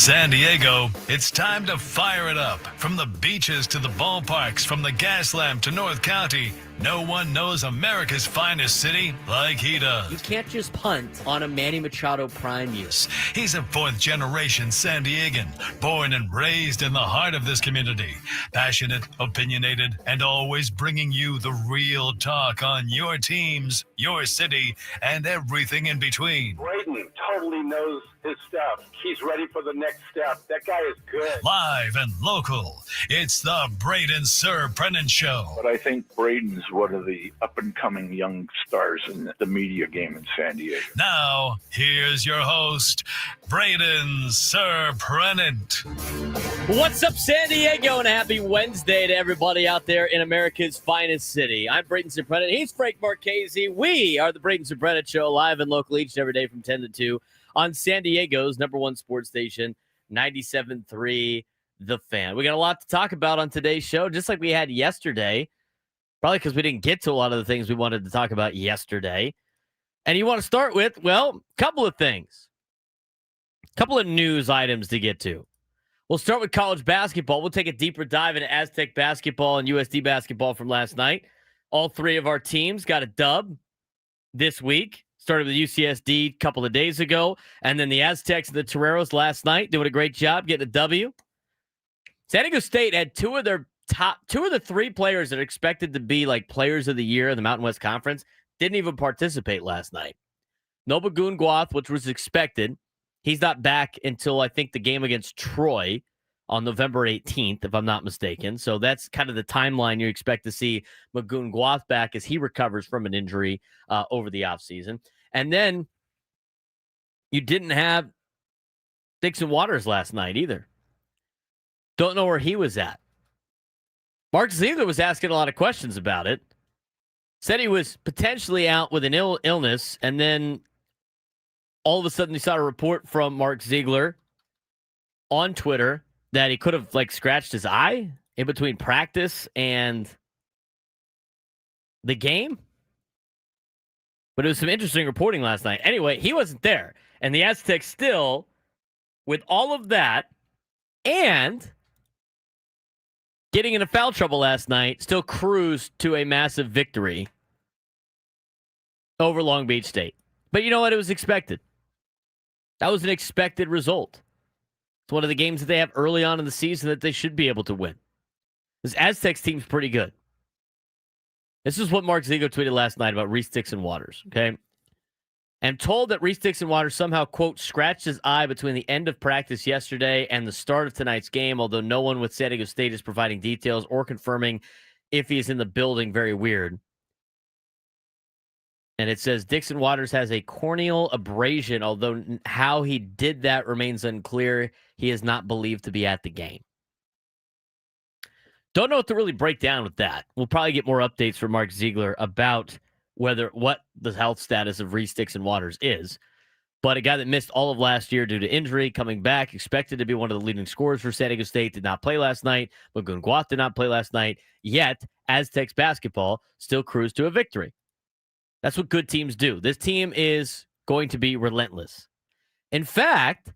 San Diego, it's time to fire it up. From the beaches to the ballparks, from the Gaslamp to North County, no one knows America's finest city like he does. You can't just punt on a Manny Machado prime year. He's a fourth-generation San Diegan, born and raised in the heart of this community. Passionate, opinionated, and always bringing you the real talk on your teams, your city, and everything in between. Braden totally knows his stuff. He's ready for the next step. That guy is good. Live and local, it's the Braden Surprenant Show. But I think Braden's one of the up-and-coming young stars in the media game in San Diego. Now, here's your host, Braden Surprenant. What's up, San Diego, and happy Wednesday to everybody out there in America's finest city. I'm Braden Surprenant. He's Frank Marchese. We are the Braden Surprenant Show, live and local each and every day from 10 to 2 on San Diego's number one sports station, 97.3 The Fan. We got a lot to talk about on today's show, just like we had yesterday. Probably because we didn't get to a lot of the things we wanted to talk about yesterday. And you want to start with, well, a couple of things. A couple of news items to get to. We'll start with college basketball. We'll take a deeper dive into Aztec basketball and USD basketball from last night. All three of our teams got a dub this week. Started with UCSD a couple of days ago. And then the Aztecs and the Toreros last night doing a great job getting a W. San Diego State had two of the three players that are expected to be like players of the year in the Mountain West Conference didn't even participate last night. No Bagun Guath, which was expected. He's not back until I think the game against Troy on November 18th, if I'm not mistaken. So that's kind of the timeline you expect to see Magoon Guath back as he recovers from an injury over the offseason. And then you didn't have Dixon Waters last night either. Don't know where he was at. Mark Ziegler was asking a lot of questions about it. Said he was potentially out with an illness, and then all of a sudden you saw a report from Mark Ziegler on Twitter that he could have scratched his eye in between practice and the game. But it was some interesting reporting last night. Anyway, he wasn't there. And the Aztecs still, with all of that and getting into foul trouble last night, still cruised to a massive victory over Long Beach State. But you know what? It was expected. That was an expected result. It's one of the games that they have early on in the season that they should be able to win. This Aztecs team's pretty good. This is what Mark Ziegler tweeted last night about Reese Dixon Waters, okay? I'm told that Reese Dixon Waters somehow, quote, scratched his eye between the end of practice yesterday and the start of tonight's game, although no one with San Diego State is providing details or confirming if he is in the building. Very weird. And it says Dixon Waters has a corneal abrasion, although how he did that remains unclear. He is not believed to be at the game. Don't know what to really break down with that. We'll probably get more updates from Mark Ziegler about what the health status of Reese Dixon Waters is. But a guy that missed all of last year due to injury, coming back, expected to be one of the leading scorers for San Diego State, did not play last night. Magoon Guath did not play last night. Yet, Aztecs basketball still cruised to a victory. That's what good teams do. This team is going to be relentless. In fact,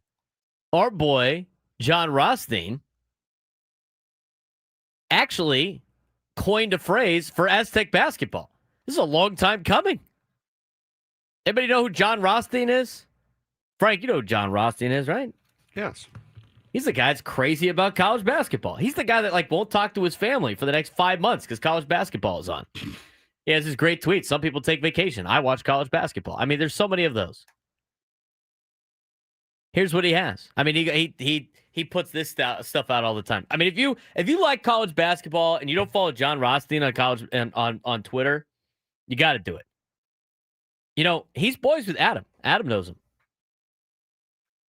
our boy, John Rothstein, actually coined a phrase for Aztec basketball. This is a long time coming. Anybody know who John Rothstein is? Frank, you know who John Rothstein is, right? Yes. He's the guy that's crazy about college basketball. He's the guy that won't talk to his family for the next 5 months because college basketball is on. He has his great tweets. Some people take vacation. I watch college basketball. I mean, there's so many of those. Here's what he has. I mean, he puts this stuff out all the time. I mean, if you like college basketball and you don't follow John Rothstein on Twitter, you got to do it. You know, he's boys with Adam. Adam knows him.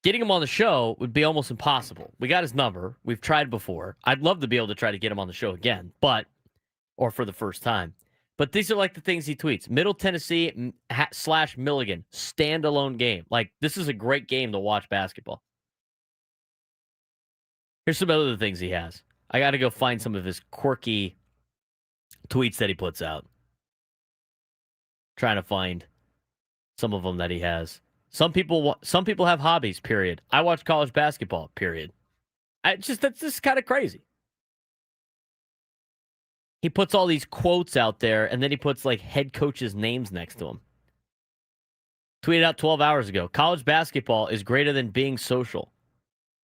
Getting him on the show would be almost impossible. We got his number. We've tried before. I'd love to be able to try to get him on the show again, or for the first time. But these are the things he tweets. Middle Tennessee / Milligan, standalone game. This is a great game to watch basketball. Here's some other things he has. I got to go find some of his quirky tweets that he puts out. Trying to find some of them that he has. Some people have hobbies, period. I watch college basketball, period. That's just kind of crazy. He puts all these quotes out there, and then he puts like head coaches' names next to them. Tweeted out 12 hours ago. College basketball is greater than being social.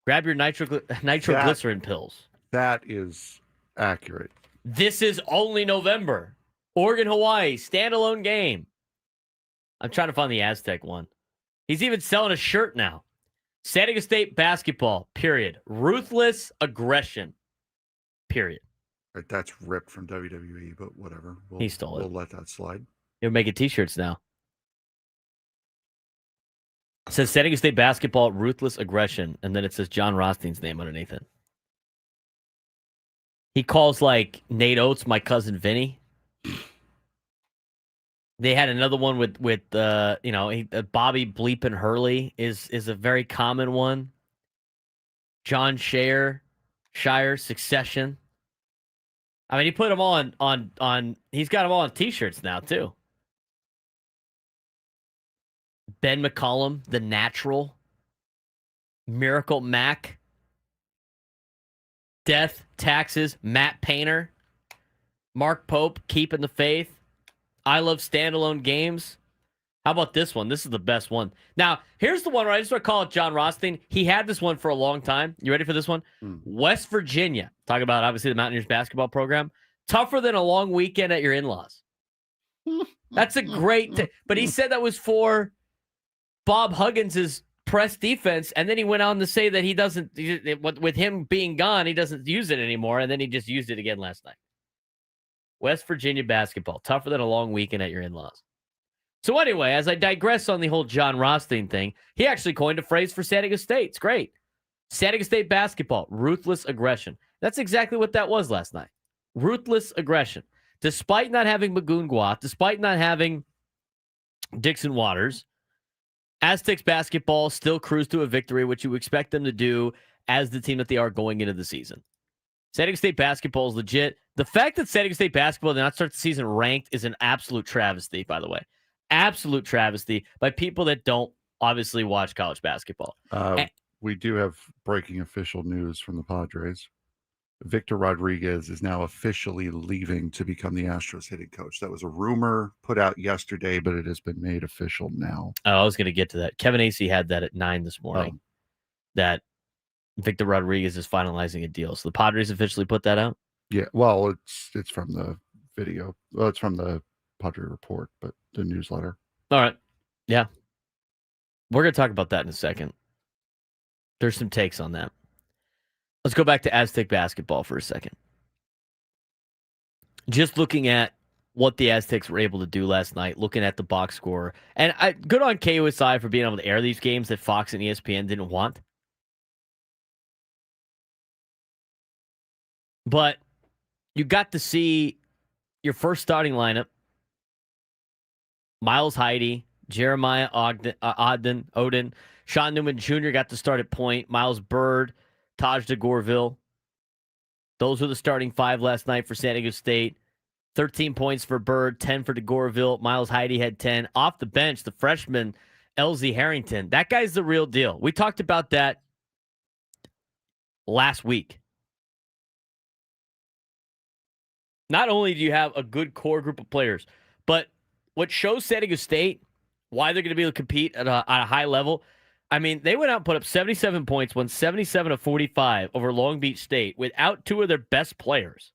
Grab your nitroglycerin pills. That is accurate. This is only November. Oregon, Hawaii, standalone game. I'm trying to find the Aztec one. He's even selling a shirt now. San Diego State basketball, period. Ruthless aggression, period. Right, that's ripped from WWE, but whatever. He stole it. We'll let that slide. You're making T-shirts now. It says San Diego State basketball, ruthless aggression, and then it says John Rothstein's name underneath it. He calls like Nate Oates my cousin Vinny. They had another one with Bobby Bleepin' Hurley is a very common one. John Shire, Succession. I mean, he put them all on. He's got them all on T-shirts now too. Ben McCollum, The Natural, Miracle Mac, Death, Taxes, Matt Painter, Mark Pope, Keeping the Faith, I Love Standalone Games. How about this one? This is the best one. Now, here's the one where I just want to call it John Rothstein. He had this one for a long time. You ready for this one? West Virginia. Talk about, obviously, the Mountaineers basketball program. Tougher than a long weekend at your in-laws. That's a great... But he said that was for Bob Huggins' press defense, and then he went on to say that he doesn't... With him being gone, he doesn't use it anymore, and then he just used it again last night. West Virginia basketball. Tougher than a long weekend at your in-laws. So anyway, as I digress on the whole John Rothstein thing, he actually coined a phrase for San Diego State. It's great. San Diego State basketball, ruthless aggression. That's exactly what that was last night. Ruthless aggression. Despite not having Magungwa, despite not having Dixon Waters, Aztecs basketball still cruised to a victory, which you expect them to do as the team that they are going into the season. San Diego State basketball is legit. The fact that San Diego State basketball did not start the season ranked is an absolute travesty, by the way. Absolute travesty by people that don't obviously watch college basketball. We do have breaking official news from the Padres. Victor Rodriguez is now officially leaving to become the Astros hitting coach. That was a rumor put out yesterday, but it has been made official now. Oh, I was going to get to that. Kevin Acey had that at 9 this morning, that Victor Rodriguez is finalizing a deal. So the Padres officially put that out? Yeah, well, it's from the video. Well, it's from the Padre report, but the newsletter. All right. Yeah. We're going to talk about that in a second. There's some takes on that. Let's go back to Aztec basketball for a second. Just looking at what the Aztecs were able to do last night, looking at the box score. And good on KUSI for being able to air these games that Fox and ESPN didn't want. But you got to see your first starting lineup. Miles Heide, Jeremiah Odin, Sean Newman Jr. got to start at point. Miles Bird, Taj DeGorville. Those were the starting five last night for San Diego State. 13 points for Bird, 10 for DeGorville. Miles Heide had 10. Off the bench, the freshman, LZ Harrington. That guy's the real deal. We talked about that last week. Not only do you have a good core group of players, but what shows San Diego State why they're going to be able to compete at a high level, I mean, they went out and put up 77 points, won 77-45 over Long Beach State without two of their best players.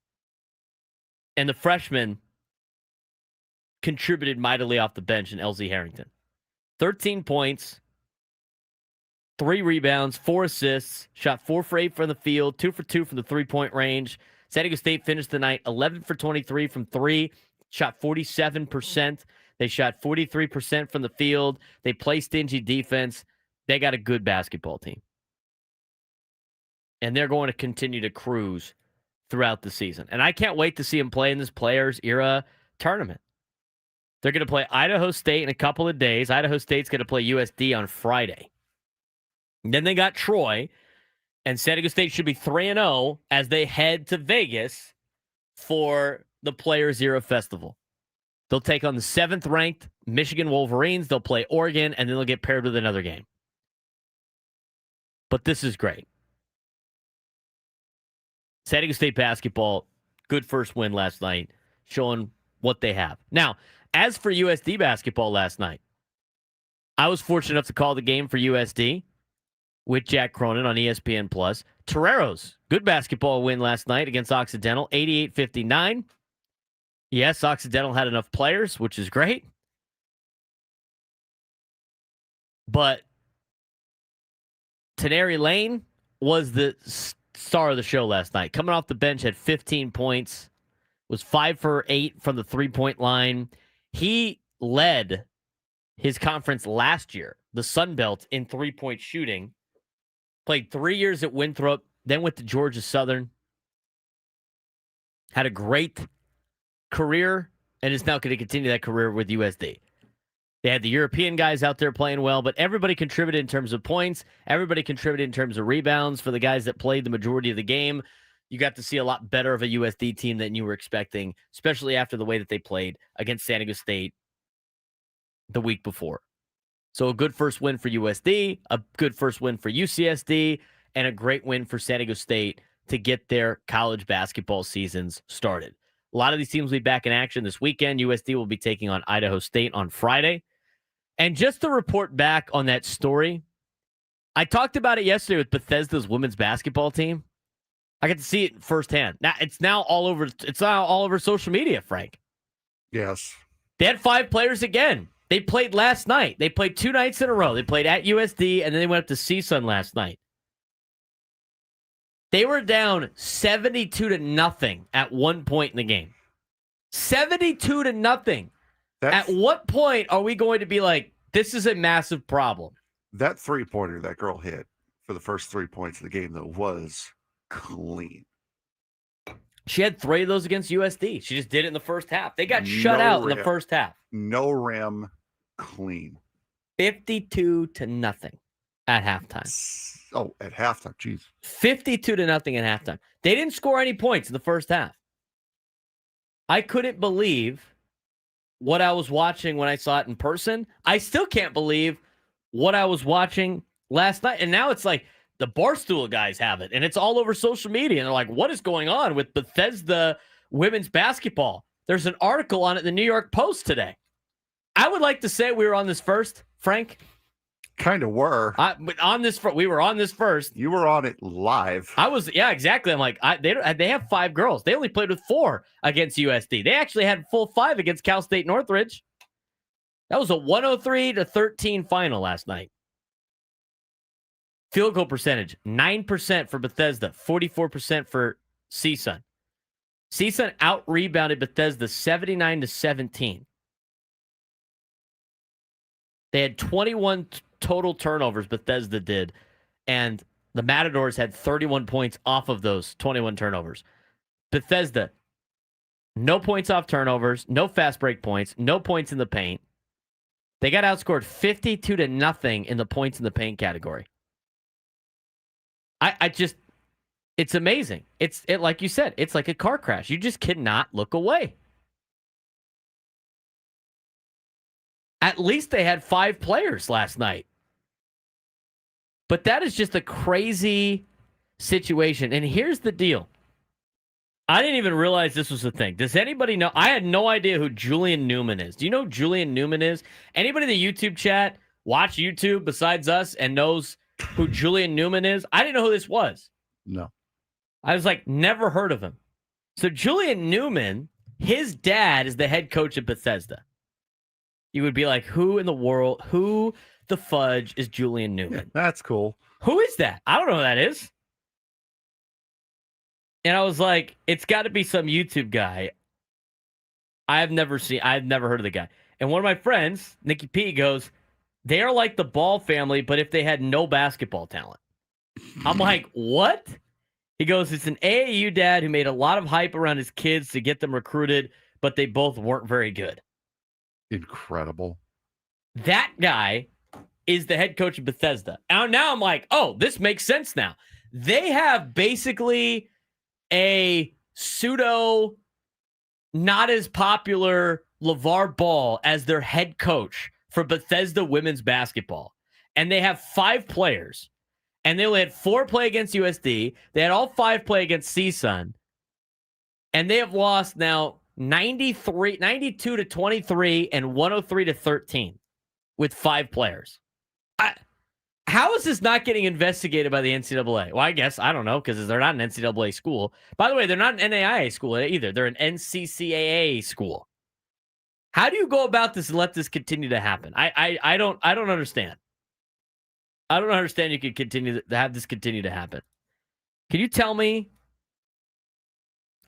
And the freshman contributed mightily off the bench in LZ Harrington. 13 points, 3 rebounds, 4 assists, shot 4 for 8 from the field, 2 for 2 from the three-point range. San Diego State finished the night 11 for 23 from 3, shot 47%. They shot 43% from the field. They play stingy defense. They got a good basketball team. And they're going to continue to cruise throughout the season. And I can't wait to see them play in this Players Era tournament. They're going to play Idaho State in a couple of days. Idaho State's going to play USD on Friday. And then they got Troy. And San Diego State should be 3-0 as they head to Vegas for the Players Era Festival. They'll take on the 7th-ranked Michigan Wolverines. They'll play Oregon, and then they'll get paired with another game. But this is great. San Diego State basketball, good first win last night, showing what they have. Now, as for USD basketball last night, I was fortunate enough to call the game for USD with Jack Cronin on ESPN+. Toreros, good basketball win last night against Occidental, 88-59. Yes, Occidental had enough players, which is great. But Tenary Lane was the star of the show last night. Coming off the bench, had 15 points, was 5 for 8 from the three-point line. He led his conference last year, the Sun Belt, in three-point shooting. Played 3 years at Winthrop, then went to Georgia Southern. Had a great career, and is now going to continue that career with USD. They had the European guys out there playing well, but everybody contributed in terms of points. Everybody contributed in terms of rebounds for the guys that played the majority of the game. You got to see a lot better of a USD team than you were expecting, especially after the way that they played against San Diego State the week before. So a good first win for USD, a good first win for UCSD, and a great win for San Diego State to get their college basketball seasons started. A lot of these teams will be back in action this weekend. USD will be taking on Idaho State on Friday. And just to report back on that story, I talked about it yesterday with Bethesda's women's basketball team. I got to see it firsthand. Now it's all over social media, Frank. Yes. They had 5 players again. They played last night. They played 2 nights in a row. They played at USD, and then they went up to CSUN last night. They were down 72-0 at one point in the game. 72-0. At what point are we going to be like, this is a massive problem? That three-pointer that girl hit for the first 3 points of the game, though, was clean. She had 3 of those against USD. She just did it in the first half. They got shut out in the first half. No rim, clean. 52-0 at halftime. Oh, at halftime, jeez. 52-0 at halftime. They didn't score any points in the first half. I couldn't believe what I was watching when I saw it in person. I still can't believe what I was watching last night. And now it's like the Barstool guys have it, and it's all over social media. And they're like, what is going on with Bethesda women's basketball? There's an article on it in the New York Post today. I would like to say we were on this first, Frank. Kind of were. We were on this first. You were on it live. I was, yeah, exactly. I'm like, they have 5 girls. They only played with 4 against USD. They actually had full 5 against Cal State Northridge. That was a 103-13 final last night. Field goal percentage, 9% for Bethesda, 44% for CSUN. CSUN out-rebounded Bethesda 79-17. They had 21 total turnovers, Bethesda did, and the Matadors had 31 points off of those 21 turnovers. Bethesda, no points off turnovers, no fast break points, no points in the paint. They got outscored 52-0 in the points in the paint category. It's amazing. It like you said, it's like a car crash. You just cannot look away. At least they had 5 players last night. But that is just a crazy situation. And here's the deal. I didn't even realize this was a thing. Does anybody know? I had no idea who Julian Newman is. Do you know who Julian Newman is? Anybody in the YouTube chat watch YouTube besides us and knows who Julian Newman is? I didn't know who this was. No. I was like, never heard of him. So Julian Newman, his dad is the head coach at Bethesda. You would be like, who in the world, who the fudge is Julian Newman? Yeah, that's cool. Who is that? I don't know who that is. And I was like, it's got to be some YouTube guy. I've never heard of the guy. And one of my friends, Nikki P, goes, they are like the Ball family, but if they had no basketball talent. I'm like, what? He goes, it's an AAU dad who made a lot of hype around his kids to get them recruited, but they both weren't very good. Incredible. That guy is the head coach of Bethesda. And now I'm like, oh, this makes sense now. They have basically a pseudo, not as popular LeVar Ball as their head coach for Bethesda women's basketball, and they have 5 players, and they only had 4 play against USD. They had all 5 play against CSUN, and they have lost now 92 to 23 and 103 to 13 with 5 players. How is this not getting investigated by the NCAA? Well, I guess, I don't know, because they're not an NCAA school. By the way, they're not an NAIA school either. They're an NCCAA school. How do you go about this and let this continue to happen? I don't understand. I don't understand you could continue to have this continue to happen. Can you tell me?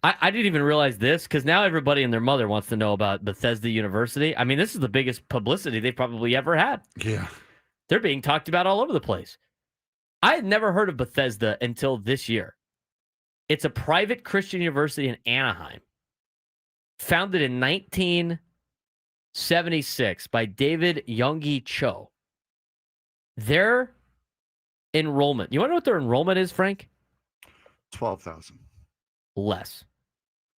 I didn't even realize this, because now everybody and their mother wants to know about Bethesda University. I mean, this is the biggest publicity they've probably ever had. Yeah. They're being talked about all over the place. I had never heard of Bethesda until this year. It's a private Christian university in Anaheim, founded in 1976 by David Yonggi Cho. Their enrollment, you want to know what their enrollment is, Frank? 12,000. Less.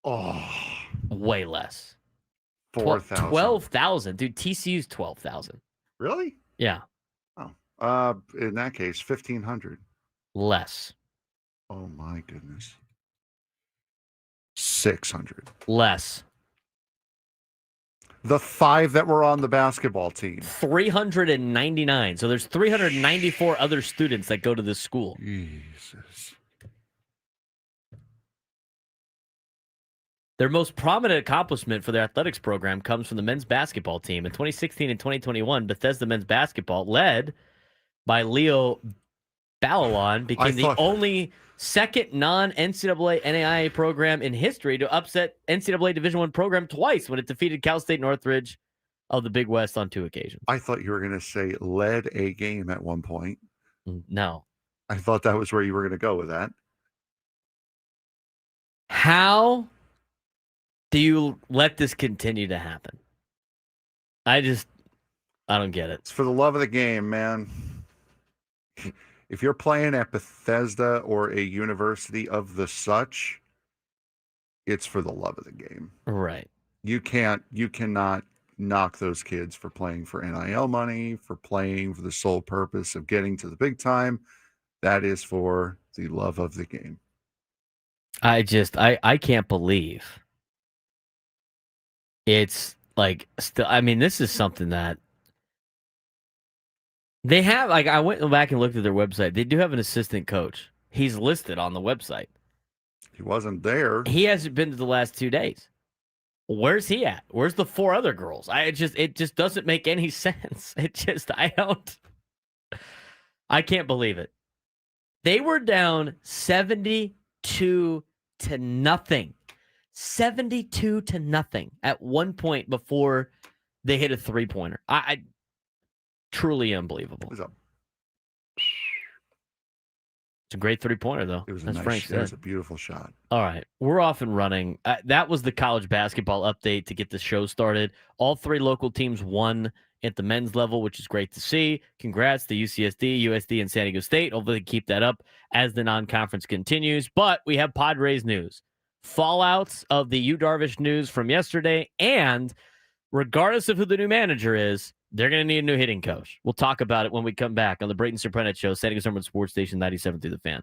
Oh. Way less. 4,000. 12,000. Dude, TCU's 12,000. Really? Yeah. Oh. In that case, 1,500. Less. Oh my goodness. 600. Less. The 5 that were on the basketball team. 399. So there's 394 other students that go to this school. Jesus. Their most prominent accomplishment for their athletics program comes from the men's basketball team. In 2016 and 2021, Bethesda men's basketball, led by Leo Balalon, became the only second non-NCAA NAIA program in history to upset NCAA Division I program twice when it defeated Cal State Northridge of the Big West on 2 occasions. I thought you were going to say led a game at one point. No. I thought that was where you were going to go with that. How do you let this continue to happen? I don't get it. It's for the love of the game, man. If you're playing at Bethesda or a university of the such, it's for the love of the game. Right. You cannot knock those kids for playing for NIL money, for playing for the sole purpose of getting to the big time. That is for the love of the game. I can't believe it's like, this is something that they have. Like, I went back and looked at their website. They do have an assistant coach. He's listed on the website. He wasn't there. He hasn't been to the last 2 days. Where's he at? Where's the 4 other girls? It just doesn't make any sense. I can't believe it. They were down 72 to nothing. 72 to nothing at one point before they hit a 3-pointer. I truly unbelievable. It's a great 3-pointer, though. It was a beautiful shot. All right. We're off and running. That was the college basketball update to get the show started. All 3 local teams won at the men's level, which is great to see. Congrats to UCSD, USD, and San Diego State. Hopefully they keep that up as the non-conference continues. But we have Padres news. Fallouts of the Yu Darvish news from yesterday. And regardless of who the new manager is, they're going to need a new hitting coach. We'll talk about it when we come back on the Braden Surprenant Show, San Diego Summer Sports Station 97 through the Fan.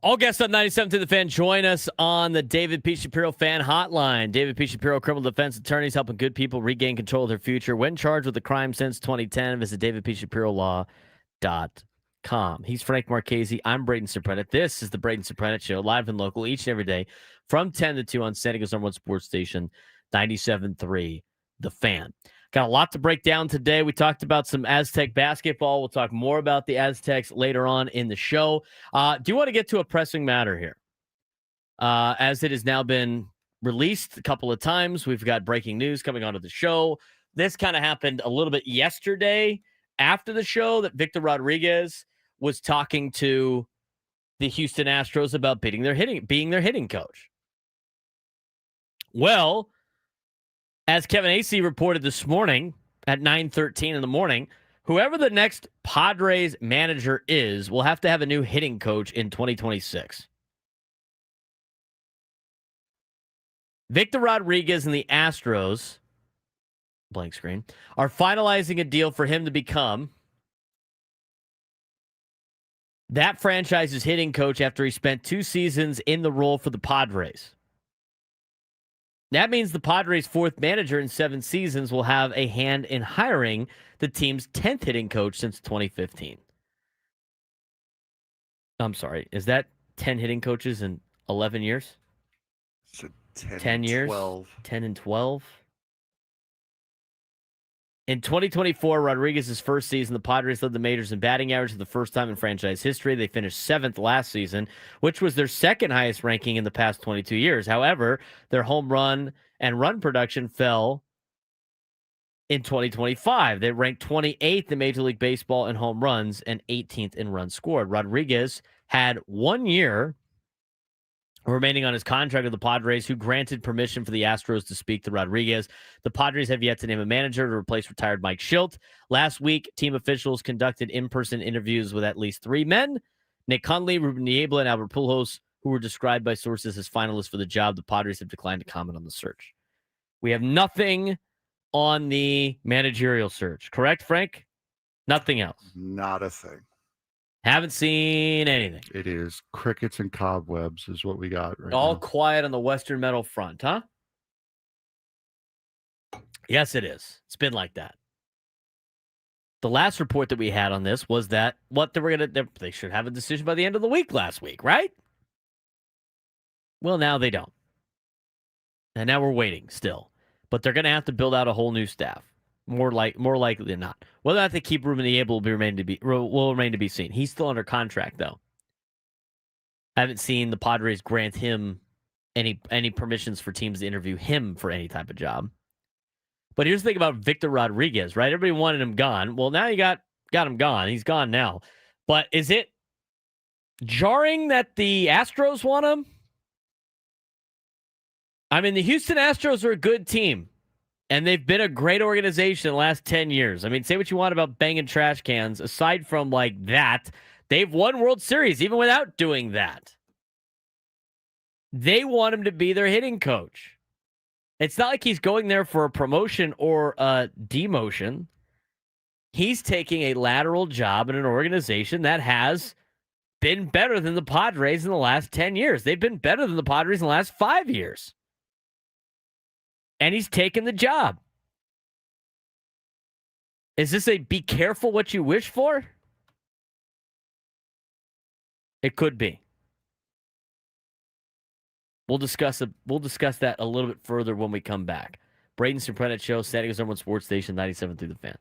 All guests on 97 to the Fan join us on the David P. Shapiro Fan Hotline. David P. Shapiro, criminal defense attorneys helping good people regain control of their future when charged with a crime since 2010. Visit davidpshapirolaw.com. He's Frank Marchese. I'm Braden Surprenant. This is the Braden Surprenant Show, live and local each and every day from 10 to 2 on San Diego's #1 sports station, 97.3 The Fan. Got a lot to break down today. We talked about some Aztec basketball. We'll talk more about the Aztecs later on in the show. Do you want to get to a pressing matter here? As it has now been released a couple of times, we've got breaking news coming onto the show. This kind of happened a little bit yesterday after the show that Victor Rodriguez was talking to the Houston Astros about being their hitting coach. Well, as Kevin Acee reported this morning at 9:13 in the morning, whoever the next Padres manager is will have to have a new hitting coach in 2026. Victor Rodriguez and the Astros, blank screen, are finalizing a deal for him to become that franchise's hitting coach after he spent 2 seasons in the role for the Padres. That means the Padres' 4th manager in 7 seasons will have a hand in hiring the team's 10th hitting coach since 2015. I'm sorry, is that 10 hitting coaches in 11 years? So 10 years? 12. 10 and 12? In 2024, Rodriguez's first season, the Padres led the majors in batting average for the first time in franchise history. They finished 7th last season, which was their 2nd highest ranking in the past 22 years. However, their home run and run production fell in 2025. They ranked 28th in Major League Baseball in home runs and 18th in runs scored. Rodriguez had 1 year remaining on his contract with the Padres, who granted permission for the Astros to speak to Rodriguez. The Padres have yet to name a manager to replace retired Mike Schilt. Last week, team officials conducted in-person interviews with at least 3 men, Nick Hundley, Ruben Niebla, and Albert Pujols, who were described by sources as finalists for the job. The Padres have declined to comment on the search. We have nothing on the managerial search, correct, Frank? Nothing else. Not a thing. Haven't seen anything. It is crickets and cobwebs is what we got right All now. quiet on the Western Metal front, huh? Yes, it is. It's been like that. The last report that we had on this was that they should have a decision by the end of the week last week, right? Well, now they don't. And now we're waiting still. But they're going to have to build out a whole new staff. More likely than not. Whether or not they keep Ruben Niebla will remain to be seen. He's still under contract, though. I haven't seen the Padres grant him any permissions for teams to interview him for any type of job. But here's the thing about Victor Rodriguez, right? Everybody wanted him gone. Well, now you got him gone. He's gone now. But is it jarring that the Astros want him? I mean, the Houston Astros are a good team. And they've been a great organization in the last 10 years. I mean, say what you want about banging trash cans. Aside from like that, they've won World Series even without doing that. They want him to be their hitting coach. It's not like he's going there for a promotion or a demotion. He's taking a lateral job in an organization that has been better than the Padres in the last 10 years. They've been better than the Padres in the last 5 years. And he's taken the job. Is this a be careful what you wish for? It could be. We'll discuss that a little bit further when we come back. Braden Surprenant Show, San Diego's #1 sports station, 97 through the Fan.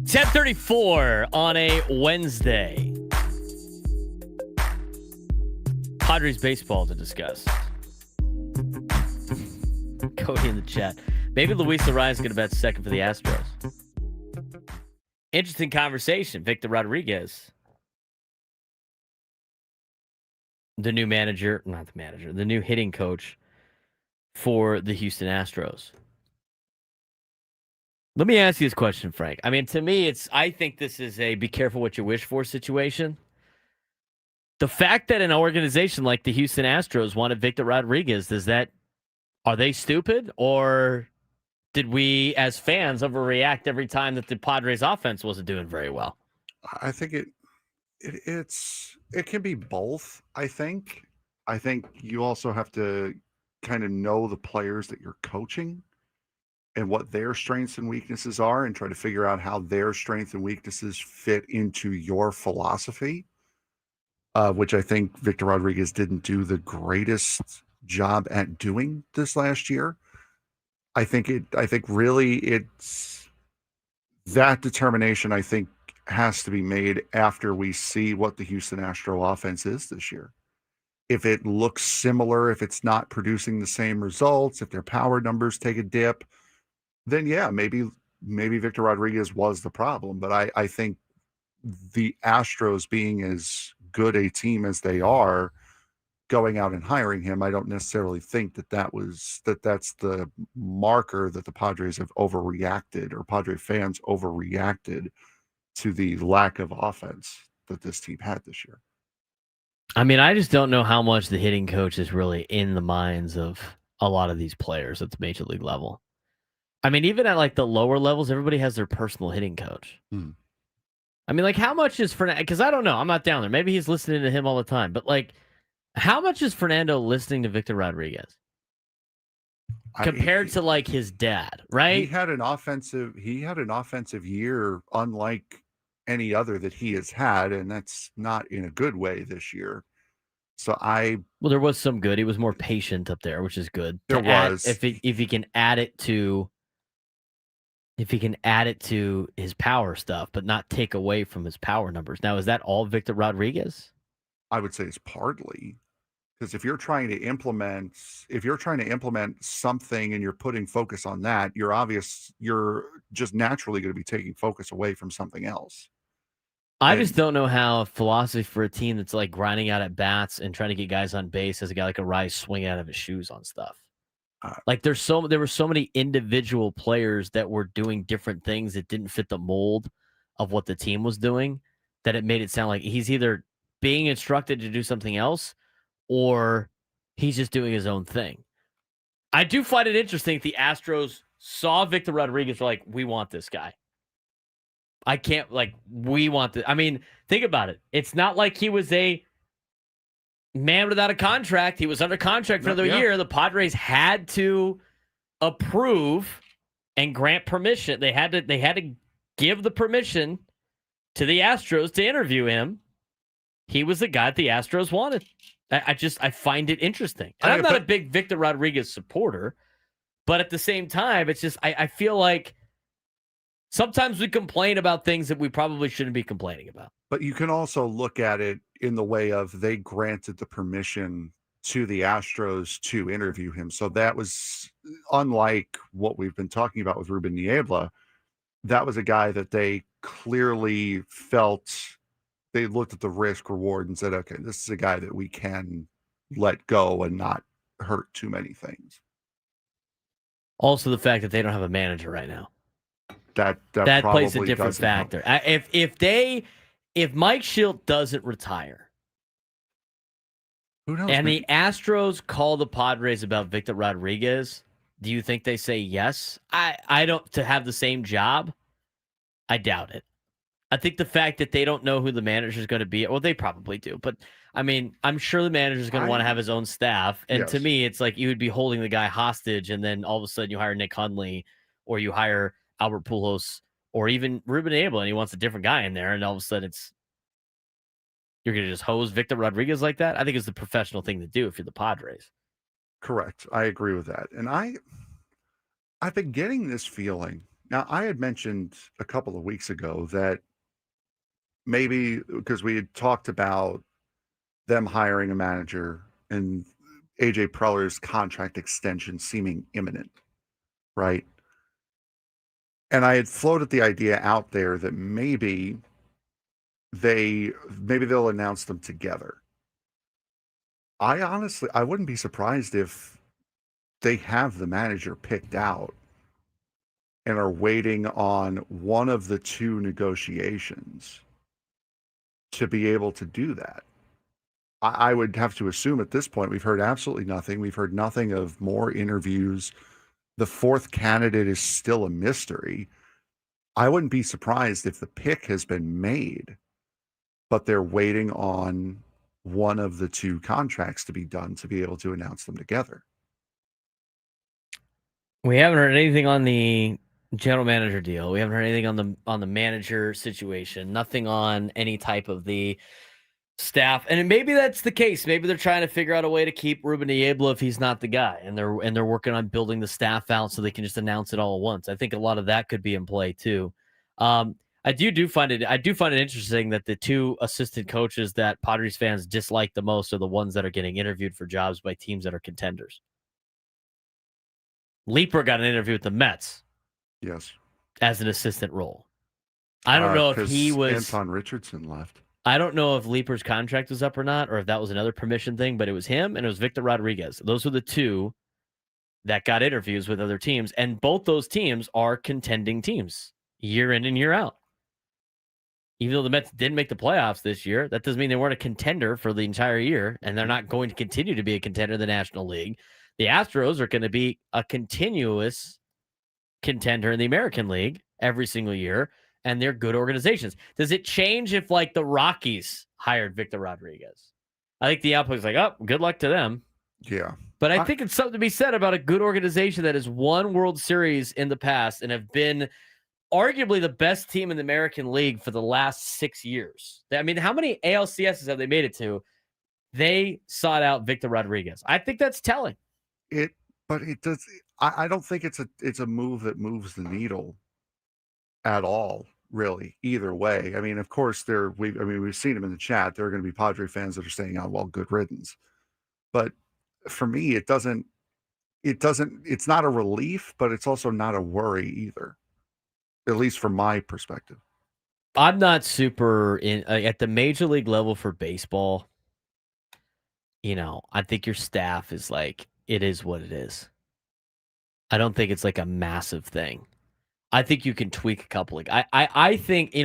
10:34 on a Wednesday. Padres baseball to discuss. Cody in the chat. Maybe Luis Arraez is going to bat second for the Astros. Interesting conversation. Victor Rodriguez, the new manager, not the manager, the new hitting coach for the Houston Astros. Let me ask you this question, Frank. I mean, to me, I think this is a be careful what you wish for situation. The fact that an organization like the Houston Astros wanted Victor Rodriguez, are they stupid? Or did we, as fans, overreact every time that the Padres offense wasn't doing very well? I think it can be both, I think. I think you also have to kind of know the players that you're coaching and what their strengths and weaknesses are, and try to figure out how their strengths and weaknesses fit into your philosophy, which I think Victor Rodriguez didn't do the greatest job at doing this last year. I think really it's that determination, I think, has to be made after we see what the Houston Astro offense is this year. If it looks similar, if it's not producing the same results, if their power numbers take a dip, then yeah, maybe Victor Rodriguez was the problem. But I think the Astros, being as good a team as they are, going out and hiring him, I don't necessarily think that's the marker that the Padres have overreacted, or Padre fans overreacted to the lack of offense that this team had this year. I mean, I just don't know how much the hitting coach is really in the minds of a lot of these players at the major league level. I mean, even at like the lower levels, everybody has their personal hitting coach. I mean, like, how much is Fernando? Because I don't know. I'm not down there. Maybe he's listening to him all the time. But like, How much is Fernando listening to Victor Rodriguez compared to like his dad, right? He had an offensive year unlike any other that he has had, and that's not in a good way this year. So well, there was some good. He was more patient up there, which is good. There was. If he can add it to his power stuff, but not take away from his power numbers. Now, is that all Victor Rodriguez? I would say it's partly. Because if you're trying to implement something and you're putting focus on that, you're just naturally going to be taking focus away from something else. I just don't know how philosophy for a team that's like grinding out at bats and trying to get guys on base has a guy like a Rice swing out of his shoes on stuff. Like there were so many individual players that were doing different things that didn't fit the mold of what the team was doing, that it made it sound like he's either being instructed to do something else or he's just doing his own thing. I do find it interesting that the Astros saw Victor Rodriguez, like, we want this guy. I can't, like, we want this. I mean, think about it. It's not like he was a man without a contract. He was under contract for another year. The Padres had to approve and grant permission. They had to give the permission to the Astros to interview him. He was the guy that the Astros wanted. I find it interesting. And I'm not a big Victor Rodriguez supporter, but at the same time, it's just I feel like sometimes we complain about things that we probably shouldn't be complaining about. But you can also look at it in the way of they granted the permission to the Astros to interview him. So that was unlike what we've been talking about with Ruben Niebla. That was a guy that they clearly felt. They looked at the risk reward and said, okay, this is a guy that we can let go and not hurt too many things. Also, the fact that they don't have a manager right now. That plays a different factor. If Mike Schilt doesn't retire, who knows? And the Astros call the Padres about Victor Rodriguez, do you think they say yes? I don't, to have the same job. I doubt it. I think the fact that they don't know who the manager is going to be, well, they probably do, but I mean, I'm sure the manager is going to want to have his own staff. And to me, it's like you would be holding the guy hostage, and then all of a sudden you hire Nick Hundley, or you hire Albert Pujols, or even Ruben Abel, and he wants a different guy in there, and all of a sudden you're going to just hose Victor Rodriguez like that. I think it's the professional thing to do if you're the Padres. Correct. I agree with that. And I've been getting this feeling. Now, I had mentioned a couple of weeks ago that maybe because we had talked about them hiring a manager and AJ Preller's contract extension seeming imminent, right? And I had floated the idea out there that maybe they'll announce them together. I wouldn't be surprised if they have the manager picked out and are waiting on one of the two negotiations to be able to do that. I would have to assume at this point we've heard absolutely nothing. We've heard nothing of more interviews. The fourth candidate is still a mystery. I wouldn't be surprised if the pick has been made, but they're waiting on one of the two contracts to be done to be able to announce them together. We haven't heard anything on the general manager deal. We haven't heard anything on the manager situation. Nothing on any type of the staff. And maybe that's the case. Maybe they're trying to figure out a way to keep Ruben Niebla if he's not the guy. And they're working on building the staff out so they can just announce it all at once. I think a lot of that could be in play too. I do find it interesting that the two assistant coaches that Padres fans dislike the most are the ones that are getting interviewed for jobs by teams that are contenders. Leeper got an interview with the Mets. Yes. As an assistant role. I don't know if he was... Anton Richardson left. I don't know if Leeper's contract was up or not, or if that was another permission thing, but it was him and it was Victor Rodriguez. Those were the two that got interviews with other teams, and both those teams are contending teams year in and year out. Even though the Mets didn't make the playoffs this year, that doesn't mean they weren't a contender for the entire year, and they're not going to continue to be a contender in the National League. The Astros are going to be a continuous contender in the American League every single year, and they're good organizations. Does it change if, like, the Rockies hired Victor Rodriguez? I think the output's like, oh, good luck to them. Yeah. But I think it's something to be said about a good organization that has won World Series in the past and have been arguably the best team in the American League for the last 6 years. I mean, how many ALCSs have they made it to? They sought out Victor Rodriguez. I think that's telling. But it does. I don't think it's a move that moves the needle at all, really. Either way, I mean, of course, we've seen them in the chat. There are going to be Padre fans that are saying, "Oh, well, good riddance." But for me, it doesn't. It's not a relief, but it's also not a worry either. At least from my perspective. I'm not super in at the major league level for baseball. I think your staff is like, it is what it is. I don't think it's like a massive thing. I think you can tweak a couple. I think,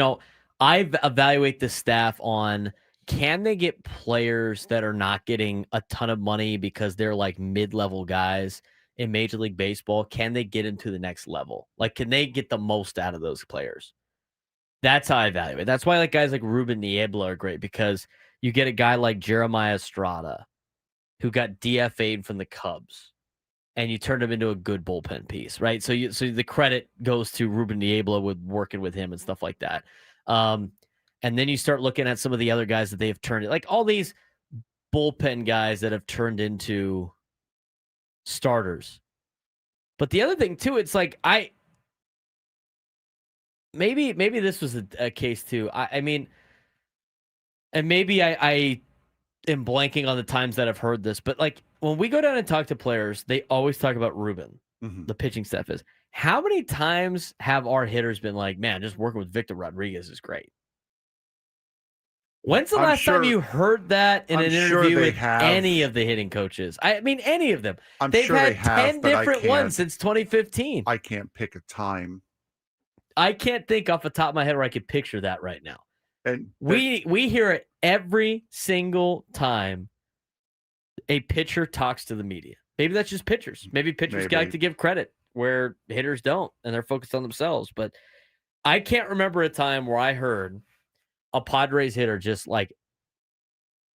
I evaluate the staff on, can they get players that are not getting a ton of money because they're like mid-level guys in Major League Baseball? Can they get into the next level? Like, can they get the most out of those players? That's how I evaluate. That's why guys like Ruben Niebla are great, because you get a guy like Jeremiah Estrada who got DFA'd from the Cubs, and you turned him into a good bullpen piece, right? So the credit goes to Ruben Niebla with working with him and stuff like that. And then you start looking at some of the other guys that they've turned, like all these bullpen guys that have turned into starters. But the other thing too, it's like maybe this was a case too. I mean, and maybe I am blanking on the times that I've heard this, but like when we go down and talk to players, they always talk about Ruben, the pitching staff is. How many times have our hitters been like, man, just working with Victor Rodriguez is great? When's the last time you heard that in an interview with any of the hitting coaches? I mean, any of them. They've had 10 different ones since 2015. I can't pick a time. I can't think off the top of my head where I could picture that right now. And we hear it every single time a pitcher talks to the media. Maybe that's just pitchers. Maybe pitchers like to give credit where hitters don't, and they're focused on themselves. But I can't remember a time where I heard a Padres hitter just like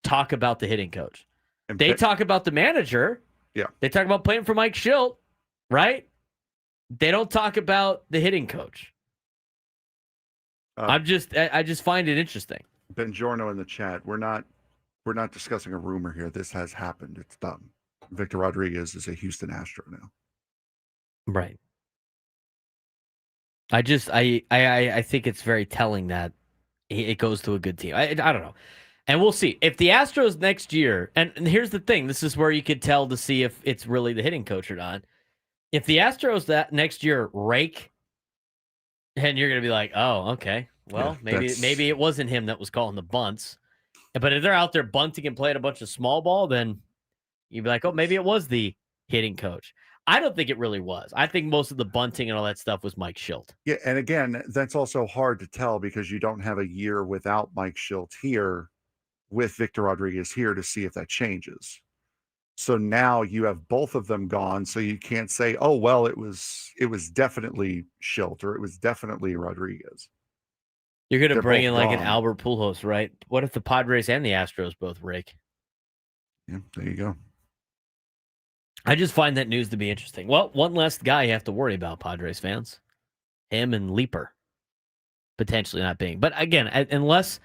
talk about the hitting coach. They talk about the manager. Yeah. They talk about playing for Mike Schilt, right? They don't talk about the hitting coach. I just find it interesting. Benjorno in the chat. We're not discussing a rumor here. This has happened. It's done. Victor Rodriguez is a Houston Astro now. Right. I think it's very telling that it goes to a good team. I don't know. And we'll see. If the Astros next year, and here's the thing, this is where you could tell to see if it's really the hitting coach or not. If the Astros that next year rake, and you're going to be like, oh, okay, well, maybe it wasn't him that was calling the bunts. But if they're out there bunting and playing a bunch of small ball, then you'd be like, oh, maybe it was the hitting coach. I don't think it really was. I think most of the bunting and all that stuff was Mike Schilt. Yeah, and again, that's also hard to tell because you don't have a year without Mike Schilt here with Victor Rodriguez here to see if that changes. So now you have both of them gone, so you can't say, oh, well, it was definitely Schilt or it was definitely Rodriguez. You're going to bring in like an Albert Pujols, right? What if the Padres and the Astros both rake? Yeah, there you go. I just find that news to be interesting. Well, one less guy you have to worry about, Padres fans. Him and Leaper potentially not being. But again, unless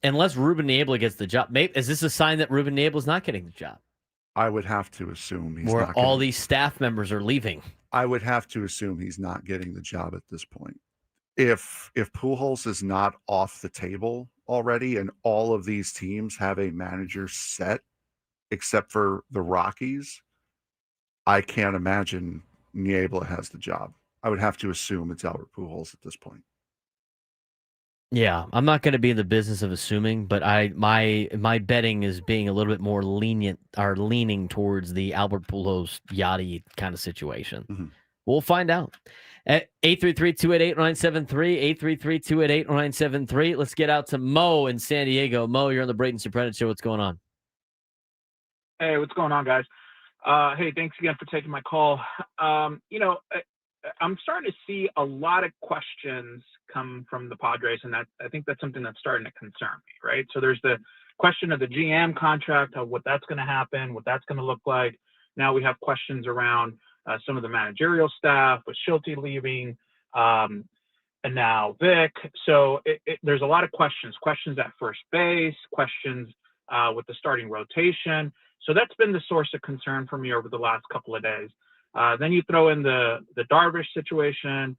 Ruben Niebla gets the job, is this a sign that Ruben Niebla is not getting the job? I would have to assume he's where not all these staff members are leaving. I would have to assume he's not getting the job at this point. If Pujols is not off the table already, and all of these teams have a manager set, except for the Rockies, I can't imagine Niebla has the job. I would have to assume it's Albert Pujols at this point. Yeah, I'm not going to be in the business of assuming, but my betting is being a little bit more lenient or leaning towards the Albert Pujols Yachty kind of situation. Mm-hmm. We'll find out. At 833-288-0973, 833-288-0973. Let's get out to Mo in San Diego. Mo, you're on the Braden Surprenant Show. What's going on? Hey, what's going on, guys? Hey, thanks again for taking my call. I'm starting to see a lot of questions come from the Padres, and I think that's something that's starting to concern me, right? So there's the question of the GM contract, of what that's going to happen, what that's going to look like. Now we have questions around some of the managerial staff with Schulte leaving, and now Vic. So there's a lot of questions at first base, questions with the starting rotation. So that's been the source of concern for me over the last couple of days. Then you throw in the Darvish situation,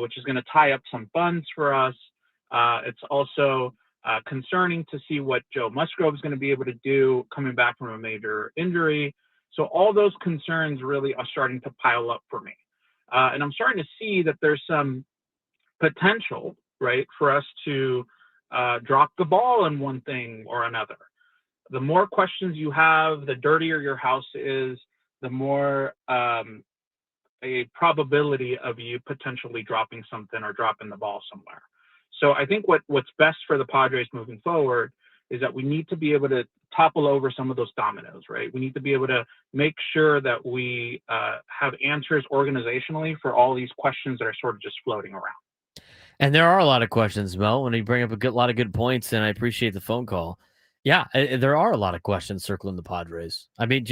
which is going to tie up some funds for us. It's also concerning to see what Joe Musgrove is going to be able to do coming back from a major injury. So all those concerns really are starting to pile up for me. And I'm starting to see that there's some potential, right, for us to drop the ball on one thing or another. The more questions you have, the dirtier your house is, the more a probability of you potentially dropping something or dropping the ball somewhere. So I think what's best for the Padres moving forward is that we need to be able to topple over some of those dominoes, right? We need to be able to make sure that we have answers organizationally for all these questions that are sort of just floating around. And there are a lot of questions, Mel, when you bring up a lot of good points, and I appreciate the phone call. Yeah, there are a lot of questions circling the Padres. I mean,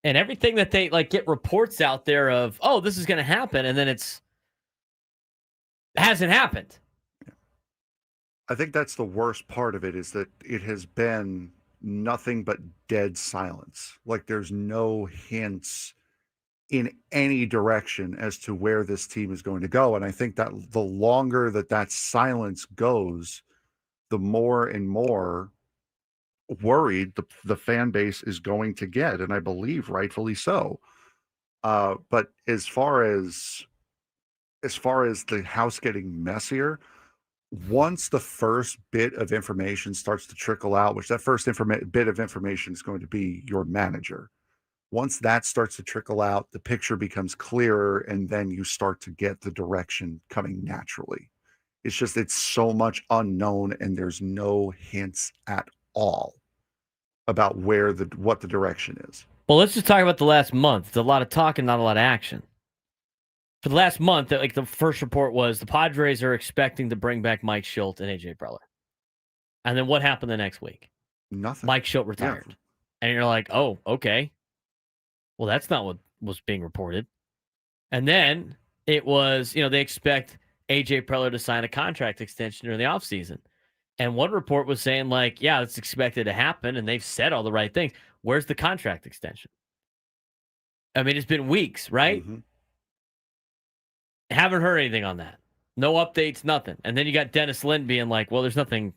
and everything that they get reports out there of, oh, this is going to happen, and then it hasn't happened. I think that's the worst part of it, is that it has been nothing but dead silence. Like, there's no hints in any direction as to where this team is going to go. And I think that the longer that silence goes, the more and more worried the fan base is going to get. And I believe rightfully so. But as far as the house getting messier, once the first bit of information starts to trickle out, which that first bit of information is going to be your manager. Once that starts to trickle out, the picture becomes clearer, and then you start to get the direction coming naturally. It's so much unknown, and there's no hints at all about what the direction is. Well, let's just talk about the last month. It's a lot of talk and not a lot of action. For the last month, the first report was the Padres are expecting to bring back Mike Schulte and AJ Preller. And then what happened the next week? Nothing. Mike Schulte retired. Yeah. And you're like, oh, okay. Well, that's not what was being reported. And then it was, they expect AJ Preller to sign a contract extension during the offseason. And one report was saying, yeah, it's expected to happen, and they've said all the right things. Where's the contract extension? I mean, it's been weeks, right? Mm-hmm. Haven't heard anything on that. No updates, nothing. And then you got Dennis Lin being like, well, there's nothing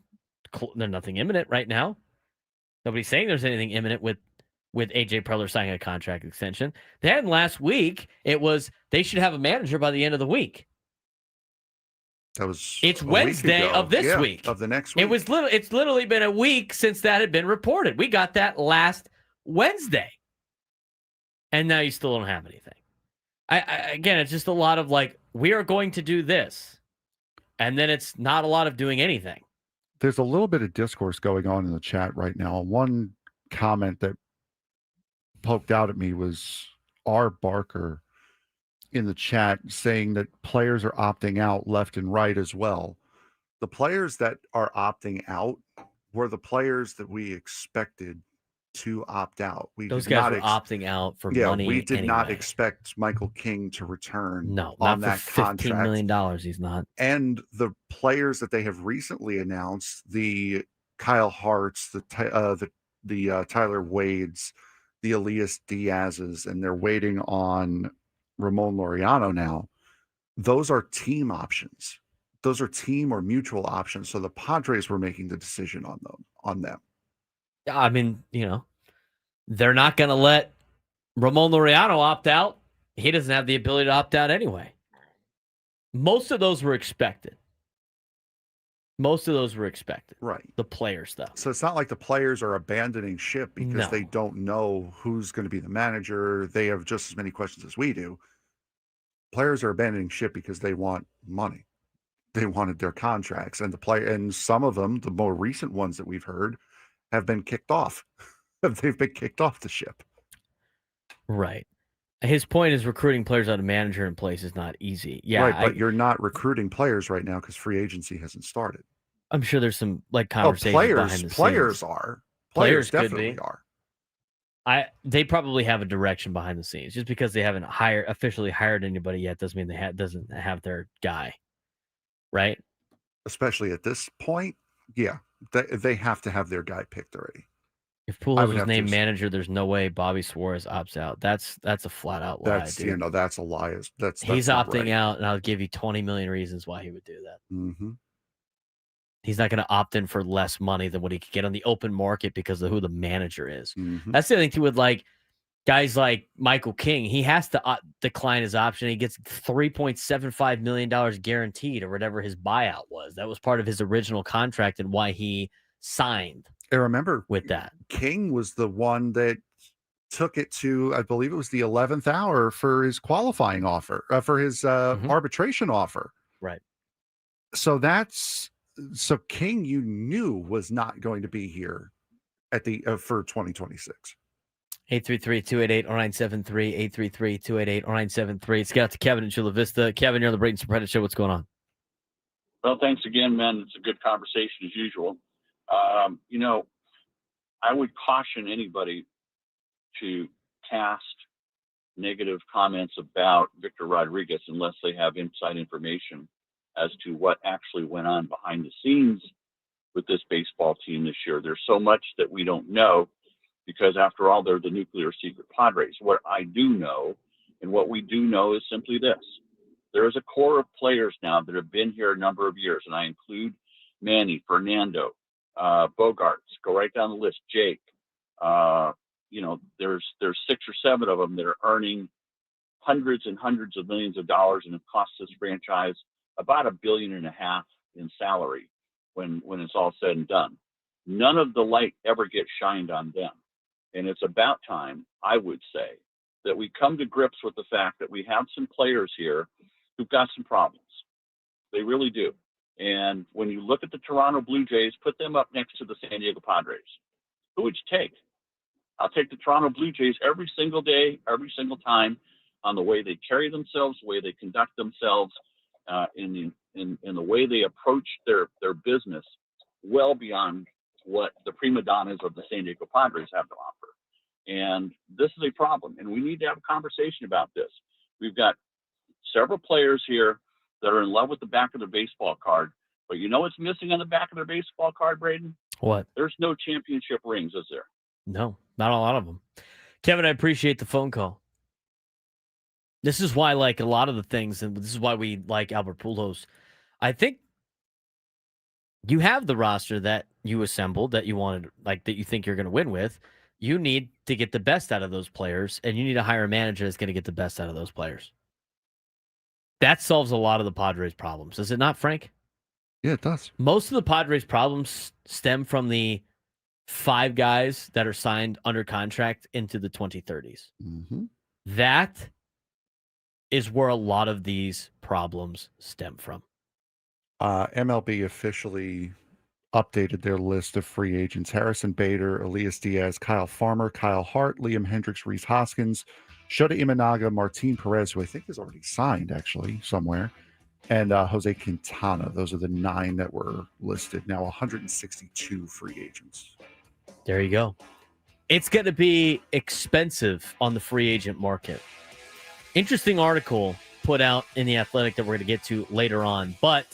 imminent right now. Nobody's saying there's anything imminent with AJ Preller signing a contract extension. Then last week, it was they should have a manager by the end of the week. It's Wednesday of this week. Of the next week. It's literally been a week since that had been reported. We got that last Wednesday. And now you still don't have anything. Again, it's just a lot of we are going to do this. And then it's not a lot of doing anything. There's a little bit of discourse going on in the chat right now. One comment that poked out at me was R. Barker in the chat saying that players are opting out left and right as well. The players that are opting out were the players that we expected to opt out. Those guys were opting out for money. We did not expect Michael King to return. No, on not that for $15 contract. million. He's not. And the players that they have recently announced, the Kyle Harts, the Tyler Wades, the Elias Diaz's, and they're waiting on Ramon Laureano now. Those are team options. Those are team or mutual options. So the Padres were making the decision on them. I mean, they're not going to let Ramon Laureano opt out. He doesn't have the ability to opt out anyway. Most of those were expected. Right. The players, though. So it's not like the players are abandoning ship because they don't know who's going to be the manager. They have just as many questions as we do. Players are abandoning ship because they want money. They wanted their contracts, and some of them, the more recent ones that we've heard, have been kicked off. They've been kicked off the ship. Right. His point is recruiting players out of manager in place is not easy. Yeah, right, but you're not recruiting players right now because free agency hasn't started. I'm sure there's some like Oh, conversations behind the players scenes. are. Players could definitely be. are. They probably have a direction behind the scenes. Just because they haven't officially hired anybody yet doesn't mean they doesn't have their guy, right? Especially at this point, yeah, they have to have their guy picked already. If I Pujols would was have named to- manager, there's no way Bobby Suarez opts out. That's a flat out lie, That's dude. that's a lie. He's not opting right. out, and I'll give you 20 million reasons why he would do that. Mm-hmm. He's not going to opt in for less money than what he could get on the open market because of who the manager is. Mm-hmm. That's the other thing too with like guys like Michael King. He has to decline his option. He gets $3.75 million guaranteed or whatever his buyout was. That was part of his original contract and why he signed. I remember with that. King was the one that took it to, I believe it was the 11th hour for his qualifying offer, for his arbitration offer. Right. So King, you knew was not going to be here at the for 2026. 833-288-0973, 833-288-0973. Let's get out to Kevin in Chula Vista. Kevin, you're on the Braden Surprenant Show. What's going on? Well, thanks again, man. It's a good conversation as usual. I would caution anybody to cast negative comments about Victor Rodriguez unless they have inside information as to what actually went on behind the scenes with this baseball team this year. There's so much that we don't know because, after all, they're the nuclear secret Padres. What I do know and what we do know is simply this. There is a core of players now that have been here a number of years, and I include Manny, Fernando, Bogarts, go right down the list, Jake. There's 6 or 7 of them that are earning hundreds and hundreds of millions of dollars and have cost this franchise about $1.5 billion in salary when it's all said and done. None of the light ever gets shined on them. And it's about time, I would say, that we come to grips with the fact that we have some players here who've got some problems. They really do. And when you look at the Toronto Blue Jays, put them up next to the San Diego Padres. Who would you take? I'll take the Toronto Blue Jays every single day, every single time, on the way they carry themselves, the way they conduct themselves, in the way they approach their business, well beyond what the prima donnas of the San Diego Padres have to offer. And this is a problem, and we need to have a conversation about this. We've got several players here that are in love with the back of their baseball card, but you know what's missing on the back of their baseball card, Braden? What? There's no championship rings, is there? No, not a lot of them. Kevin, I appreciate the phone call. This is why, like a lot of the things, and this is why we like Albert Pujols. I think you have the roster that you assembled, that you wanted, like that you think you're going to win with. You need to get the best out of those players, and you need to hire a manager that's going to get the best out of those players. That solves a lot of the Padres' problems, does it not, Frank? Yeah, it does. Most of the Padres' problems stem from the 5 guys that are signed under contract into the 2030s. Mm-hmm. That is where a lot of these problems stem from. MLB officially updated their list of free agents. Harrison Bader, Elias Diaz, Kyle Farmer, Kyle Hart, Liam Hendricks, Rhys Hoskins, Shota Imanaga, Martin Perez, who I think is already signed actually somewhere, and Jose Quintana. Those are the 9 that were listed. Now 162 free agents. There you go. It's going to be expensive on the free agent market. Interesting article put out in The Athletic that we're going to get to later on, but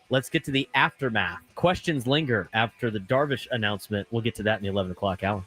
let's get to the aftermath. Questions linger after the Darvish announcement. We'll get to that in the 11 o'clock hour.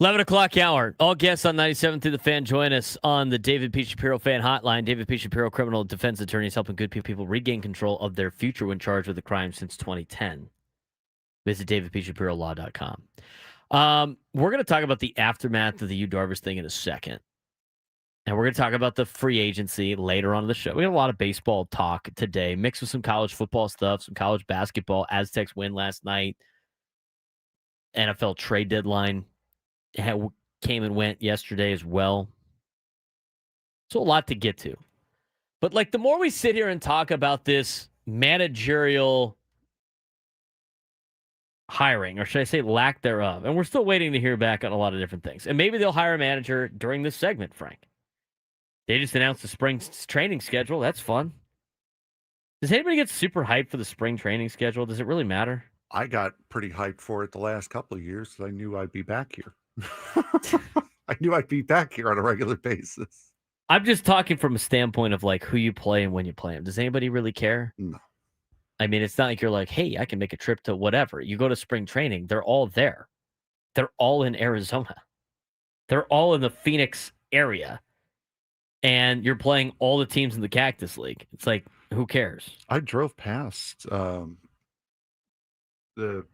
11 o'clock hour. All guests on 97 through the Fan join us on the David P. Shapiro Fan Hotline. David P. Shapiro, criminal defense attorney, is helping good people regain control of their future when charged with a crime since 2010. Visit davidpshapirolaw.com. We're going to talk about the aftermath of the Yu Darvish thing in a second. And we're going to talk about the free agency later on in the show. We got a lot of baseball talk today, mixed with some college football stuff, some college basketball. Aztecs win last night. NFL trade deadline came and went yesterday as well. So a lot to get to. But like the more we sit here and talk about this managerial hiring, or should I say lack thereof, and we're still waiting to hear back on a lot of different things. And maybe they'll hire a manager during this segment, Frank. They just announced the spring training schedule. That's fun. Does anybody get super hyped for the spring training schedule? Does it really matter? I got pretty hyped for it the last couple of years because I knew I'd be back here. I knew I'd be back here on a regular basis. I'm just talking from a standpoint of like who you play and when you play them. Does anybody really care? No. I mean, it's not like you're like, hey, I can make a trip to whatever. You go to spring training, they're all there. They're all in Arizona. They're all in the Phoenix area. And you're playing all the teams in the Cactus League. It's like, who cares? I drove past the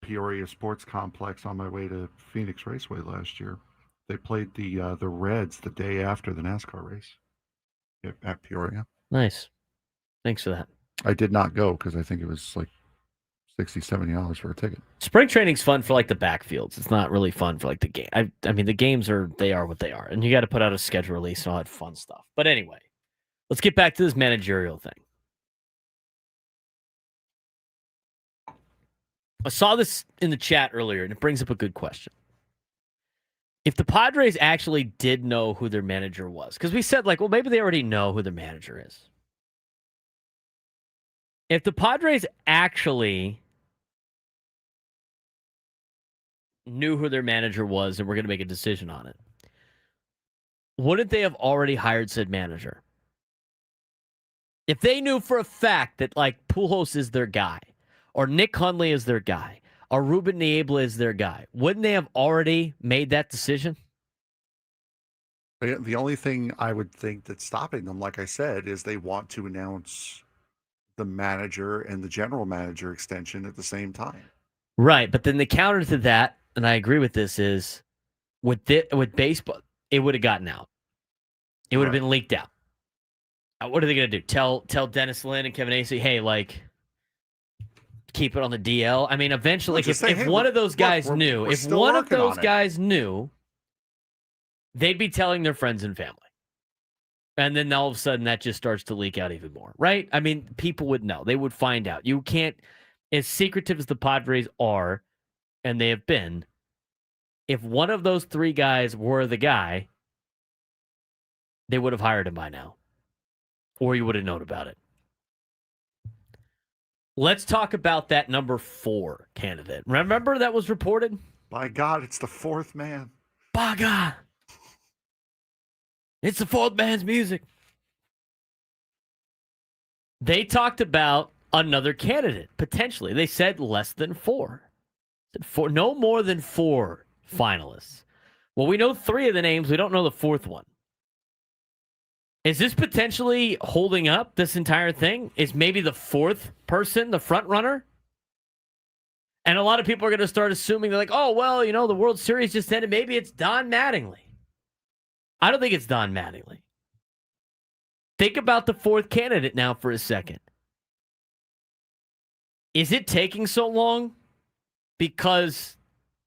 Peoria Sports Complex on my way to Phoenix Raceway last year. They played the Reds the day after the NASCAR race at Peoria. Nice. Thanks for that. I did not go because I think it was like $60, $70 for a ticket. Spring training's fun for like the backfields. It's not really fun for like the game. I mean, the games they are what they are, and you got to put out a schedule release and all that fun stuff. But anyway, let's get back to this managerial thing. I saw this in the chat earlier, and it brings up a good question. If the Padres actually did know who their manager was, because we said like, well, maybe they already know who their manager is. If the Padres actually knew who their manager was and were going to make a decision on it, wouldn't they have already hired said manager? If they knew for a fact that like Pujols is their guy, or Nick Hundley is their guy, or Ruben Niebla is their guy, wouldn't they have already made that decision? The only thing I would think that's stopping them, like I said, is they want to announce the manager and the general manager extension at the same time. Right, but then the counter to that, and I agree with this, is with baseball, it would have gotten out. It would have been leaked out. What are they going to do? Tell Dennis Lin and Kevin Acee, hey, like, keep it on the DL? I mean, eventually, if one of those guys knew, they'd be telling their friends and family. And then all of a sudden, that just starts to leak out even more, right? I mean, people would know. They would find out. You can't, as secretive as the Padres are, and they have been, if one of those three guys were the guy, they would have hired him by now. Or you would have known about it. Let's talk about that number 4 candidate. Remember that was reported? By God, it's the fourth man. By God. It's the fourth man's music. They talked about another candidate, potentially. They said less than 4. No more than 4 finalists. Well, we know 3 of the names. We don't know the 4th one. Is this potentially holding up this entire thing? Is maybe the 4th person the front runner? And a lot of people are going to start assuming, they're like, oh, well, the World Series just ended. Maybe it's Don Mattingly. I don't think it's Don Mattingly. Think about the 4th candidate now for a second. Is it taking so long because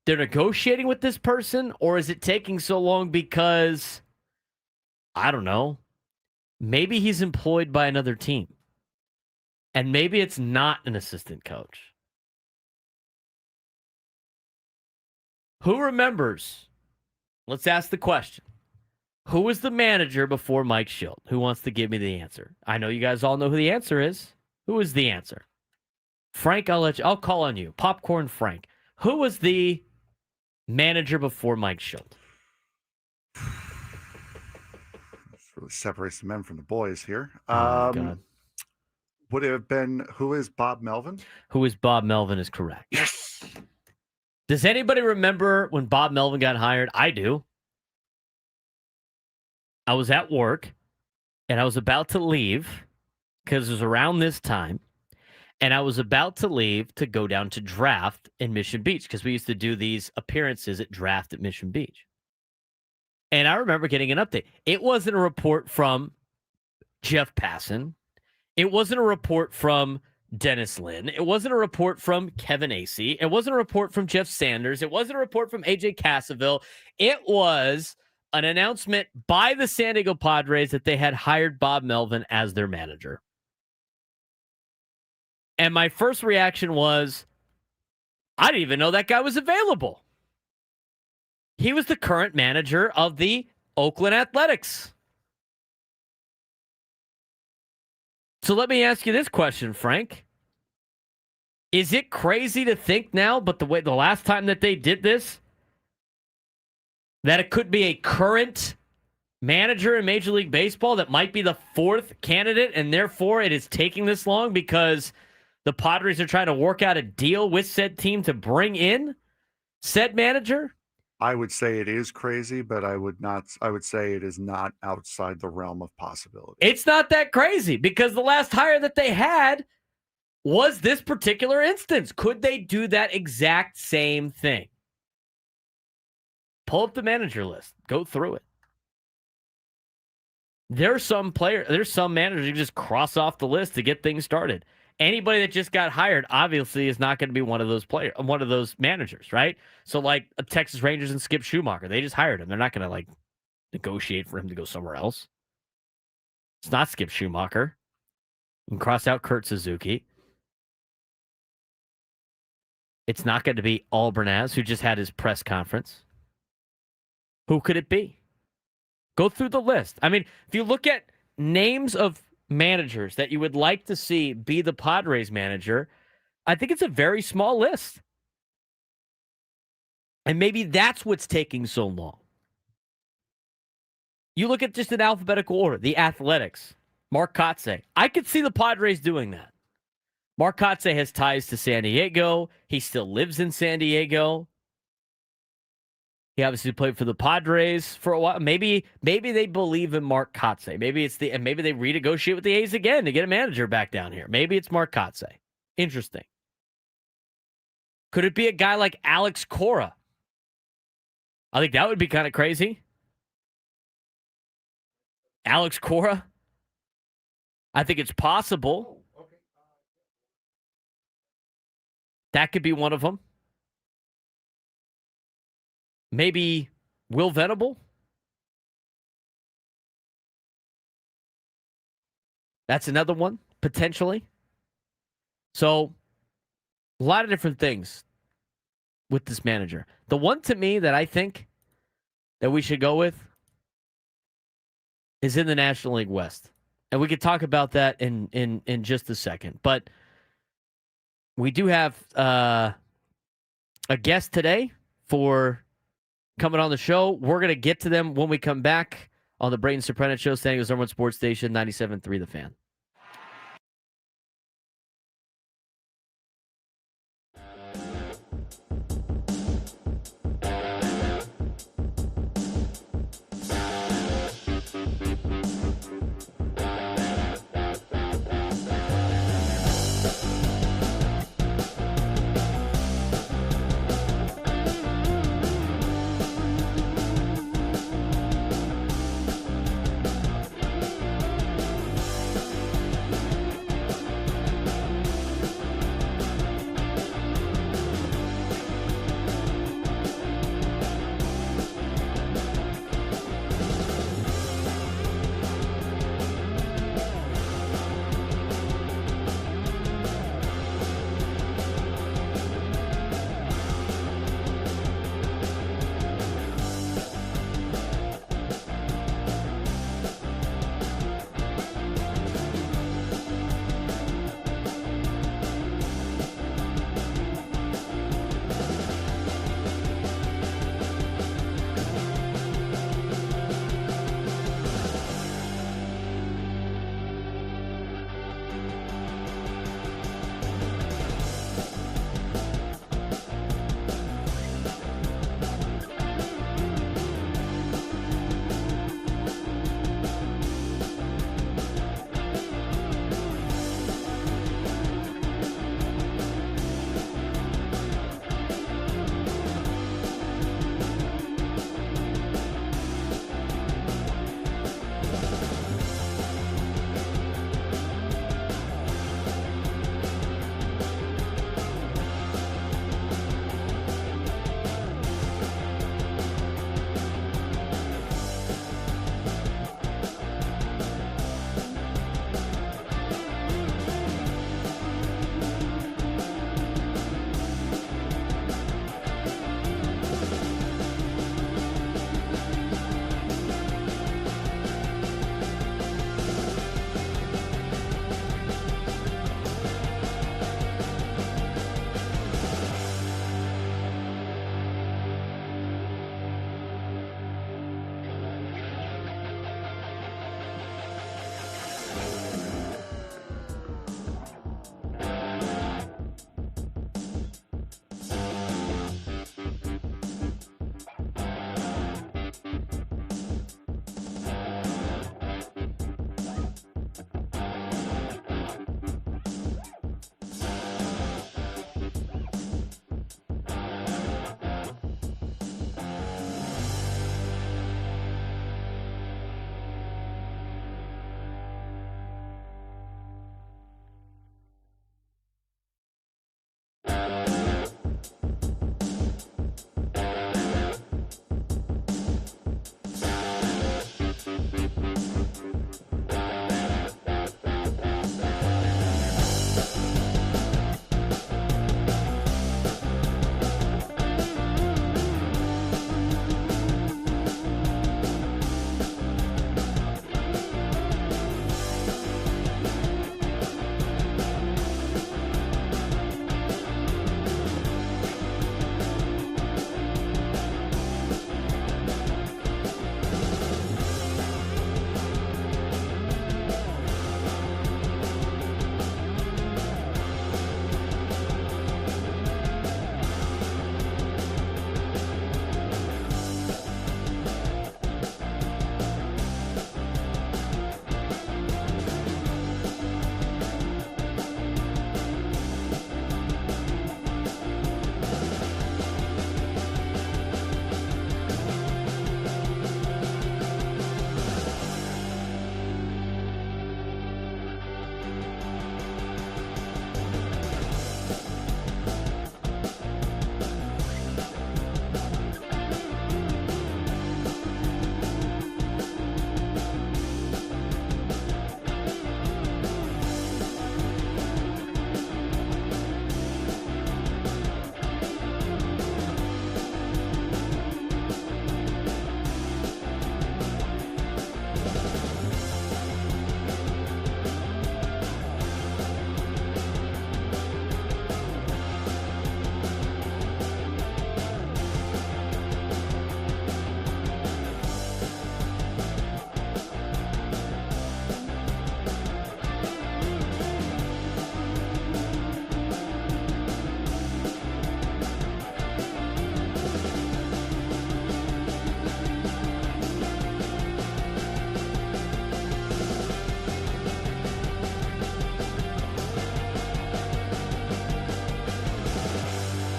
they're negotiating with this person? Or is it taking so long because, I don't know, maybe he's employed by another team? And maybe it's not an assistant coach. Who remembers? Let's ask the question. Who was the manager before Mike Schilt? Who wants to give me the answer? I know you guys all know who the answer is. Who is the answer? Frank, I'll call on you. Popcorn Frank. Who was the manager before Mike Schilt? This really separates the men from the boys here. Oh, God. Would it have been, who is Bob Melvin? Who is Bob Melvin is correct. Yes. Does anybody remember when Bob Melvin got hired? I do. I was at work, and I was about to leave because it was around this time, and I was about to leave to go down to Draft in Mission Beach because we used to do these appearances at Draft at Mission Beach. And I remember getting an update. It wasn't a report from Jeff Passan. It wasn't a report from Dennis Lynn. It wasn't a report from Kevin Acee. It wasn't a report from Jeff Sanders. It wasn't a report from AJ Cassaville. It was an announcement by the San Diego Padres that they had hired Bob Melvin as their manager. And my first reaction was, I didn't even know that guy was available. He was the current manager of the Oakland Athletics. So let me ask you this question, Frank. Is it crazy to think now, but the last time that they did this, that it could be a current manager in Major League Baseball that might be the fourth candidate, and therefore it is taking this long because the Padres are trying to work out a deal with said team to bring in said manager? I would say it is crazy, but I would say it is not outside the realm of possibility. It's not that crazy because the last hire that they had was this particular instance. Could they do that exact same thing? Pull up the manager list. Go through it. There's some managers you just cross off the list to get things started. Anybody that just got hired obviously is not going to be one of those managers, right? So like a Texas Rangers and Skip Schumacher, they just hired him. They're not going to negotiate for him to go somewhere else. It's not Skip Schumacher. You can cross out Kurt Suzuki. It's not going to be Albernaz, who just had his press conference. Who could it be? Go through the list. I mean, if you look at names of managers that you would like to see be the Padres manager, I think it's a very small list. And maybe that's what's taking so long. You look at just an alphabetical order, the Athletics, Mark Kotsay. I could see the Padres doing that. Mark Kotsay has ties to San Diego. He still lives in San Diego. He obviously played for the Padres for a while. Maybe they believe in Mark Kotsay. Maybe they renegotiate with the A's again to get a manager back down here. Maybe it's Mark Kotsay. Interesting. Could it be a guy like Alex Cora? I think that would be kind of crazy. Alex Cora? I think it's possible. That could be one of them. Maybe Will Venable? That's another one, potentially. So, a lot of different things with this manager. The one to me that I think that we should go with is in the National League West. And we could talk about that in just a second. But we do have a guest today for coming on the show. We're going to get to them when we come back on the Braden Surprenant Show, San Diego's #1 sports station, 97.3 The Fan.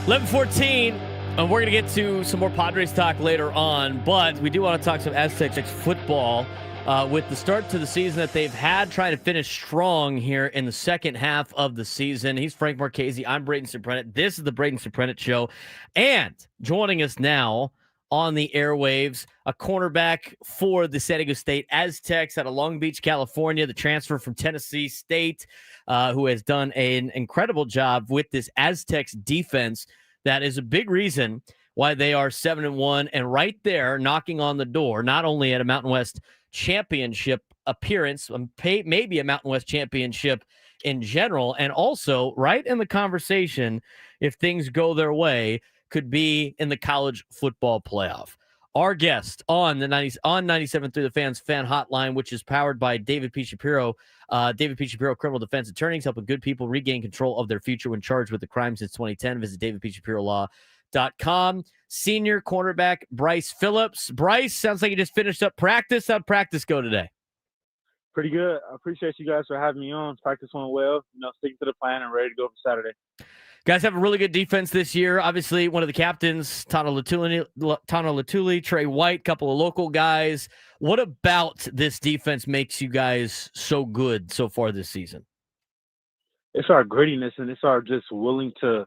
11:14, and we're going to get to some more Padres talk later on, but we do want to talk some Aztecs football with the start to the season that they've had, trying to finish strong here in the second half of the season. He's Frank Marchese. I'm Braden Surprenant. This is the Braden Surprenant Show, and joining us now on the airwaves, a cornerback for the San Diego State Aztecs out of Long Beach, California, the transfer from Tennessee State, who has done an incredible job with this Aztecs defense. That is a big reason why they are 7-1 and right there knocking on the door, not only at a Mountain West championship appearance, maybe a Mountain West championship in general, and also right in the conversation, if things go their way, could be in the college football playoff. Our guest on the 97 through the fans fan hotline, which is powered by David P. Shapiro, criminal defense attorneys, helping good people regain control of their future when charged with a crime since 2010. Visit davidpshapirolaw.com. Senior cornerback Bryce Phillips. Bryce, sounds like you just finished up practice. How'd practice go today? Pretty good. I appreciate you guys for having me on. Practice went well. Sticking to the plan and ready to go for Saturday. Guys have a really good defense this year. Obviously, one of the captains, Tana Latuli, Trey White, couple of local guys. What about this defense makes you guys so good so far this season? It's our grittiness, and it's our just willing to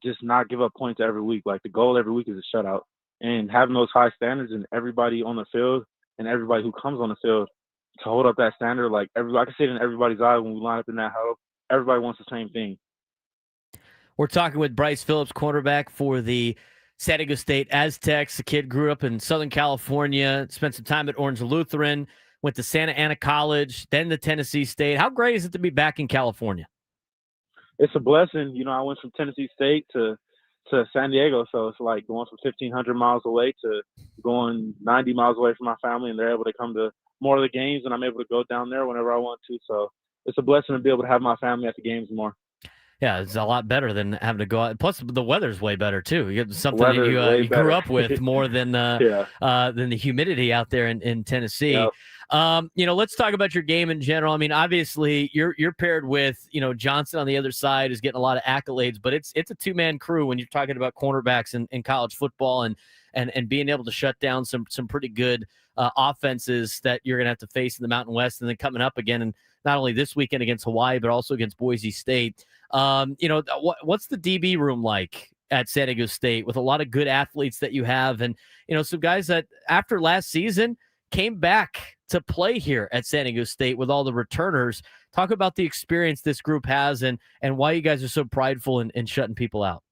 just not give up points every week. Like, the goal every week is a shutout. And having those high standards and everybody on the field and everybody who comes on the field to hold up that standard, like, I can see it in everybody's eye when we line up in that huddle. Everybody wants the same thing. We're talking with Bryce Phillips, cornerback for the San Diego State Aztecs. The kid grew up in Southern California, spent some time at Orange Lutheran, went to Santa Ana College, then to Tennessee State. How great is it to be back in California? It's a blessing. I went from Tennessee State to San Diego, so it's like going from 1,500 miles away to going 90 miles away from my family, and they're able to come to more of the games, and I'm able to go down there whenever I want to. So it's a blessing to be able to have my family at the games more. Yeah, it's a lot better than having to go out. Plus, the weather's way better too. You get something that you grew up with more than than the humidity out there in Tennessee. Yep. Let's talk about your game in general. I mean, obviously, you're paired with Johnson on the other side, who's getting a lot of accolades, but it's a two-man crew when you're talking about cornerbacks in college football and being able to shut down some pretty good offenses that you're gonna have to face in the Mountain West, and then coming up again, and not only this weekend against Hawaii, but also against Boise State. What's the DB room like at San Diego State with a lot of good athletes that you have, and some guys that after last season came back to play here at San Diego State with all the returners? Talk about the experience this group has and why you guys are so prideful in shutting people out.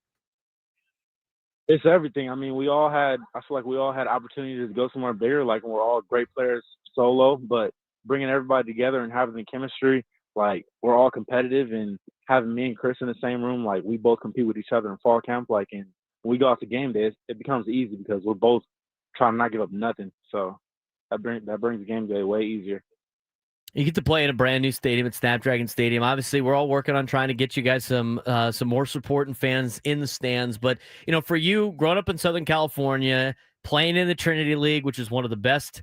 It's everything. I mean, I feel like we all had opportunities to go somewhere bigger. Like, we're all great players solo, but bringing everybody together and having the chemistry, like, we're all competitive, and having me and Chris in the same room, like, we both compete with each other in fall camp. Like, and when we go out to game day, it becomes easy because we're both trying to not give up nothing. So that brings the game day way easier. You get to play in a brand new stadium at Snapdragon Stadium. Obviously, we're all working on trying to get you guys some more support and fans in the stands. But, for you, growing up in Southern California, playing in the Trinity League, which is one of the best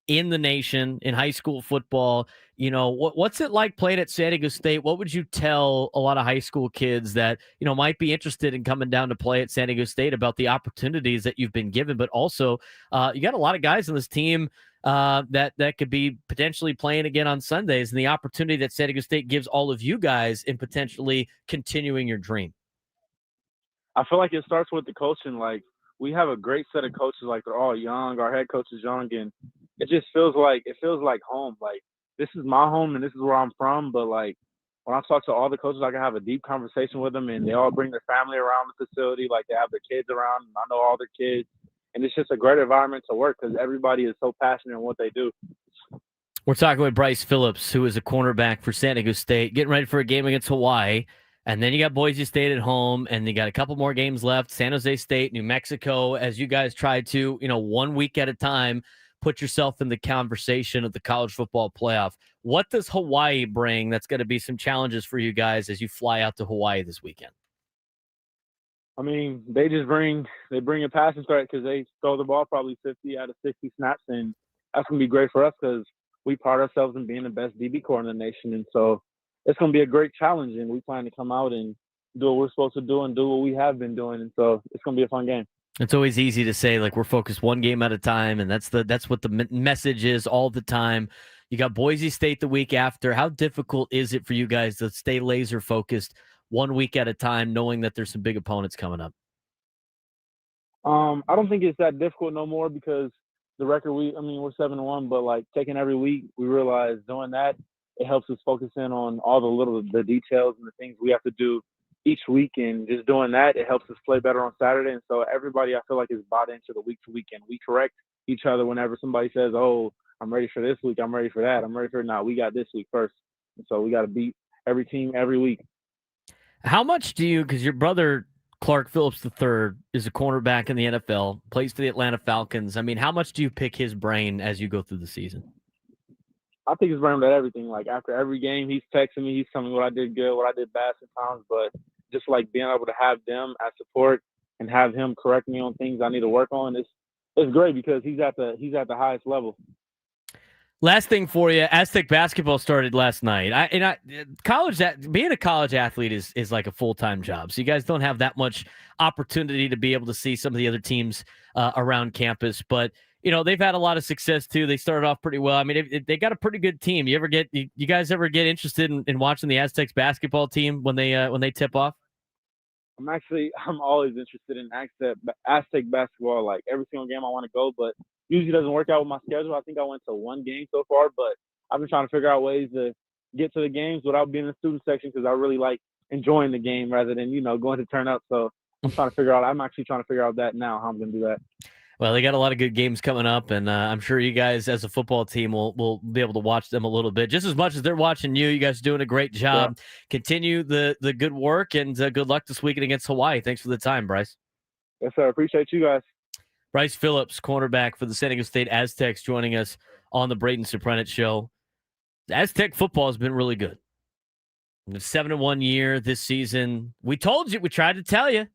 in the nation in high school football, what's it like playing at San Diego State? What would you tell a lot of high school kids that, might be interested in coming down to play at San Diego State about the opportunities that you've been given, but also you got a lot of guys on this team that could be potentially playing again on Sundays, and the opportunity that San Diego State gives all of you guys in potentially continuing your dream? I feel like it starts with the coaching. Like, we have a great set of coaches. Like, they're all young. Our head coach is young, and it just feels like home. Like, this is my home and this is where I'm from. But, like, when I talk to all the coaches, I can have a deep conversation with them, and they all bring their family around the facility. Like, they have their kids around, and I know all their kids. And it's just a great environment to work because everybody is so passionate in what they do. We're talking with Bryce Phillips, who is a cornerback for San Diego State, getting ready for a game against Hawaii. And then you got Boise State at home, and you got a couple more games left, San Jose State, New Mexico, as you guys try to, 1 week at a time, put yourself in the conversation of the college football playoff. What does Hawaii bring that's going to be some challenges for you guys as you fly out to Hawaii this weekend? I mean, they bring a passing threat because they throw the ball probably 50 out of 60 snaps, and that's going to be great for us because we pride ourselves in being the best DB corps in the nation. And so it's going to be a great challenge, and we plan to come out and do what we're supposed to do and do what we have been doing. And so it's going to be a fun game. It's always easy to say, like, we're focused one game at a time, and that's what the message is all the time. You got Boise State the week after. How difficult is it for you guys to stay laser focused 1 week at a time, knowing that there's some big opponents coming up? I don't think it's that difficult no more because the record we're 7-1, but like taking every week, we realize doing that, it helps us focus in on all the details and the things we have to do each week. And just doing that, it helps us play better on Saturday. And so everybody, I feel like, is bought into the week to week, and we correct each other whenever somebody says, oh, I'm ready for this week, I'm ready for that, I'm ready for now. We got this week first. And so we got to beat every team every week. How much do you, because your brother Clark Phillips III is a cornerback in the NFL, plays for the Atlanta Falcons. I mean, how much do you pick his brain as you go through the season? I think his brain about everything. Like after every game, he's texting me, he's telling me what I did good, what I did bad sometimes. But just like being able to have them as support and have him correct me on things I need to work on, it's great because he's at the highest level. Last thing for you, Aztec basketball started last night. Being a college athlete is like a full-time job. So you guys don't have that much opportunity to be able to see some of the other teams around campus. But, they've had a lot of success too. They started off pretty well. I mean, they got a pretty good team. You guys ever get interested in watching the Aztecs basketball team when they tip off? I'm always interested in Aztec basketball. Like every single game I want to go, but usually doesn't work out with my schedule. I think I went to one game so far, but I've been trying to figure out ways to get to the games without being in the student section because I really like enjoying the game rather than, going to turn up. So I'm actually trying to figure out that now, how I'm going to do that. Well, they got a lot of good games coming up, and I'm sure you guys as a football team will be able to watch them a little bit, just as much as they're watching you. You guys are doing a great job. Yeah. Continue the good work, and good luck this weekend against Hawaii. Thanks for the time, Bryce. Yes, sir. Appreciate you guys. Bryce Phillips, cornerback for the San Diego State Aztecs, joining us on the Braden Surprenant Show. Aztec football has been really good. 7-1 year this season. We told you. We tried to tell you.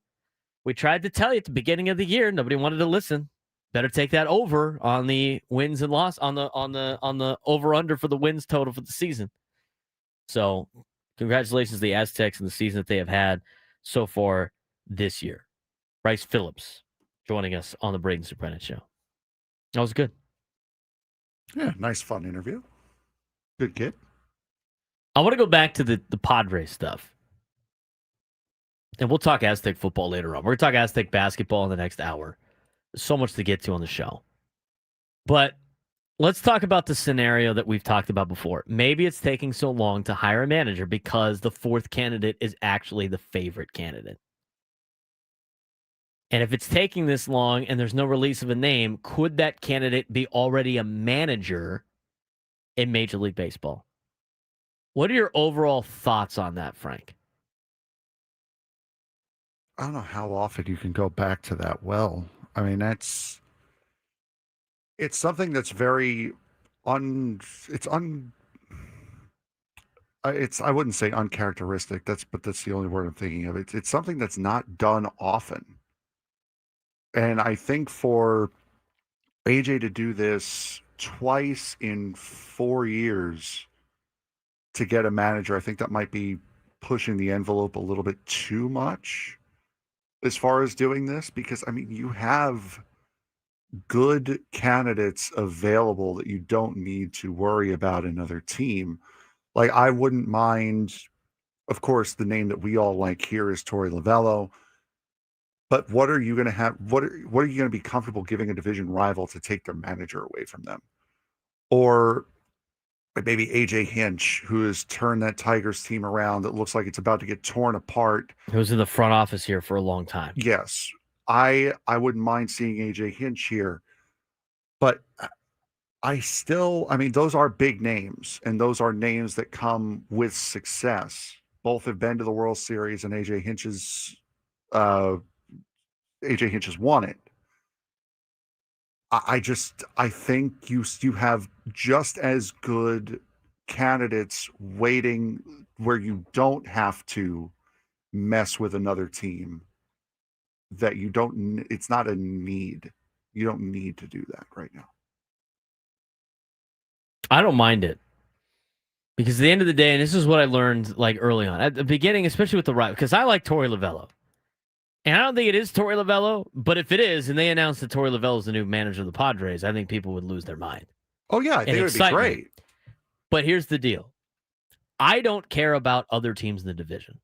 at the beginning of the year. Nobody wanted to listen. Better take that over on the wins and loss on the over under for the wins total for the season. So, congratulations to the Aztecs and the season that they have had so far this year. Bryce Phillips joining us on the Braden Surprenant Show. That was good. Yeah, nice, fun interview. Good kid. I want to go back to the Padres stuff. And we'll talk Aztec football later on. We're going to talk Aztec basketball in the next hour. There's so much to get to on the show. But let's talk about the scenario that we've talked about before. Maybe it's taking so long to hire a manager because the fourth candidate is actually the favorite candidate. And if it's taking this long and there's no release of a name, could that candidate be already a manager in Major League Baseball? What are your overall thoughts on that, Frank? I don't know how often you can go back to that well. I mean, it's something that's very I wouldn't say uncharacteristic. But that's the only word I'm thinking of. It's something that's not done often. And I think for AJ to do this twice in 4 years to get a manager, I think that might be pushing the envelope a little bit too much as far as doing this, because I mean, you have good candidates available that you don't need to worry about another team. Like, I wouldn't mind, of course, the name that we all like here is Torey Lovello. But what are you going to have? What are you going to be comfortable giving a division rival to take their manager away from them? Or maybe AJ Hinch, who has turned that Tigers team around that looks like it's about to get torn apart. He was in the front office here for a long time. Yes. I wouldn't mind seeing AJ Hinch here. But those are big names, and those are names that come with success. Both have been to the World Series, and AJ Hinch has won it. I think you have just as good candidates waiting where you don't have to mess with another team. It's not a need. You don't need to do that right now. I don't mind it. Because at the end of the day, and this is what I learned like early on at the beginning, especially with the right, because I like Torey Lovello. And I don't think it is Torey Lovello, but if it is, and they announced that Torey Lovello is the new manager of the Padres, I think people would lose their mind. Oh, yeah, I think it would be great. But here's the deal. I don't care about other teams in the division.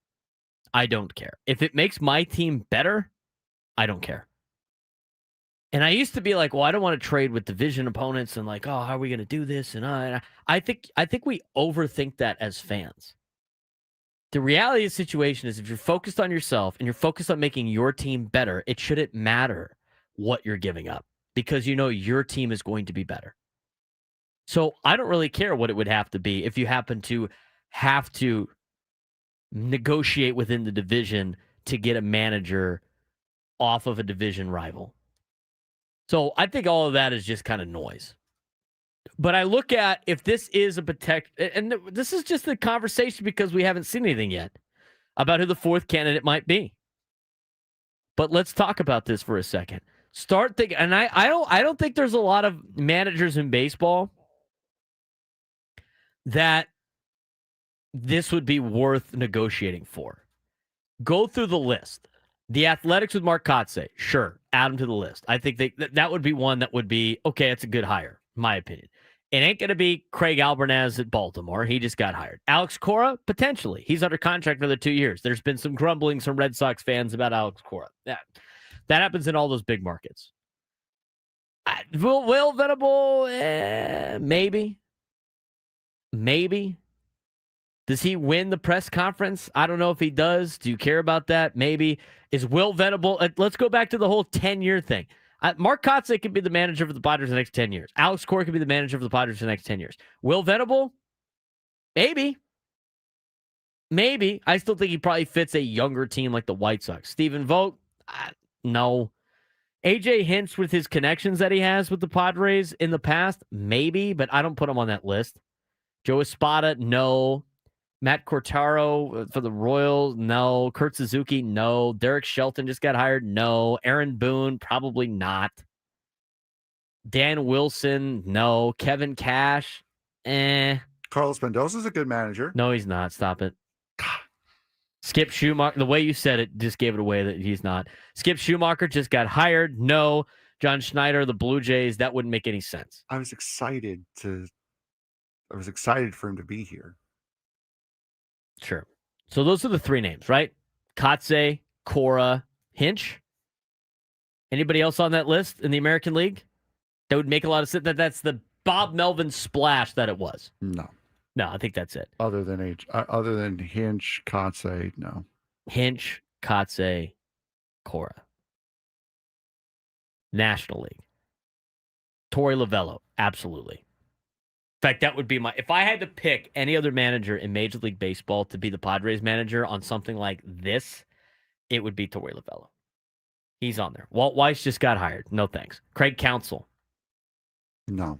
I don't care. If it makes my team better, I don't care. And I used to be like, well, I don't want to trade with division opponents and like, oh, how are we going to do this? And I think we overthink that as fans. The reality of the situation is if you're focused on yourself and you're focused on making your team better, it shouldn't matter what you're giving up because you know your team is going to be better. So I don't really care what it would have to be if you happen to have to negotiate within the division to get a manager off of a division rival. So I think all of that is just kind of noise. But I look at if this is a and this is just a conversation because we haven't seen anything yet about who the fourth candidate might be. But let's talk about this for a second. Start thinking, and I don't think there's a lot of managers in baseball that this would be worth negotiating for. Go through the list. The Athletics with Mark Kotsay, sure, add him to the list. I think that would be one that would be, okay, it's a good hire, in my opinion. It ain't going to be Craig Albarnaz at Baltimore. He just got hired. Alex Cora, potentially. He's under contract for the 2 years. There's been some grumblings from Red Sox fans about Alex Cora. That happens in all those big markets. Will Venable, maybe. Maybe. Does he win the press conference? I don't know if he does. Do you care about that? Maybe. Is Will Venable? Let's go back to the whole 10-year thing. Mark Kotsay could be the manager for the Padres for the next 10 years. Alex Cora could be the manager for the Padres for the next 10 years. Will Venable? Maybe. Maybe. I still think he probably fits a younger team like the White Sox. Stephen Vogt? No. AJ Hinch with his connections that he has with the Padres in the past? Maybe, but I don't put him on that list. Joe Espada? No. Matt Cortaro for the Royals? No. Kurt Suzuki? No. Derek Shelton just got hired? No. Aaron Boone? Probably not. Dan Wilson? No. Kevin Cash? Carlos Mendoza's a good manager. No, he's not. Stop it. Skip Schumacher, the way you said it just gave it away that he's not. Skip Schumacher just got hired? No. John Schneider, the Blue Jays? That wouldn't make any sense. I was excited for him to be here. Sure. So those are the three names, right? Kotsay, Cora, Hinch. Anybody else on that list in the American League? That would make a lot of sense. That's the Bob Melvin splash that it was. No, I think that's it. Other than Hinch, Kotsay, no. Hinch, Kotsay, Cora. National League. Torey Lovello, absolutely. In fact, that would be if I had to pick any other manager in Major League Baseball to be the Padres manager on something like this, it would be Torey Lovello. He's on there. Walt Weiss just got hired. No thanks. Craig Counsell. No.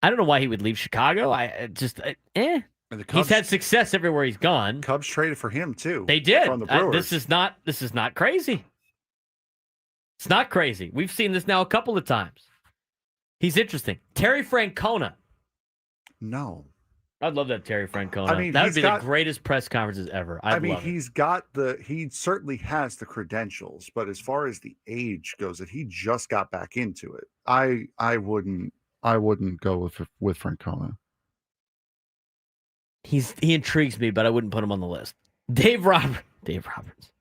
I don't know why he would leave Chicago. He's had success everywhere he's gone. Cubs traded for him too. They did. From the Brewers. This is not crazy. It's not crazy. We've seen this now a couple of times. He's interesting. Terry Francona. No. I'd love that Terry Francona. I mean, that would be the greatest press conferences ever. He certainly has the credentials, but as far as the age goes, that he just got back into it. I wouldn't go with Francona. He intrigues me, but I wouldn't put him on the list. Dave Roberts.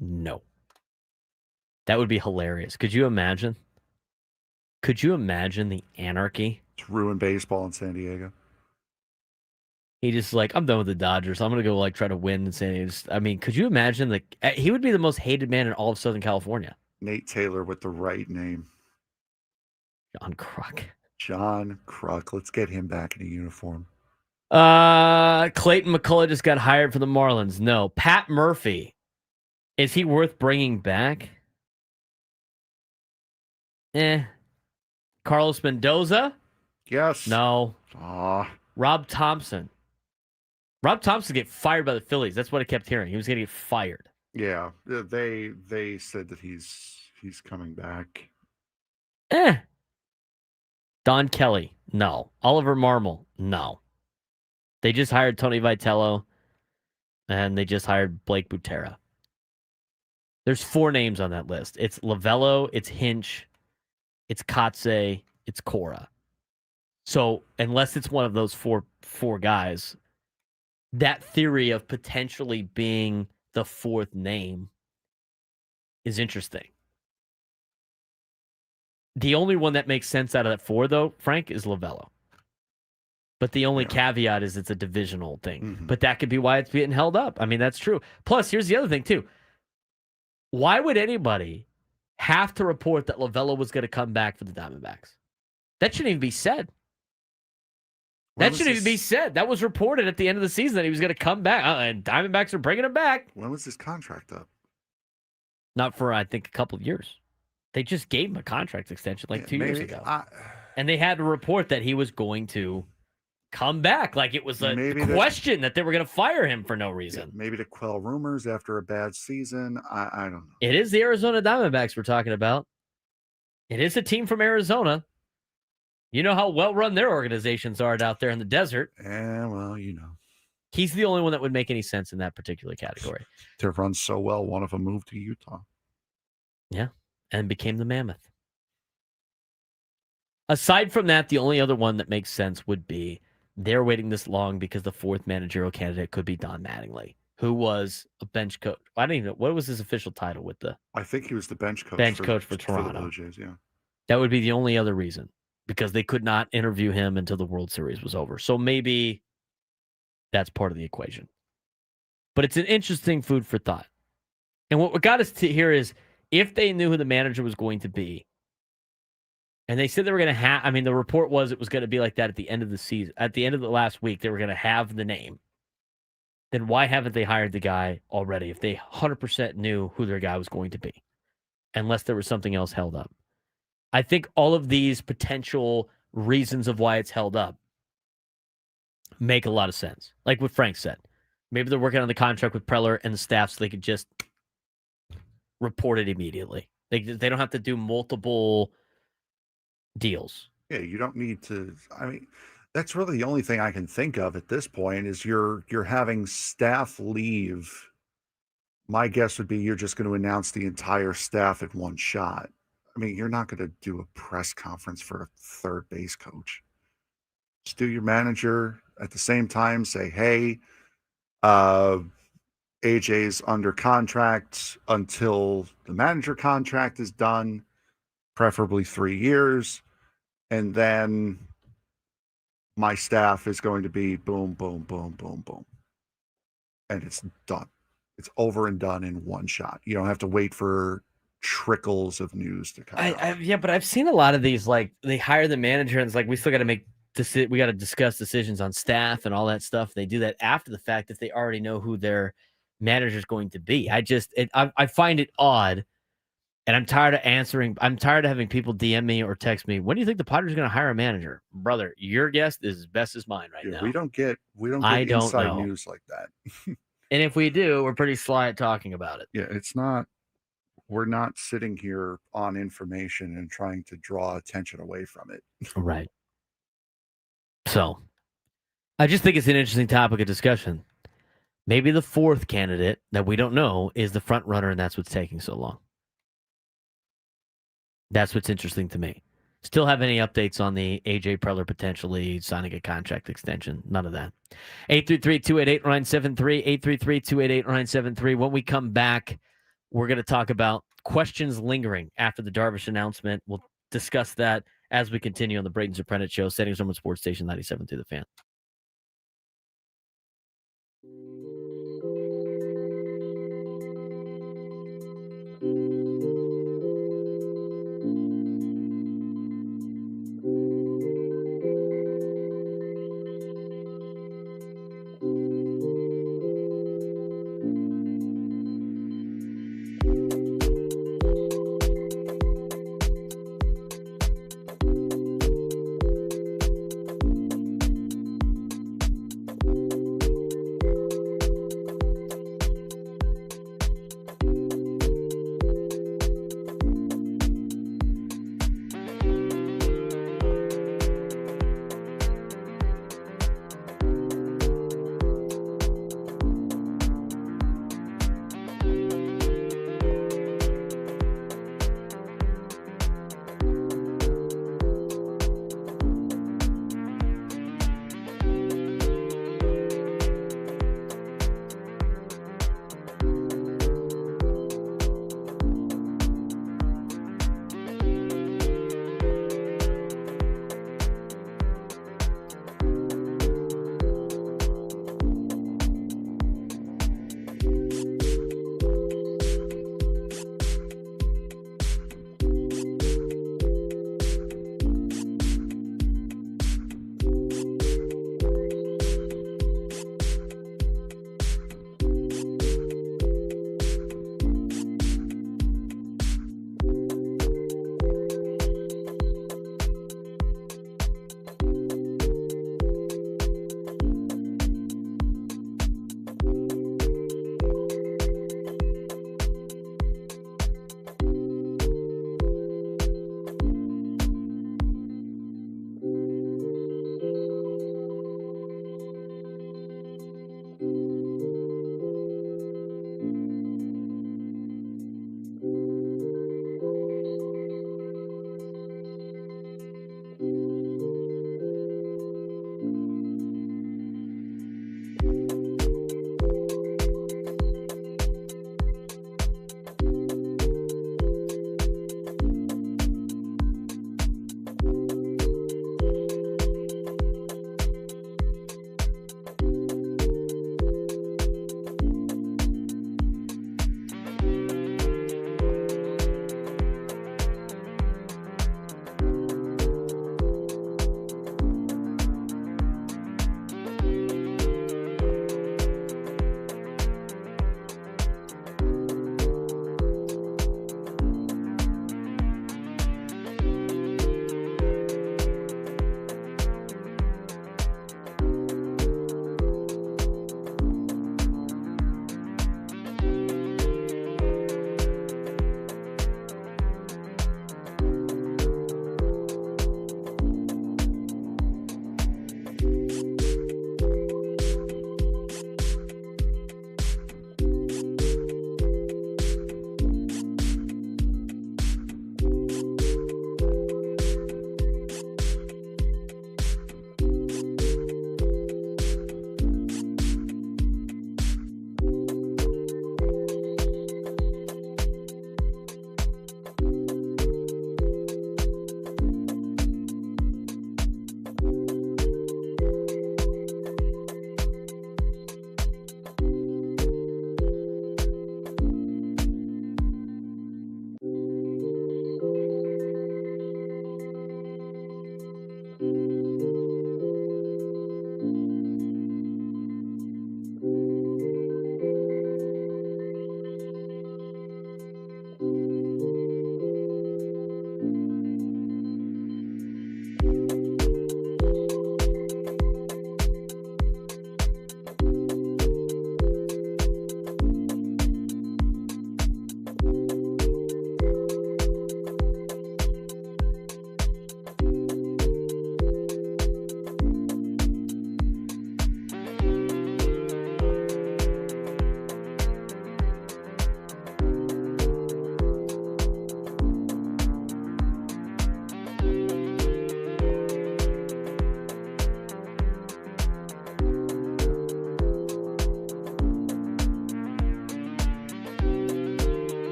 No. That would be hilarious. Could you imagine? Could you imagine the anarchy? To ruin baseball in San Diego. He just I'm done with the Dodgers. I'm going to go try to win in San Diego. I mean, could you imagine he would be the most hated man in all of Southern California. Nate Taylor with the right name. John Kruk. John Kruk. Let's get him back in a uniform. Clayton McCullough just got hired for the Marlins. No. Pat Murphy. Is he worth bringing back? Carlos Mendoza? Yes. No. Rob Thompson. Rob Thompson get fired by the Phillies. That's what I kept hearing. He was going to get fired. Yeah. They said that he's coming back. Don Kelly, no. Oliver Marmol, no. They just hired Tony Vitello, and they just hired Blake Butera. There's 4 names on that list. It's Lavello, it's Hinch, it's Kotze, it's Cora. So unless it's one of those four guys, that theory of potentially being the 4th name is interesting. The only one that makes sense out of that 4, though, Frank, is Lavello. But the only caveat is it's a divisional thing. Mm-hmm. But that could be why it's being held up. I mean, that's true. Plus, here's the other thing, too. Why would anybody have to report that Lavello was going to come back for the Diamondbacks? That shouldn't even be said. That shouldn't even be said. That was reported at the end of the season that he was going to come back. And Diamondbacks are bringing him back. When was his contract up? Not for, I think, a couple of years. They just gave him a contract extension like 2 years ago. And they had to report that he was going to come back. Like it was a question that they were going to fire him for no reason. Maybe to quell rumors after a bad season. I don't know. It is the Arizona Diamondbacks we're talking about. It is a team from Arizona. You know how well-run their organizations are out there in the desert. Yeah, well, you know. He's the only one that would make any sense in that particular category. To run so well, one of them moved to Utah. Yeah, and became the Mammoth. Aside from that, the only other one that makes sense would be they're waiting this long because the 4th managerial candidate could be Don Mattingly, who was a bench coach. I don't even know. What was his official title with the... I think he was the bench coach. For Toronto. For the Blue Jays, yeah. That would be the only other reason, because they could not interview him until the World Series was over. So maybe that's part of the equation. But it's an interesting food for thought. And what got us to here is if they knew who the manager was going to be, and they said they were going to have, I mean, the report was it was going to be like that at the end of the season. At the end of the last week, they were going to have the name. Then why haven't they hired the guy already if they 100% knew who their guy was going to be? Unless there was something else held up. I think all of these potential reasons of why it's held up make a lot of sense. Like what Frank said. Maybe they're working on the contract with Preller and the staff so they could just report it immediately. They don't have to do multiple deals. Yeah, you don't need to. I mean, that's really the only thing I can think of at this point is you're having staff leave. My guess would be you're just going to announce the entire staff in one shot. I mean, you're not going to do a press conference for a 3rd base coach. Just do your manager at the same time. Say, hey, AJ's under contract until the manager contract is done, preferably 3 years. And then my staff is going to be boom, boom, boom, boom, boom. And it's done. It's over and done in one shot. You don't have to wait for trickles of news to come out. Yeah, but I've seen a lot of these, like they hire the manager and it's like, we still got to we got to discuss decisions on staff and all that stuff. They do that after the fact if they already know who their manager is going to be. I find it odd. And I'm tired of having people DM me or text me. When do you think the Padres are going to hire a manager? Brother, your guess is as best as mine now. We don't get inside news like that. And if we do, we're pretty sly at talking about it. Yeah, we're not sitting here on information and trying to draw attention away from it. Right. So I just think it's an interesting topic of discussion. Maybe the 4th candidate that we don't know is the front runner, and that's what's taking so long. That's what's interesting to me. Still have any updates on the AJ Preller potentially signing a contract extension? None of that. 833-288-973, 833-288-973. When we come back, we're going to talk about questions lingering after the Darvish announcement. We'll discuss that as we continue on the Braden Surprenant Show, Settings Room Sports Station 97 through the Fan.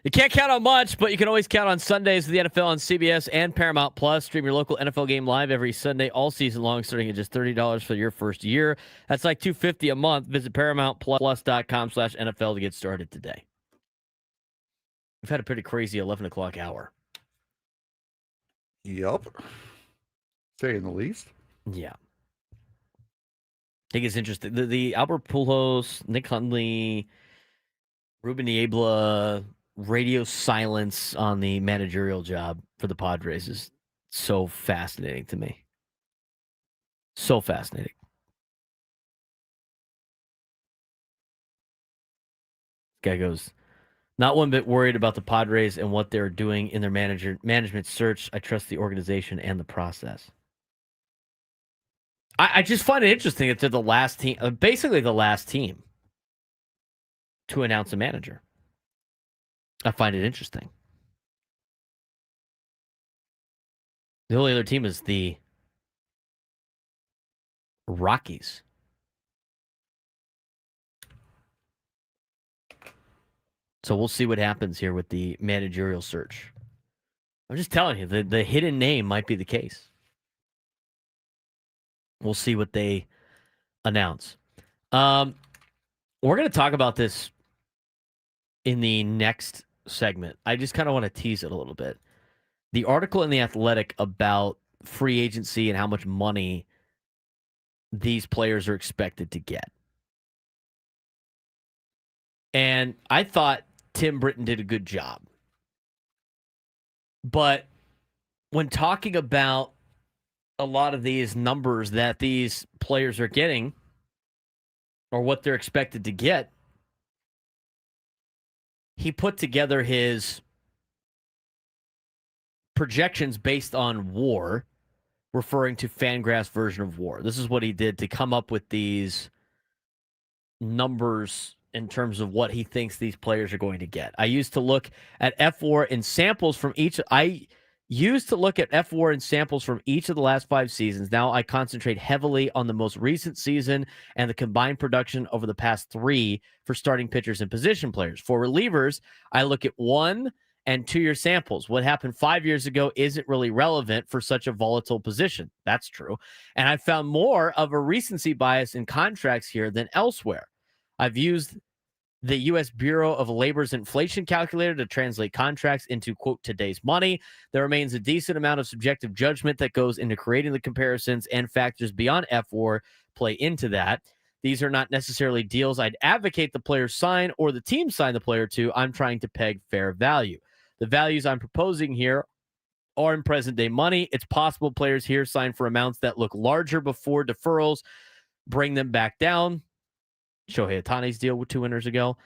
You can't count on much, but you can always count on Sundays with the NFL on CBS and Paramount Plus. Stream your local NFL game live every Sunday all season long, starting at just $30 for your first year. That's like $250 a month. Visit ParamountPlus.com/NFL to get started today. We've had a pretty crazy 11 o'clock hour. Yup. Saying the least. Yeah. I think it's interesting. The Albert Pujols, Nick Hundley, Ruben Niebla radio silence on the managerial job for the Padres is so fascinating to me. So fascinating. Guy goes, not one bit worried about the Padres and what they're doing in their management search. I trust the organization and the process. I just find it interesting that they're the last team, basically the last team to announce a manager. I find it interesting. The only other team is the Rockies. So we'll see what happens here with the managerial search. I'm just telling you, the hidden name might be the case. We'll see what they announce. We're going to talk about this in the next segment. I just kind of want to tease it a little bit. The article in The Athletic about free agency and how much money these players are expected to get. And I thought Tim Britton did a good job. But when talking about a lot of these numbers that these players are getting or what they're expected to get, he put together his projections based on WAR, referring to Fangraph's version of WAR. This is what he did to come up with these numbers in terms of what he thinks these players are going to get. I used to look at F4 and samples from each. I used to look at F4 and samples from each of the last 5 seasons. Now I concentrate heavily on the most recent season and the combined production over the past 3 for starting pitchers and position players. For relievers, I look at 1 and 2-year samples. What happened 5 years ago isn't really relevant for such a volatile position. That's true. And I found more of a recency bias in contracts here than elsewhere. I've used the U.S. Bureau of Labor's inflation calculator to translate contracts into, quote, today's money. There remains a decent amount of subjective judgment that goes into creating the comparisons, and factors beyond F4 play into that. These are not necessarily deals I'd advocate the player sign or the team sign the player to. I'm trying to peg fair value. The values I'm proposing here are in present-day money. It's possible players here sign for amounts that look larger before deferrals bring them back down. Shohei Ohtani's deal with 2 winters ago.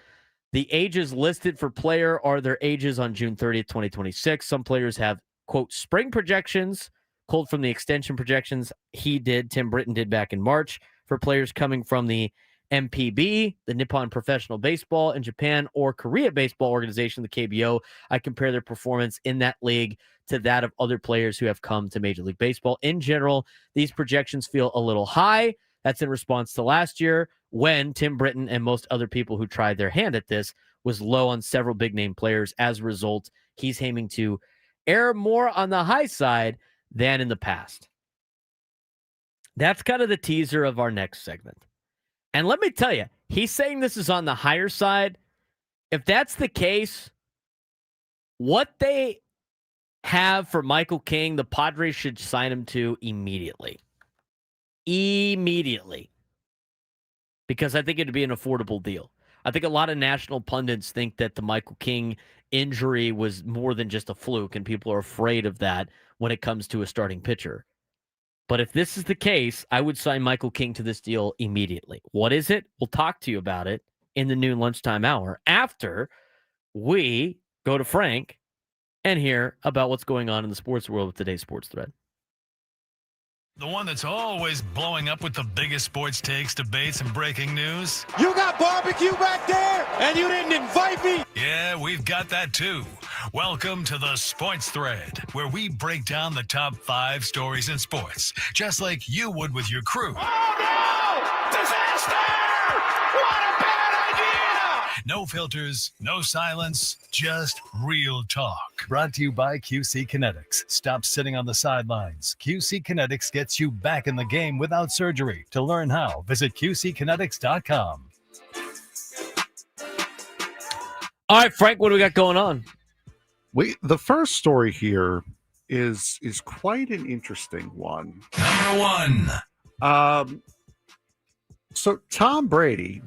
The ages listed for player are their ages on June 30th, 2026. Some players have, quote, spring projections, pulled from the extension projections Tim Britton did back in March for players coming from the MPB, the Nippon Professional Baseball, and Japan or Korea Baseball Organization, the KBO. I compare their performance in that league to that of other players who have come to Major League Baseball. In general, these projections feel a little high. That's in response to last year when Tim Britton and most other people who tried their hand at this was low on several big-name players. As a result, he's aiming to err more on the high side than in the past. That's kind of the teaser of our next segment. And let me tell you, he's saying this is on the higher side. If that's the case, what they have for Michael King, the Padres should sign him to immediately. Immediately. Because I think it'd be an affordable deal. I think a lot of national pundits think that the Michael King injury was more than just a fluke, and people are afraid of that when it comes to a starting pitcher. But if this is the case, I would sign Michael King to this deal immediately. What is it? We'll talk to you about it in the noon lunchtime hour after we go to Frank and hear about what's going on in the sports world with today's sports thread. The one that's always blowing up with the biggest sports takes, debates, and breaking news. You got barbecue back there, and you didn't invite me? Yeah, we've got that too. Welcome to the Sports Thread, where we break down the top 5 stories in sports, just like you would with your crew. Oh, no! Disaster! What a bad idea! No filters, no silence, just real talk. Brought to you by QC Kinetics. Stop sitting on the sidelines. QC Kinetics gets you back in the game without surgery. To learn how, visit QCkinetics.com. All right, Frank, what do we got going on? The first story here is quite an interesting one. Number one. So Tom Brady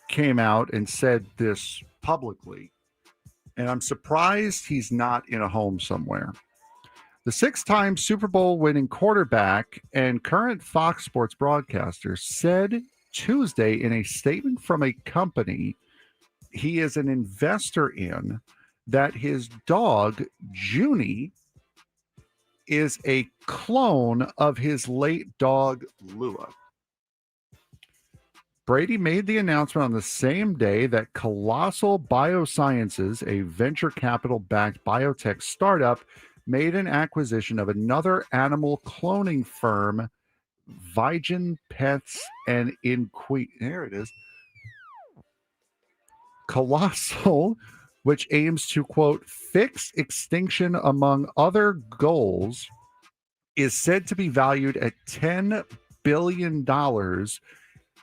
came out and said this publicly, and I'm surprised he's not in a home somewhere. The 6-time Super Bowl winning quarterback and current Fox Sports broadcaster said Tuesday in a statement from a company he is an investor in that his dog, Junie, is a clone of his late dog, Lua. Brady made the announcement on the same day that Colossal Biosciences, a venture capital-backed biotech startup, made an acquisition of another animal cloning firm, Vigen Pets and there it is. Colossal, which aims to, quote, fix extinction among other goals, is said to be valued at $10 billion,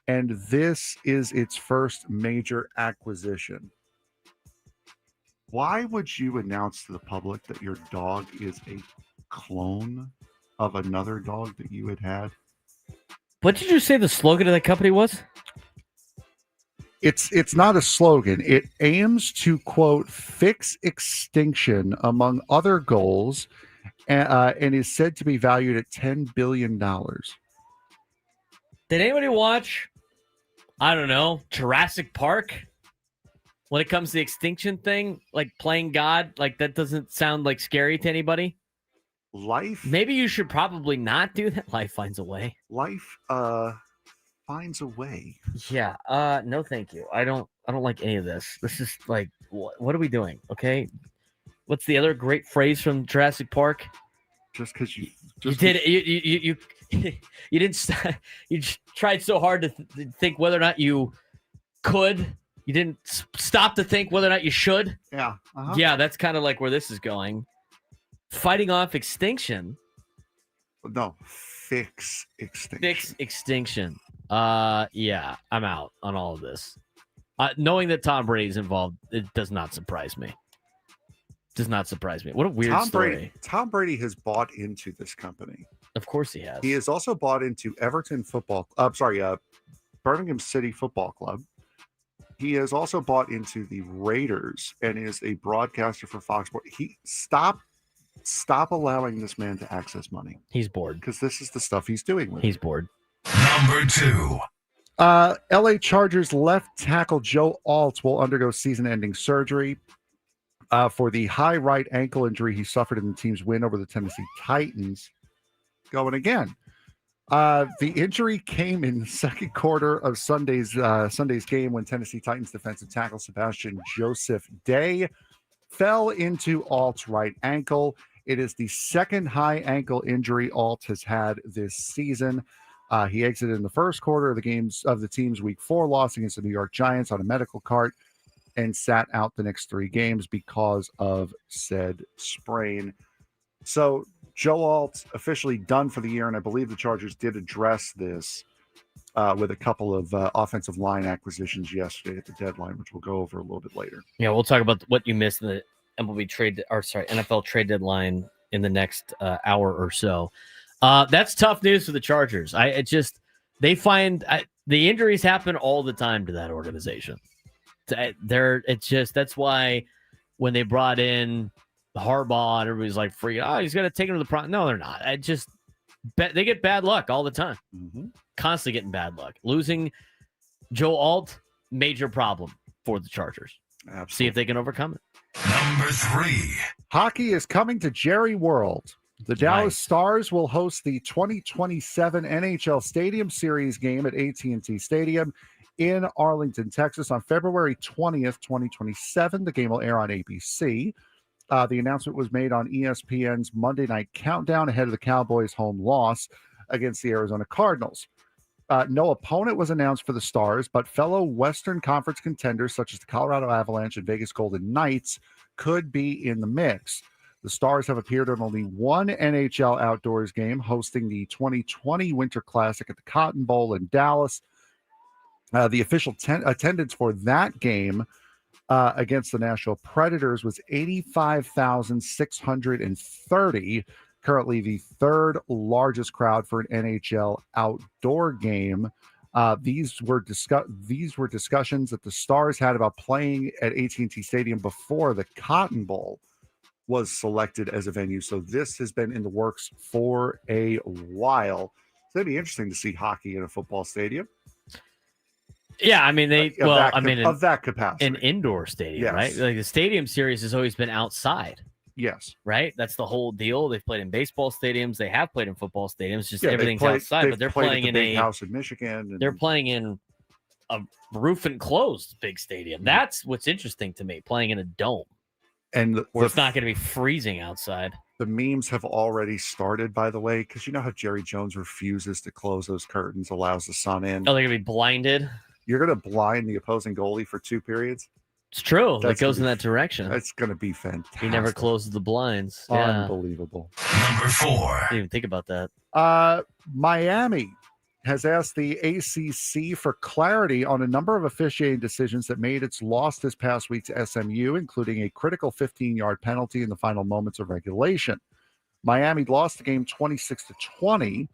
and this is its first major acquisition. Why would you announce to the public that your dog is a clone of another dog that you had? What did you say the slogan of that company was? It's not a slogan. It aims to, quote, fix extinction among other goals, and is said to be valued at $10 billion. Did anybody watch, I don't know, Jurassic Park? When it comes to the extinction thing, like playing God, like that doesn't sound like scary to anybody. Life. Maybe you should probably not do that. Life finds a way. Life finds a way. Yeah. No, thank you. I don't like any of this. This is like, what are we doing? Okay. What's the other great phrase from Jurassic Park? Just because you didn't. You tried so hard to think whether or not you could. You didn't stop to think whether or not you should. Yeah. Uh-huh. Yeah, that's kind of like where this is going. Fighting off extinction. No, fix extinction. Fix extinction. Yeah, I'm out on all of this. Knowing that Tom Brady's involved, it does not surprise me. Does not surprise me. What a weird story. Tom Brady has bought into this company. Of course he has. He has also bought into Birmingham City Football Club. He has also bought into the Raiders and is a broadcaster for Fox Sports. Stop allowing this man to access money. He's bored. Because this is the stuff he's doing with He's bored. Number two. LA Chargers left tackle Joe Alt will undergo season-ending surgery for the high right ankle injury he suffered in the team's win over the Tennessee Titans. Going again. The injury came in the second quarter of Sunday's game when Tennessee Titans defensive tackle Sebastian Joseph Day fell into Alt's right ankle. It is the second high ankle injury Alt has had this season. He exited in the first quarter of the team's Week 4 loss against the New York Giants on a medical cart and sat out the next 3 games because of said sprain. So Joe Alt officially done for the year, and I believe the Chargers did address this with a couple of offensive line acquisitions yesterday at the deadline, which we'll go over a little bit later. Yeah, we'll talk about what you missed in the NFL trade deadline in the next hour or so. That's tough news for the Chargers. They find the injuries happen all the time to that organization. That's why when they brought in Harbaugh and everybody's like, he's going to take him to the front. No, they're not. They get bad luck all the time. Mm-hmm. Constantly getting bad luck. Losing Joe Alt, major problem for the Chargers. Absolutely. See if they can overcome it. Number 3. Hockey is coming to Jerry World. The Dallas Stars will host the 2027 NHL Stadium Series game at AT&T Stadium in Arlington, Texas on February 20th, 2027. The game will air on ABC. The announcement was made on ESPN's Monday Night Countdown ahead of the Cowboys' home loss against the Arizona Cardinals. No opponent was announced for the Stars, but fellow Western Conference contenders such as the Colorado Avalanche and Vegas Golden Knights could be in the mix. The Stars have appeared in only one NHL outdoors game, hosting the 2020 Winter Classic at the Cotton Bowl in Dallas. The official attendance for that game against the Nashville Predators was 85,630, currently the third largest crowd for an NHL outdoor game. These were discussions that the Stars had about playing at AT&T Stadium before the Cotton Bowl was selected as a venue. So this has been in the works for a while. So it'd be interesting to see hockey in a football stadium. Yeah, I mean of that capacity, an indoor stadium, Yes. right? Like the Stadium Series has always been outside, Yes. right? That's the whole deal. They've played in baseball stadiums, they have played in football stadiums. Just Yeah, everything's outside, but they're playing in a house in Michigan. They're playing in a roof enclosed big stadium. That's what's interesting to me. Playing in a dome, and where it's not going to be freezing outside. The memes have already started, by the way, because you know how Jerry Jones refuses to close those curtains, allows the sun in. Oh, they're going to be blinded. You're going to blind the opposing goalie for 2 periods. It's true. It goes in that direction. That's going to be fantastic. He never closes the blinds. Unbelievable. Number 4. I didn't even think about that. Miami has asked the ACC for clarity on a number of officiating decisions that made its loss this past week to SMU, including a critical 15-yard penalty in the final moments of regulation. Miami lost the game 26-20.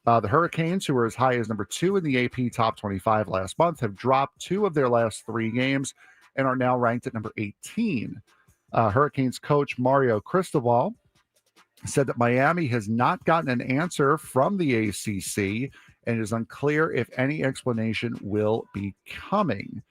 The Hurricanes, who were as high as number 2 in the AP Top 25 last month, have dropped 2 of their last 3 games and are now ranked at number 18. Hurricanes coach Mario Cristobal said that Miami has not gotten an answer from the ACC and it is unclear if any explanation will be coming.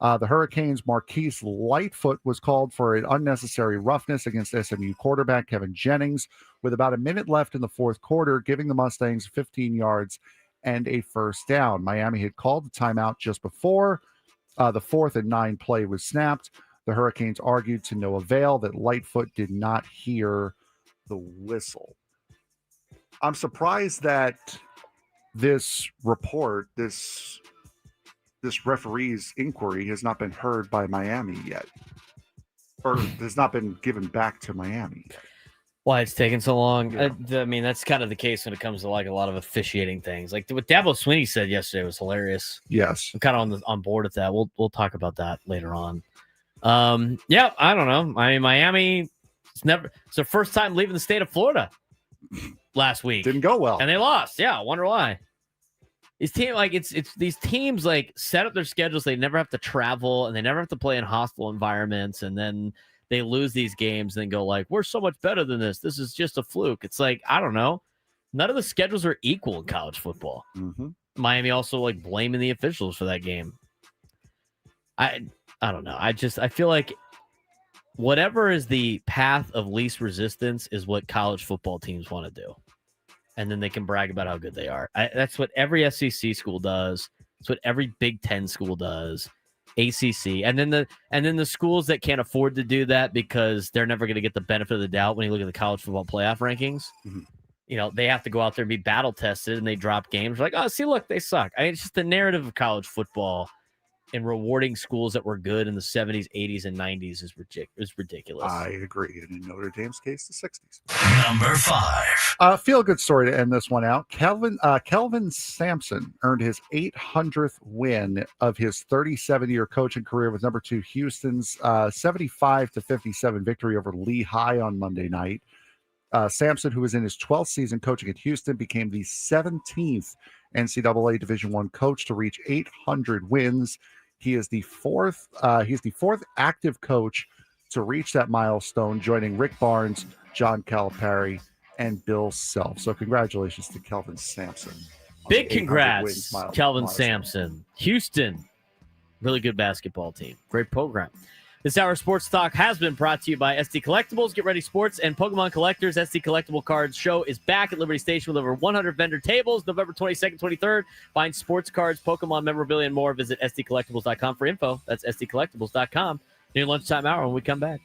The Hurricanes' Marquise Lightfoot was called for an unnecessary roughness against SMU quarterback Kevin Jennings with about a minute left in the fourth quarter, giving the Mustangs 15 yards and a first down. Miami had called the timeout just before the 4th and 9 play was snapped. The Hurricanes argued to no avail that Lightfoot did not hear the whistle. I'm surprised that this report, this referee's inquiry has not been heard by Miami yet, or has not been given back to Miami yet. Why it's taking so long? Yeah. I mean, that's kind of the case when it comes to like a lot of officiating things. Like what Dabo Swinney said yesterday was hilarious. Yes, I'm kind of on board with that. We'll talk about that later on. Yeah, I don't know. I mean, Miami, it's their first time leaving the state of Florida last week. Didn't go well, and they lost. Yeah, I wonder why. These teams like set up their schedules. They never have to travel and they never have to play in hostile environments. And then they lose these games and then go like, we're so much better than this. This is just a fluke. It's like, I don't know. None of the schedules are equal in college football. Mm-hmm. Miami also like blaming the officials for that game. I don't know. I feel like whatever is the path of least resistance is what college football teams want to do. And then they can brag about how good they are. That's what every SEC school does. It's what every Big Ten school does. ACC, and then the schools that can't afford to do that because they're never going to get the benefit of the doubt. When you look at the college football playoff rankings, you know they have to go out there and be battle tested, and they drop games. Like, oh, see, look, they suck. I mean, it's just the narrative of college football and rewarding schools that were good in the 70s, 80s, and 90s is ridiculous. I agree. And in Notre Dame's case, the 60s. Number 5. Feel good story to end this one out. Kelvin Sampson earned his 800th win of his 37-year coaching career with number 2 Houston's 75-57 victory over Lehigh on Monday night. Sampson, who was in his 12th season coaching at Houston, became the 17th NCAA Division I coach to reach 800 wins. He is the fourth active coach to reach that milestone, joining Rick Barnes, John Calipari, and Bill Self. So congratulations to Kelvin Sampson. Big congrats, Kelvin Sampson. Houston, really good basketball team. Great program. This hour of Sports Talk has been brought to you by SD Collectibles. Get ready, sports and Pokemon collectors. SD Collectible Cards Show is back at Liberty Station with over 100 vendor tables, November 22nd, 23rd. Find sports cards, Pokemon memorabilia, and more. Visit SDCollectibles.com for info. That's SDCollectibles.com. Near lunchtime hour when we come back.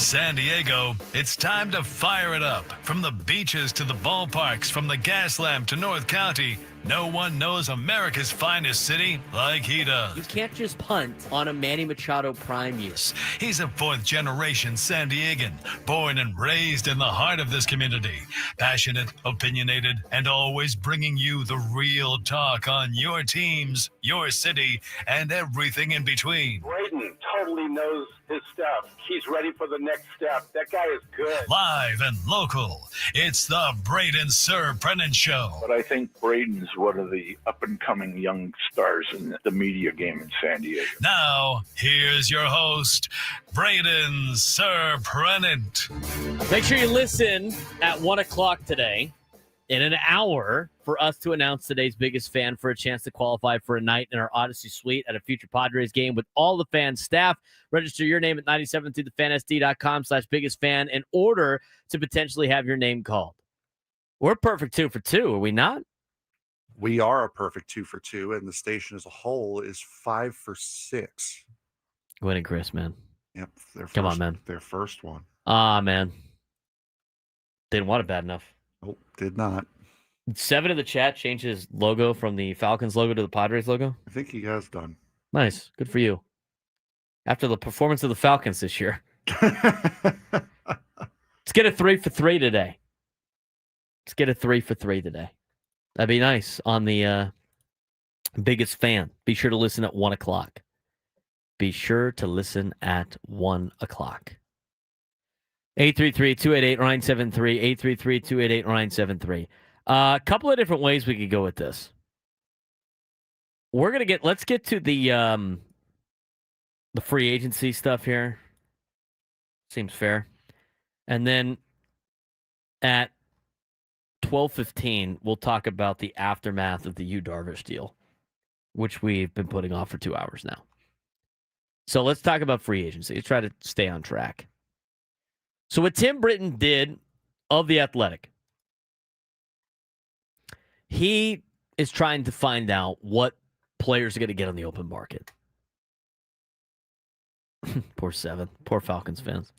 San Diego, it's time to fire it up. From the beaches to the ballparks, from the gas lamp to North County, no one knows America's finest city like he does. You can't just punt on a Manny Machado prime year. He's a fourth-generation San Diegan, born and raised in the heart of this community. Passionate, opinionated, and always bringing you the real talk on your teams, your city, and everything in between. Braden totally knows his stuff. He's ready for the next step. That guy is good. Live and local, it's the Braden Surprenant Show. But I think Braden's one of the up-and-coming young stars in the media game in San Diego. Now, here's your host, Braden Surprenant. Make sure you listen at 1 o'clock today, in an hour, for us to announce today's biggest fan for a chance to qualify for a night in our Odyssey Suite at a future Padres game with all the fan staff. Register your name at 97through-thefansd.com/biggest fan in order to potentially have your name called. We're perfect 2 for 2, are we not? We are a perfect 2 for 2, and the station as a whole is 5 for 6. Winning Chris, man. Yep. Come on, man. Their first one. Man. Didn't want it bad enough. Oh, did not. 7 in the chat changed his logo from the Falcons logo to the Padres logo. I think he has done. Nice. Good for you. After the performance of the Falcons this year. Let's get a 3 for 3 today. That'd be nice on the biggest fan. Be sure to listen at 1 o'clock. 833-288-973. 833-288-973. A couple of different ways we could go with this. Let's get to the free agency stuff here. Seems fair. And then at 12:15, we'll talk about the aftermath of the Yu Darvish deal, which we've been putting off for 2 hours now. So let's talk about free agency. Let's try to stay on track. So what Tim Britton did of The Athletic, he is trying to find out what players are going to get on the open market. Poor Falcons fans.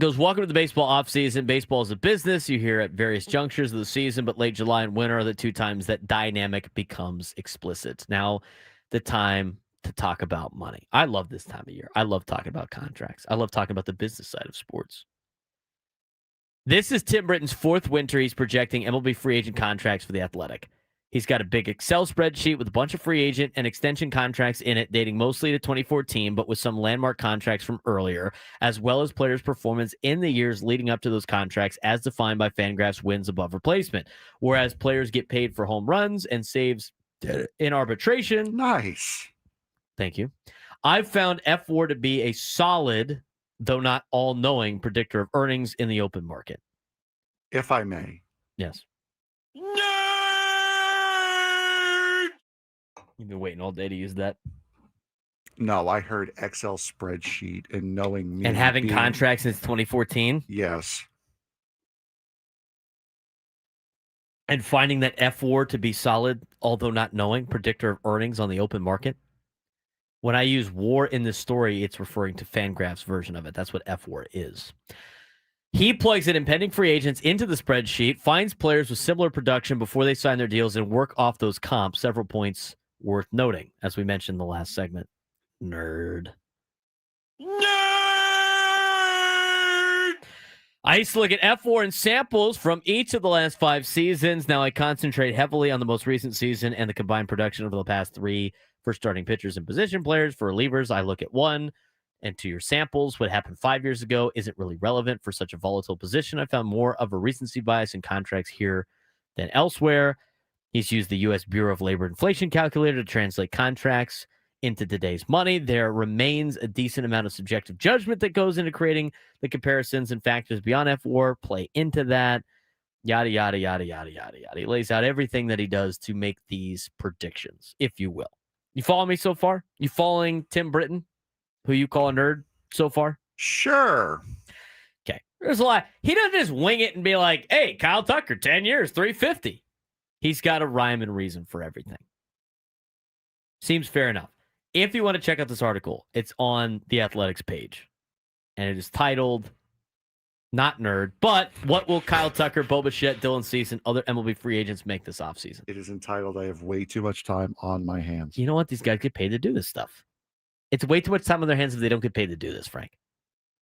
Goes, welcome to the baseball offseason. Baseball is a business. You hear at various junctures of the season, but late July and winter are the 2 times that dynamic becomes explicit. Now, the time to talk about money. I love this time of year. I love talking about contracts. I love talking about the business side of sports. This is Tim Britton's 4th winter. He's projecting MLB free agent contracts for The Athletic. He's got a big Excel spreadsheet with a bunch of free agent and extension contracts in it, dating mostly to 2014, but with some landmark contracts from earlier, as well as players' performance in the years leading up to those contracts as defined by Fangraphs wins above replacement, whereas players get paid for home runs and saves in arbitration. Nice. Thank you. I've found F4 to be a solid, though not all-knowing, predictor of earnings in the open market. If I may. Yes. You've been waiting all day to use that. No, I heard Excel spreadsheet and knowing me. And having contracts since 2014? Yes. And finding that F4 to be solid, although not knowing, predictor of earnings on the open market? When I use WAR in this story, it's referring to Fangraphs' version of it. That's what F4 is. He plugs in impending free agents into the spreadsheet, finds players with similar production before they sign their deals, and work off those comps. Several points worth noting, as we mentioned in the last segment. Nerd. I used to look at F4 and samples from each of the last 5 seasons. Now I concentrate heavily on the most recent season and the combined production over the past 3 for starting pitchers and position players. For relievers, I look at 1 and 2 year samples. What happened 5 years ago isn't really relevant for such a volatile position. I found more of a recency bias in contracts here than elsewhere. He's used the U.S. Bureau of Labor Inflation Calculator to translate contracts into today's money. There remains a decent amount of subjective judgment that goes into creating the comparisons, and factors beyond F4 play into that. Yada, yada, yada, yada, yada, yada. He lays out everything that he does to make these predictions, if you will. You follow me so far? You following Tim Britton, who you call a nerd so far? Sure. Okay. There's a lot. He doesn't just wing it and be like, hey, Kyle Tucker, 10 years, 350. He's got a rhyme and reason for everything. Seems fair enough. If you want to check out this article, it's on the Athletics page, and it is titled, not nerd, but what will Kyle Tucker, Bo Bichette, Dylan Cease, and other MLB free agents make this offseason? It is entitled, I have way too much time on my hands. You know what? These guys get paid to do this stuff. It's way too much time on their hands if they don't get paid to do this, Frank.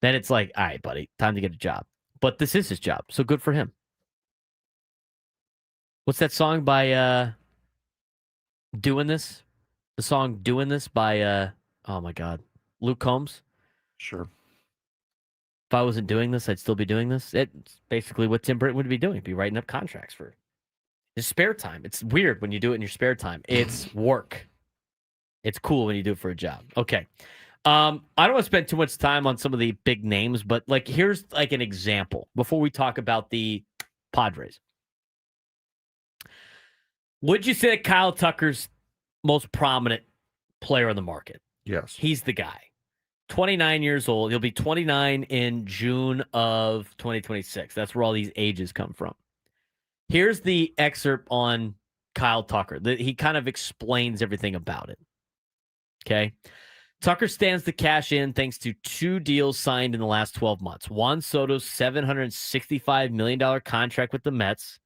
Then it's like, all right, buddy, time to get a job. But this is his job, so good for him. What's that song by Doing This? The song Doing This by, oh my God, Luke Combs? Sure. If I wasn't doing this, I'd still be doing this. It's basically what Tim Britton would be doing, be writing up contracts for his spare time. It's weird when you do it in your spare time. It's work. It's cool when you do it for a job. Okay. I don't want to spend too much time on some of the big names, but like here's like an example before we talk about the Padres. Would you say that Kyle Tucker's most prominent player on the market? Yes. He's the guy. 29 years old. He'll be 29 in June of 2026. That's where all these ages come from. Here's the excerpt on Kyle Tucker. He kind of explains everything about it. Okay. Tucker stands to cash in thanks to 2 deals signed in the last 12 months. Juan Soto's $765 million contract with the Mets.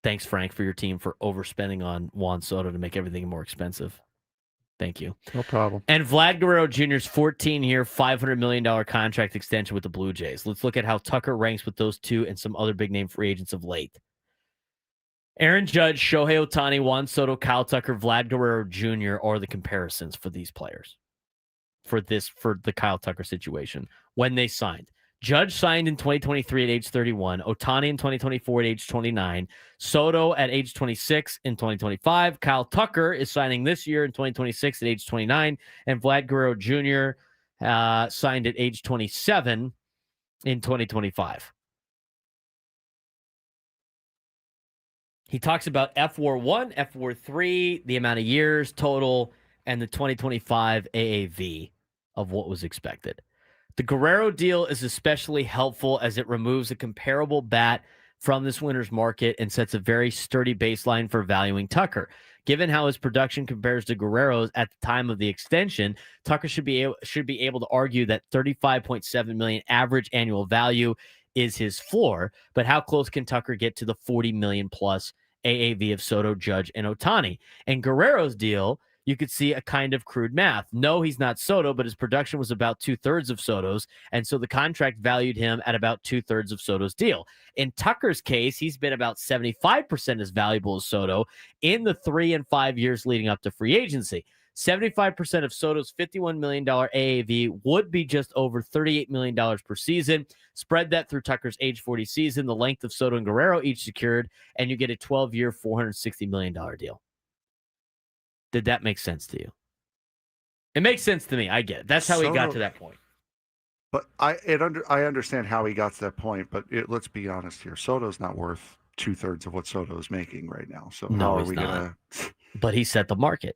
Thanks, Frank, for your team for overspending on Juan Soto to make everything more expensive. Thank you. No problem. And Vlad Guerrero Jr.'s 14-year, $500 million contract extension with the Blue Jays. Let's look at how Tucker ranks with those two and some other big-name free agents of late. Aaron Judge, Shohei Ohtani, Juan Soto, Kyle Tucker, Vlad Guerrero Jr. are the comparisons for these players for the Kyle Tucker situation when they signed. Judge signed in 2023 at age 31, Ohtani in 2024 at age 29, Soto at age 26 in 2025. Kyle Tucker is signing this year in 2026 at age 29, and Vlad Guerrero Jr. Signed at age 27 in 2025. He talks about F-WAR1, F-WAR3, the amount of years total, and the 2025 AAV of what was expected. The Guerrero deal is especially helpful as it removes a comparable bat from this winter's market and sets a very sturdy baseline for valuing Tucker. Given how his production compares to Guerrero's at the time of the extension, Tucker should be able to argue that $35.7 million average annual value is his floor. But how close can Tucker get to the $40 million plus AAV of Soto, Judge, and Ohtani? And Guerrero's deal, you could see a kind of crude math. No, he's not Soto, but his production was about 2/3 of Soto's, and so the contract valued him at about 2/3 of Soto's deal. In Tucker's case, he's been about 75% as valuable as Soto in the 3 and 5 years leading up to free agency. 75% of Soto's $51 million AAV would be just over $38 million per season. Spread that through Tucker's age 40 season, the length of Soto and Guerrero each secured, and you get a 12-year, $460 million deal. Did that make sense to you? It makes sense to me. I get it. That's how he got to that point. But I understand how he got to that point, but let's be honest here. Soto's not worth 2/3 of what Soto is making right now. So no, how are he's we not. gonna? But he set the market.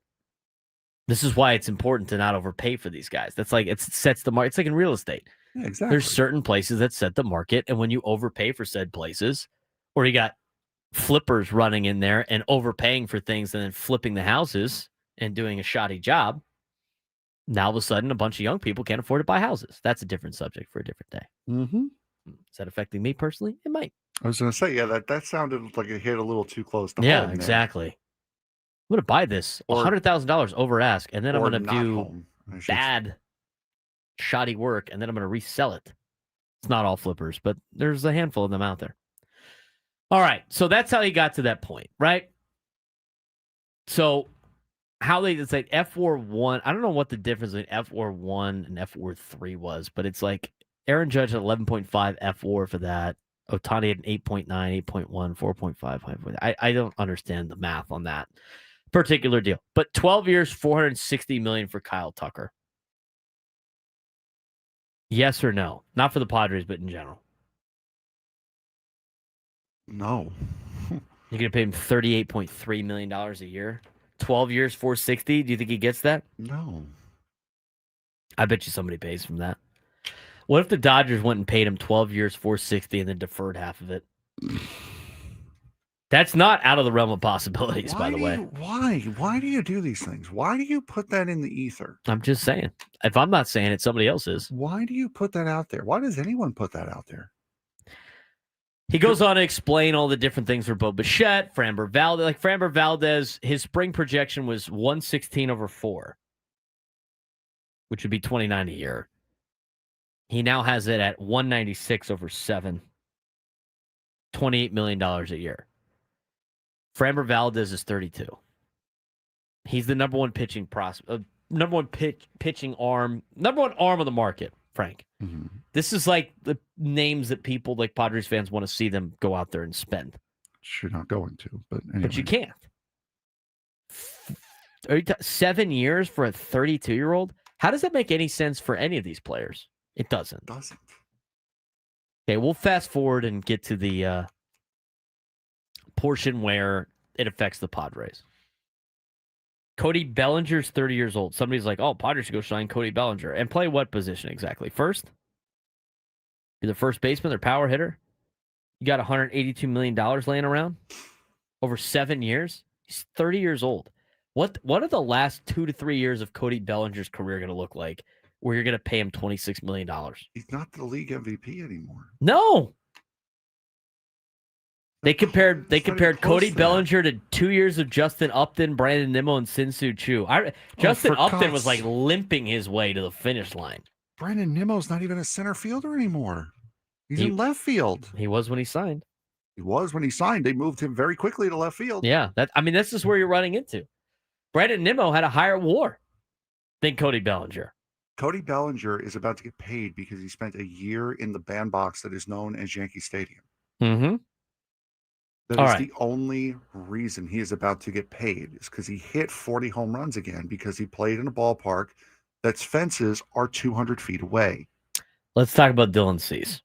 This is why it's important to not overpay for these guys. That's like it sets the market. It's like in real estate. Yeah, exactly. There's certain places that set the market, and when you overpay for said places, or you got flippers running in there and overpaying for things and then flipping the houses and doing a shoddy job, now all of a sudden a bunch of young people can't afford to buy houses. That's a different subject for a different day. Mm-hmm. Is that affecting me personally? It might. I was going to say, yeah, that sounded like it hit a little too close to home. Yeah, exactly. I'm going to buy this $100,000 over ask, and then I'm going to do bad, shoddy work, and then I'm going to resell it. It's not all flippers, but there's a handful of them out there. All right, so that's how he got to that point, right? So how they it's like F-WAR1, I don't know what the difference between F-WAR1 and F-WAR3 was, but it's like Aaron Judge had 11.5 F-WAR for that. Ohtani had an 8.9, 8.1, 4.5. I don't understand the math on that particular deal. But 12 years, $460 million for Kyle Tucker. Yes or no? Not for the Padres, but in general. No. You're going to pay him $38.3 million a year? 12 years, 460. Do you think he gets that? No. I bet you somebody pays from that. What if the Dodgers went and paid him 12 years, 460, and then deferred half of it? That's not out of the realm of possibilities, by the way. Why do you do these things? Why do you put that in the ether? I'm just saying. If I'm not saying it, somebody else is. Why do you put that out there? Why does anyone put that out there? He goes on to explain all the different things for Bo Bichette, Framber Valdez. Like Framber Valdez, his spring projection was 116/4, which would be 29 a year. He now has it at 196/7, $28 million a year. Framber Valdez is 32. He's the number one pitching number one pitching arm, number one arm of the market, Frank. Mm-hmm. This is like the names that people like Padres fans want to see them go out there and spend. You're not going to, but anyway. But you can't. 7 years for a 32-year-old? How does that make any sense for any of these players? It doesn't. Okay, we'll fast forward and get to the portion where it affects the Padres. Cody Bellinger's 30 years old. Somebody's like, oh, Padres should go sign Cody Bellinger. And play what position exactly? First? Be the first baseman, their power hitter? You got $182 million laying around over 7 years? He's 30 years old. What are the last 2 to 3 years of Cody Bellinger's career going to look like where you're going to pay him $26 million? He's not the league MVP anymore. No. They compared Cody Bellinger to 2 years of Justin Upton, Brandon Nimmo, and Sin-Soo Choo. Justin Upton was like limping his way to the finish line. Brandon Nimmo's not even a center fielder anymore. He's in left field. He was when he signed. He was when he signed. They moved him very quickly to left field. Yeah, this is where you're running into. Brandon Nimmo had a higher WAR than Cody Bellinger. Cody Bellinger is about to get paid because he spent a year in the bandbox that is known as Yankee Stadium. Mm-hmm. That is the only reason he is about to get paid, is because he hit 40 home runs again because he played in a ballpark that's fences are 200 feet away. Let's talk about Dylan Cease.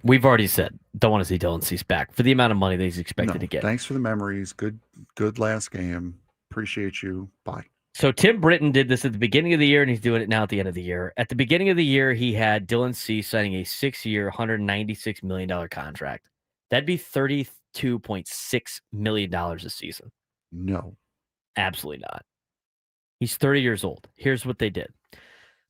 We've already said, don't want to see Dylan Cease back for the amount of money that he's expected to get. Thanks for the memories. Good last game. Appreciate you. Bye. So Tim Britton did this at the beginning of the year, and he's doing it now at the end of the year. At the beginning of the year, he had Dylan Cease signing a 6-year, $196 million contract. That'd be $32.6 million a season. No. Absolutely not. He's 30 years old. Here's what they did.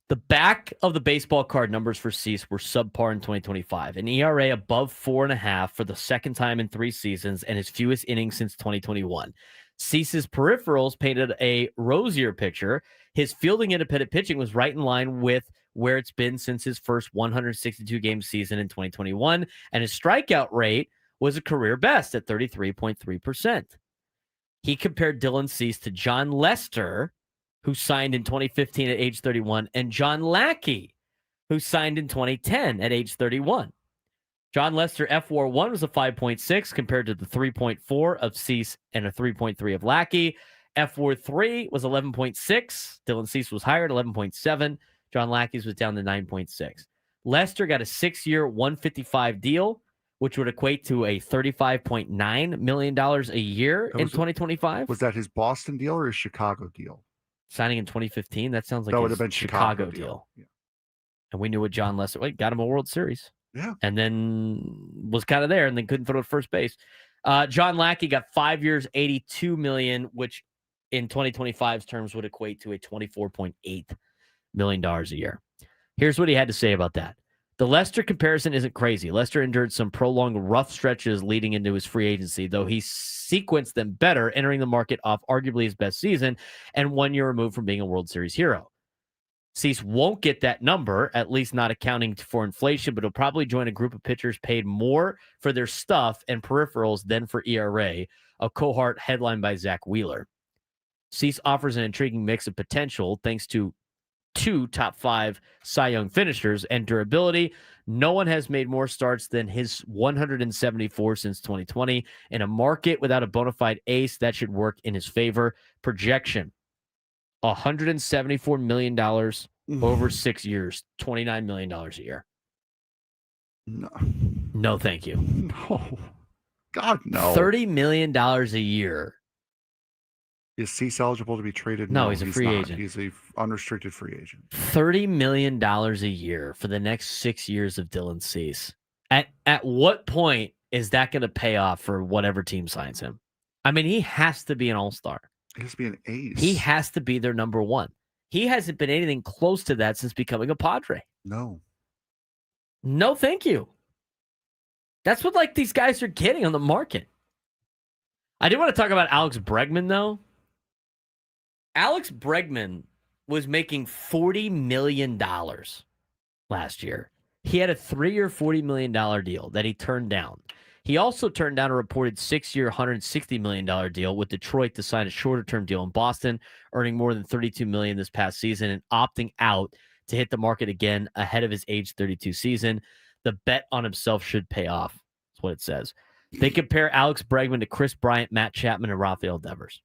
The back of the baseball card numbers for Cease were subpar in 2025. An ERA above 4.5 for the second time in 3 seasons and his fewest innings since 2021. Cease's peripherals painted a rosier picture. His fielding independent pitching was right in line with where it's been since his first 162-game season in 2021, and his strikeout rate was a career best at 33.3%. He compared Dylan Cease to John Lester, who signed in 2015 at age 31, and John Lackey, who signed in 2010 at age 31. John Lester F-WAR1 was a 5.6 compared to the 3.4 of Cease and a 3.3 of Lackey. F-WAR3 was 11.6. Dylan Cease was higher at 11.7. John Lackey's was down to 9.6. Lester got a 6-year, $155 deal, which would equate to a $35.9 million a year in 2025. Was that his Boston deal or his Chicago deal? Signing in 2015? That sounds like that a would have been Chicago deal. Yeah. And we knew what John Lester, got him a World Series. Yeah. And then was kind of there and then couldn't throw to first base. John Lackey got 5 years, $82 million, which in 2025's terms would equate to a $24.8 million a year. Here's what he had to say about that. The Lester comparison isn't crazy. Lester endured some prolonged rough stretches leading into his free agency, though he sequenced them better, entering the market off arguably his best season and 1 year removed from being a World Series hero. Cease won't get that number, at least not accounting for inflation, but he'll probably join a group of pitchers paid more for their stuff and peripherals than for ERA, a cohort headlined by Zach Wheeler. Cease offers an intriguing mix of potential thanks to 2 top 5 Cy Young finishers and durability. No one has made more starts than his 174 since 2020. In a market without a bona fide ace, that should work in his favor. Projection, $174 million over 6 years, $29 million a year. No, thank you. No. God, no. $30 million a year. Is Cease eligible to be traded? No, he's a free agent. He's a unrestricted free agent. $30 million a year for the next 6 years of Dylan Cease. At what point is that going to pay off for whatever team signs him? I mean, he has to be an all-star. He has to be an ace. He has to be their number one. He hasn't been anything close to that since becoming a Padre. No. No, thank you. That's what like these guys are getting on the market. I do want to talk about Alex Bregman, though. Alex Bregman was making $40 million last year. He had a 3-year, $40 million deal that he turned down. He also turned down a reported 6-year, $160 million deal with Detroit to sign a shorter-term deal in Boston, earning more than $32 million this past season and opting out to hit the market again ahead of his age 32 season. The bet on himself should pay off. That's what it says. They compare Alex Bregman to Chris Bryant, Matt Chapman, and Rafael Devers.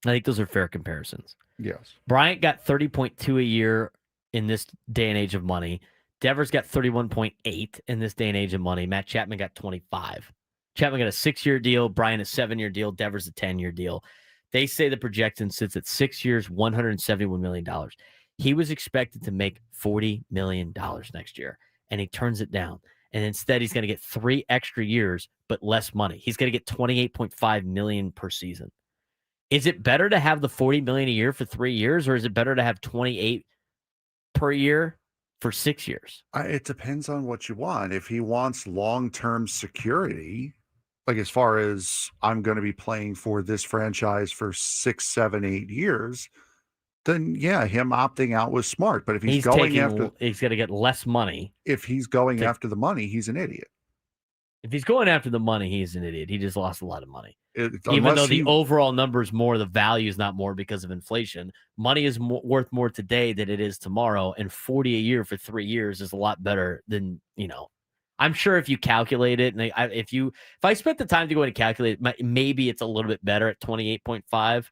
I think those are fair comparisons. Yes. Bryant got 30.2 a year in this day and age of money. Devers got 31.8 in this day and age of money. Matt Chapman got 25. Chapman got a 6-year deal. Bryant a 7-year deal. Devers a 10-year deal. They say the projection sits at 6 years, $171 million. He was expected to make $40 million next year, and he turns it down. And instead, he's going to get 3 extra years, but less money. He's going to get $28.5 million per season. Is it better to have the $40 million a year for 3 years, or is it better to have 28 per year for 6 years? It depends on what you want. If he wants long-term security, like as far as I'm going to be playing for this franchise for 6, 7, 8 years, then yeah, him opting out was smart. But if he's going after, he's going to get less money. If he's going after the money, he's an idiot. If he's going after the money, he's an idiot. He just lost a lot of money. Even though the overall number is more, the value is not more because of inflation. Money is worth more today than it is tomorrow, and 40 a year for 3 years is a lot better than, I'm sure if you calculate it, and if I spent the time to go and calculate it, maybe it's a little bit better at 28.5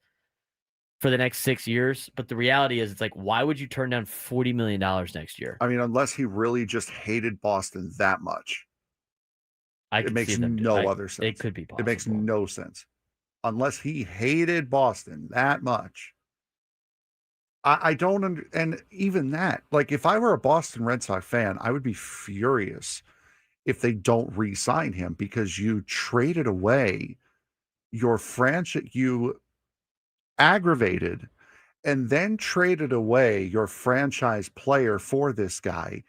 for the next 6 years. But the reality is, it's like, why would you turn down $40 million next year? I mean, unless he really just hated Boston that much. It makes no other sense. It could be possible. It makes no sense. Unless he hated Boston that much. I don't and even that, like if I were a Boston Red Sox fan, I would be furious if they don't re-sign him, because you traded away your franchise, you aggravated and then traded away your franchise player for this guy,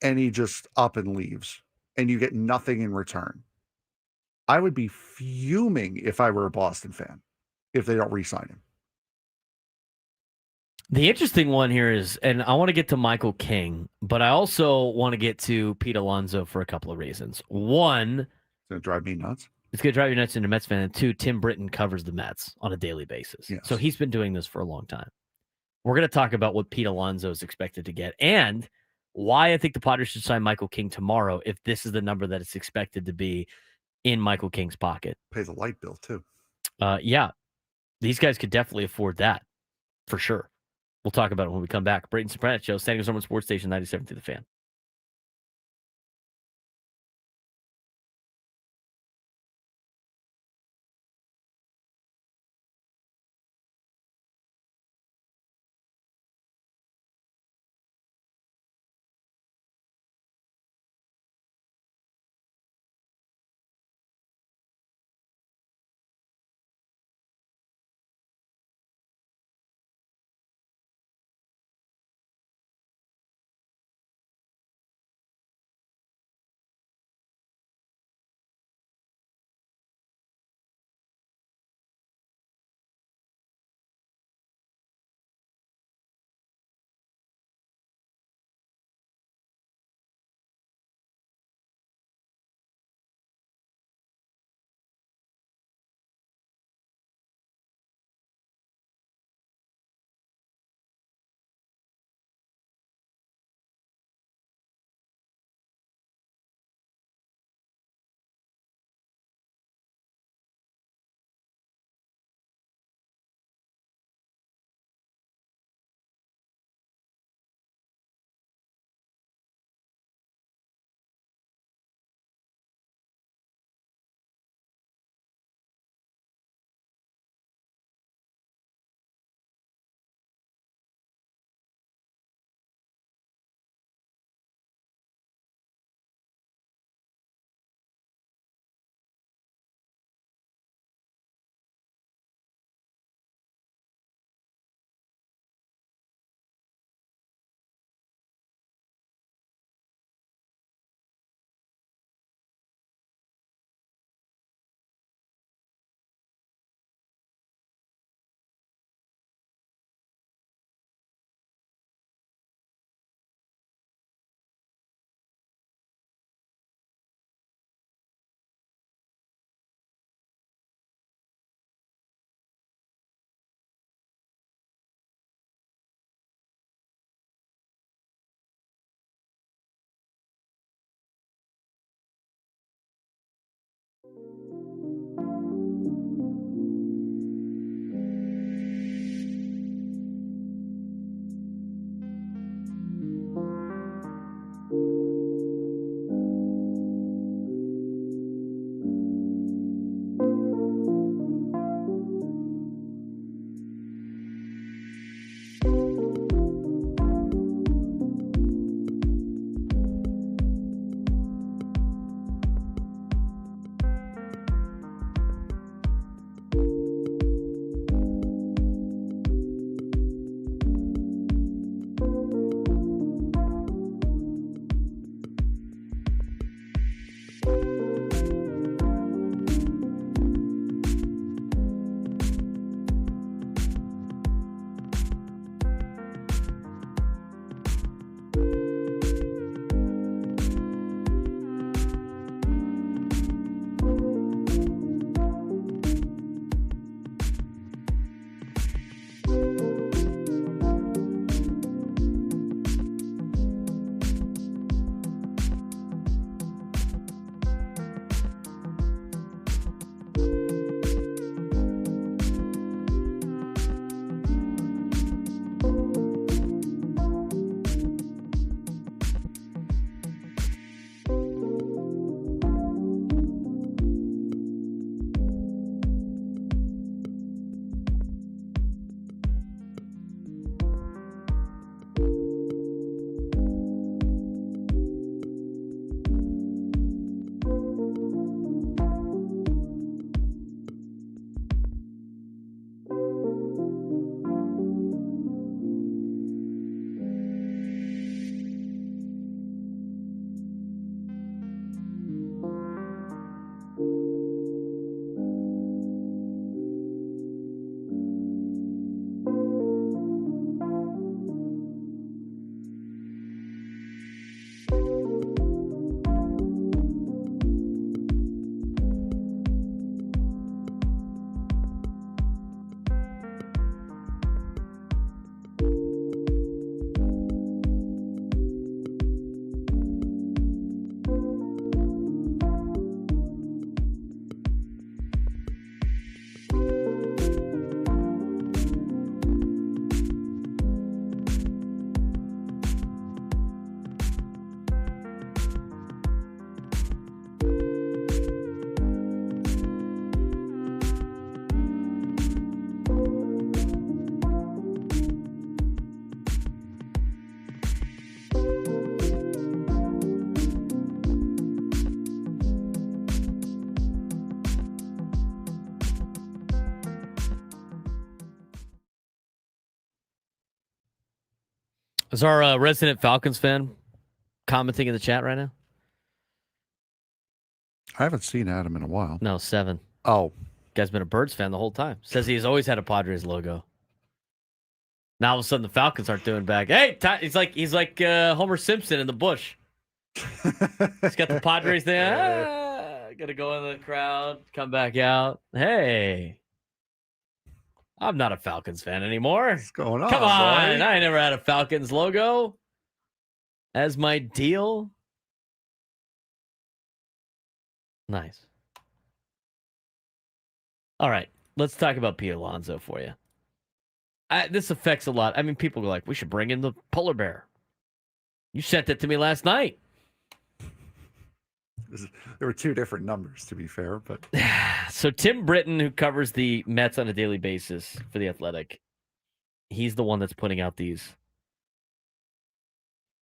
and he just up and leaves, and you get nothing in return. I would be fuming if I were a Boston fan if they don't re-sign him. The interesting one here is, and I want to get to Michael King, but I also want to get to Pete Alonso for a couple of reasons. One, it's going to drive me nuts. It's going to drive you nuts into Mets fan. And 2, Tim Britton covers the Mets on a daily basis. Yes. So he's been doing this for a long time. We're going to talk about what Pete Alonso is expected to get and why I think the Padres should sign Michael King tomorrow if this is the number that it's expected to be in Michael King's pocket. Pays a light bill, too. Yeah. These guys could definitely afford that for sure. We'll talk about it when we come back. Braden Surprenant Show, San Diego Summer Sports Station 97 to the Fan. Is our resident Falcons fan commenting in the chat right now? I haven't seen Adam in a while. No, 7. Oh, Guy's been a Birds fan the whole time. Says he's always had a Padres logo. Now all of a sudden the Falcons aren't doing back. Hey, he's like Homer Simpson in the bush. He's got the Padres there. Gonna go in the crowd, come back out. Hey, I'm not a Falcons fan anymore. what's going on? Come on, boy? I never had a Falcons logo as my deal. Nice. All right, let's talk about Pete Alonso for you. This affects a lot. I mean, people go like, we should bring in the polar bear. You sent it to me last night. There were two different numbers, to be fair, but So Tim Britton, who covers the Mets on a daily basis for The Athletic, he's the one that's putting out these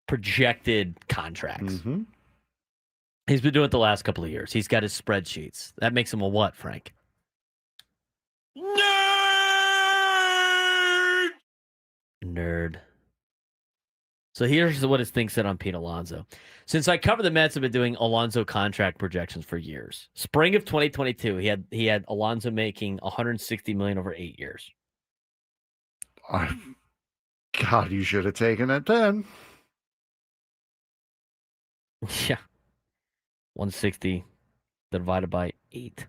projected contracts. Mm-hmm. He's been doing it the last couple of years. He's got his spreadsheets. That makes him a what, Frank? Nerd. So here's what his thing said on Pete Alonso. Since I cover the Mets, I've been doing Alonso contract projections for years. Spring of 2022, he had Alonso making $160 million over 8 years. God, you should have taken it then. Yeah. 160 divided by 8.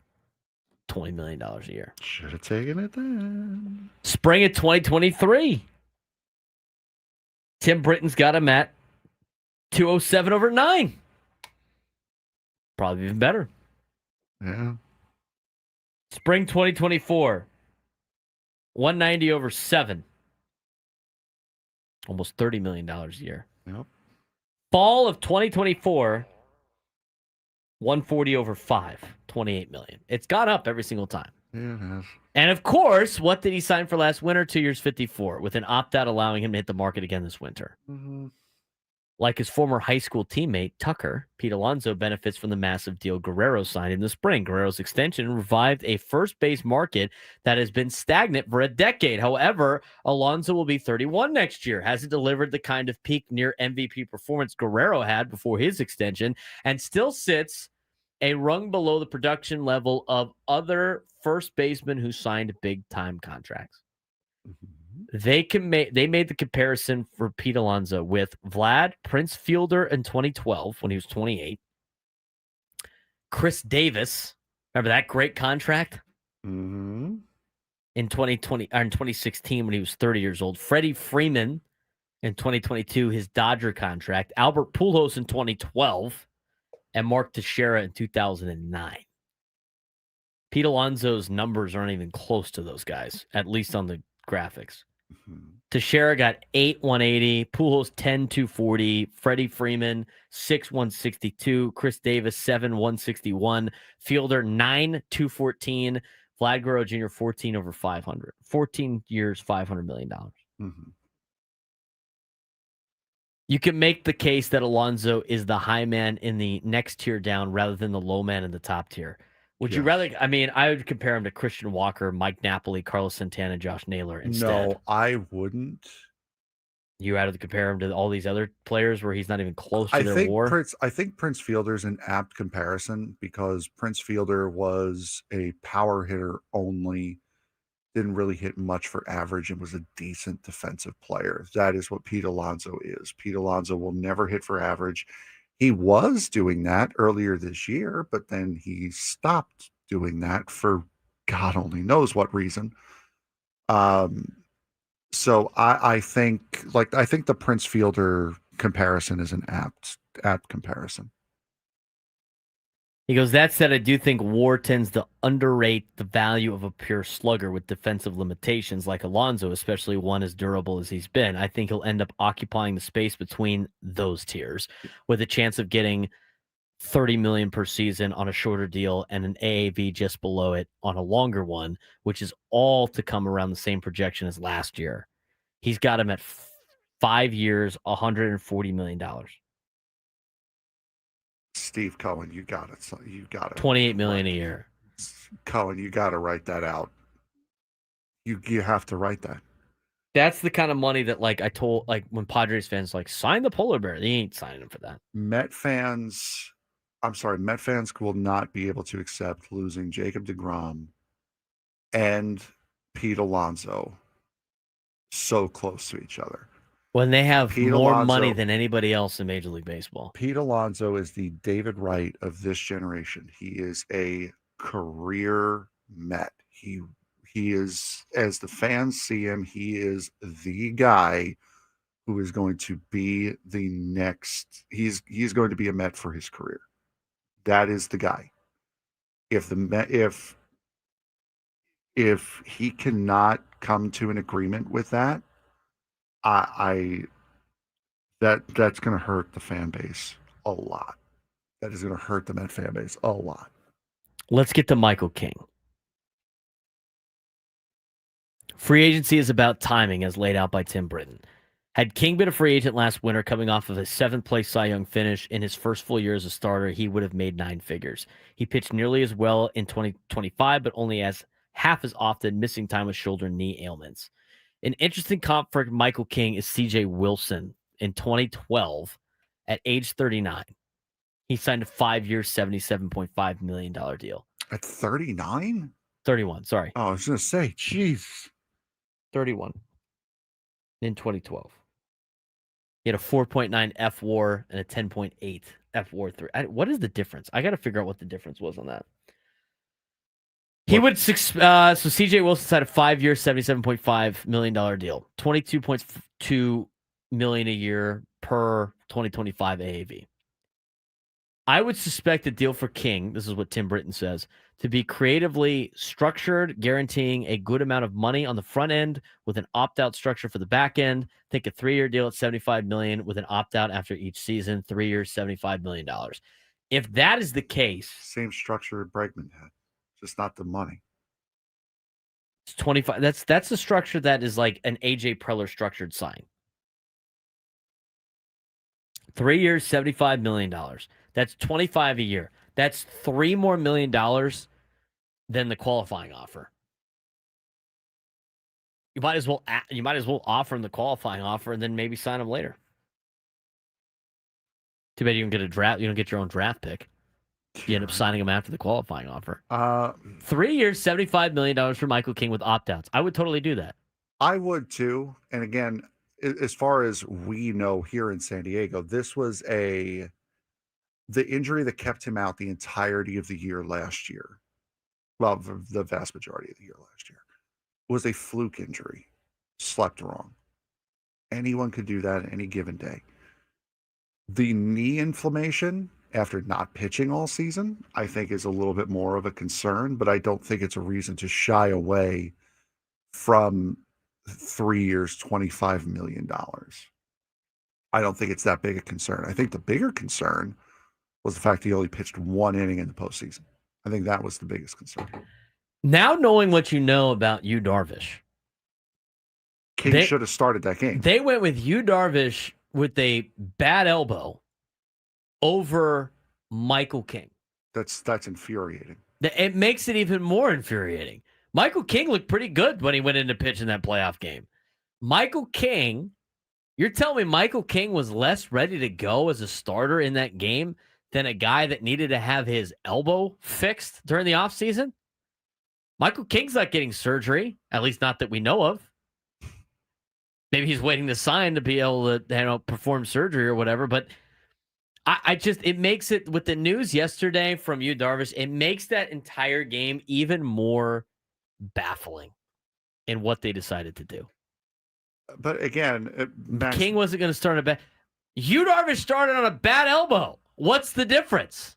$20 million a year. Should have taken it then. Spring of 2023. Tim Britton's got him at 207 over 9. Probably even better. Yeah. Spring 2024, 190 over 7. Almost $30 million a year. Yep. Fall of 2024, 140 over 5, $28 million. It's gone up every single time. Yeah, it has. And of course, what did he sign for last winter? 2 years, 54, with an opt-out allowing him to hit the market again this winter. Mm-hmm. Like his former high school teammate, Tucker, Pete Alonso benefits from the massive deal Guerrero signed in the spring. Guerrero's extension revived a first base market that has been stagnant for a decade. However, Alonso will be 31 next year, hasn't delivered the kind of peak near MVP performance Guerrero had before his extension, and still sits a rung below the production level of other first basemen who signed big-time contracts. Mm-hmm. They made the comparison for Pete Alonso with Vlad Prince Fielder in 2012 when he was 28. Chris Davis, remember that great contract? Mm-hmm. In 2016 when he was 30 years old. Freddie Freeman in 2022, his Dodger contract. Albert Pujols in 2012, and Mark Teixeira in 2009. Pete Alonso's numbers aren't even close to those guys, at least on the graphics. Mm-hmm. Teixeira got 8 180, Pujols 10 240, Freddie Freeman 6 162, Chris Davis 7 161, Fielder 9 214, Vlad Guerrero Jr. 14 over 500, 14 years $500 million. Mm-hmm. You can make the case that Alonso is the high man in the next tier down rather than the low man in the top tier. Would you rather? I mean, I would compare him to Christian Walker, Mike Napoli, Carlos Santana, Josh Naylor instead. No, I wouldn't. You had to compare him to all these other players where he's not even close to their war? I think Prince Fielder's an apt comparison because Prince Fielder was a power hitter only, didn't really hit much for average, and was a decent defensive player. That is what Pete Alonso is. Pete Alonso will never hit for average. He was doing that earlier this year, but then he stopped doing that for God only knows what reason. So I think the Prince Fielder comparison is an apt comparison. He goes, that said, I do think WAR tends to underrate the value of a pure slugger with defensive limitations like Alonso, especially one as durable as he's been. I think he'll end up occupying the space between those tiers with a chance of getting $30 million per season on a shorter deal and an AAV just below it on a longer one, which is all to come around the same projection as last year. He's got him at 5 years, $140 million. Steve Cohen, you got it. So you got it. $28 million a year. Cohen, you got to write that out. You have to write that. That's the kind of money that, like, I told, like, when Padres fans like sign the polar bear, they ain't signing him for that. Met fans will not be able to accept losing Jacob deGrom and Pete Alonso so close to each other. When they have more money than anybody else in Major League Baseball. Pete Alonso is the David Wright of this generation. He is a career Met. He is, as the fans see him, he is the guy who is going to be the next. He's going to be a Met for his career. That is the guy. If he cannot come to an agreement with that, that's going to hurt the fan base a lot. That is going to hurt the Met fan base a lot. Let's get to Michael King. Free agency is about timing, as laid out by Tim Britton. Had King been a free agent last winter, coming off of a 7th-place Cy Young finish in his first full year as a starter, he would have made 9 figures. He pitched nearly as well in 2025, but only as half as often, missing time with shoulder and knee ailments. An interesting comp for Michael King is C.J. Wilson in 2012 at age 39. He signed a 5-year, $77.5 million deal. At 39? 31, sorry. Oh, I was going to say, jeez. 31 in 2012. He had a 4.9 F-WAR and a 10.8 F-WAR 3. What is the difference? I got to figure out what the difference was on that. He would so CJ Wilson signed a 5-year, $77.5 million deal, $22.2 million a year per 2025 AAV. I would suspect the deal for King, this is what Tim Britton says, to be creatively structured, guaranteeing a good amount of money on the front end with an opt-out structure for the back end. Think a 3-year deal at $75 million with an opt-out after each season. 3 years, $75 million. If that is the case, Same structure Bregman had, just not the money. it's 25. That's a structure that is like an AJ Preller structured sign. 3 years, $75 million. That's 25 a year. That's $3 more million than the qualifying offer. You might as well offer him the qualifying offer and then maybe sign him later. Too bad you don't get a draft. You don't get your own draft pick. You end up signing him after the qualifying offer. 3 years, $75 million for Michael King with opt-outs. I would totally do that. I would too. And again, as far as we know here in San Diego, this was the injury that kept him out the entirety of the year last year. Well, the vast majority of the year last year was a fluke injury. Slept wrong. Anyone could do that any given day. The knee inflammation after not pitching all season, I think is a little bit more of a concern, but I don't think it's a reason to shy away from 3 years, $25 million. I don't think it's that big a concern. I think the bigger concern was the fact he only pitched one inning in the postseason. I think that was the biggest concern. Now knowing what you know about Yu Darvish, King should have started that game. They went with Yu Darvish with a bad elbow over Michael King. That's infuriating. It makes it even more infuriating. Michael King looked pretty good when he went into pitch in that playoff game. Michael King, you're telling me Michael King was less ready to go as a starter in that game than a guy that needed to have his elbow fixed during the offseason? Michael King's not getting surgery, at least not that we know of. Maybe he's waiting to sign to be able to perform surgery or whatever, but it makes it, with the news yesterday from Yu Darvish, it makes that entire game even more baffling in what they decided to do. But again, King wasn't going to start on a bad. Yu Darvish started on a bad elbow. What's the difference?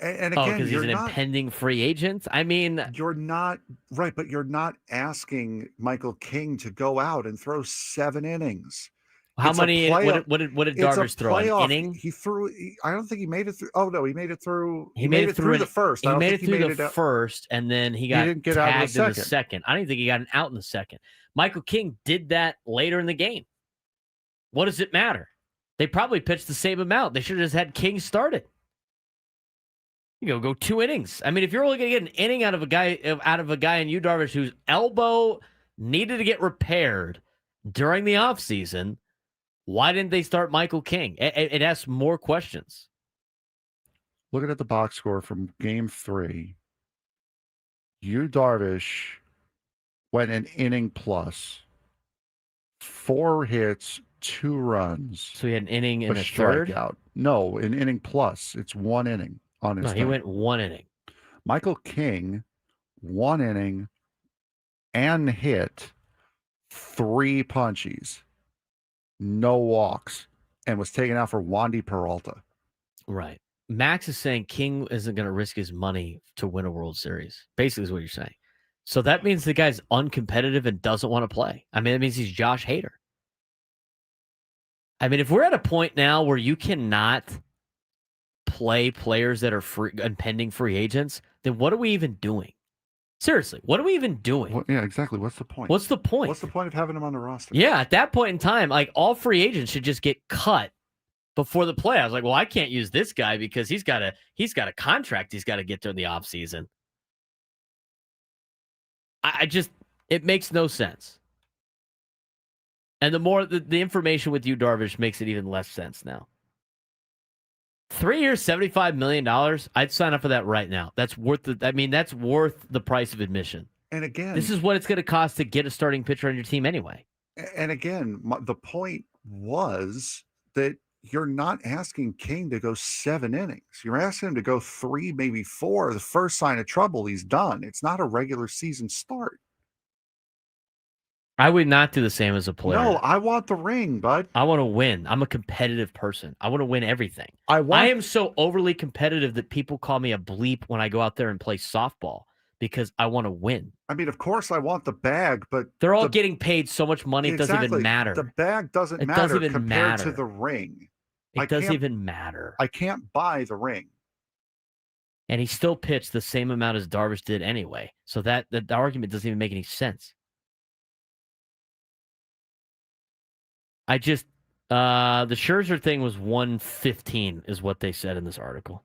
And again, because he's an impending free agent. I mean, you're not right, but you're not asking Michael King to go out and throw 7 innings. How many? What did Darvish throw? An inning? He threw. I don't think he made it through. Oh no, he made it through. He made it through the first. He made it through the first, and then he didn't get tagged in the second. I don't even think he got an out in the second. Michael King did that later in the game. What does it matter? They probably pitched the same amount. They should have just had King started. You go 2 innings. I mean, if you're only going to get an inning out of a guy in Yu Darvish whose elbow needed to get repaired during the offseason, why didn't they start Michael King? It asks more questions. Looking at the box score from Game 3, Yu Darvish went an inning plus, 4 hits, 2 runs. So he had an inning in a third? Strikeout. No, an inning plus. It's 1 inning on his he went 1 inning. Michael King, 1 inning and hit 3 punchies, no walks, and was taken out for Wandy Peralta. Right. Max is saying King isn't going to risk his money to win a World Series. Basically is what you're saying. So that means the guy's uncompetitive and doesn't want to play. I mean, that means he's Josh Hader. I mean, if we're at a point now where you cannot play players that are free and pending free agents, then what are we even doing? Seriously, what are we even doing? Yeah, exactly. What's the point? What's the point? What's the point of having him on the roster? Yeah, at that point in time, like all free agents should just get cut before the playoffs. Like, well, I can't use this guy because he's got a contract he's got to get during the offseason. It makes no sense. And the more the information with Yu Darvish makes it even less sense now. 3 years, $75 million. I'd sign up for that right now. That's worth the price of admission. And again, this is what it's going to cost to get a starting pitcher on your team anyway. And again, the point was that you're not asking King to go 7 innings. You're asking him to go 3, maybe 4. The first sign of trouble, he's done. It's not a regular season start. I would not do the same as a player. No, I want the ring, bud. I want to win. I'm a competitive person. I want to win everything. I am so overly competitive that people call me a bleep when I go out there and play softball because I want to win. I mean, of course, I want the bag, but they're all getting paid so much money. It doesn't even matter. The bag doesn't matter compared to the ring. It doesn't even matter. I can't buy the ring. And he still pitched the same amount as Darvish did anyway. So that the argument doesn't even make any sense. I just, the Scherzer thing was 115 is what they said in this article.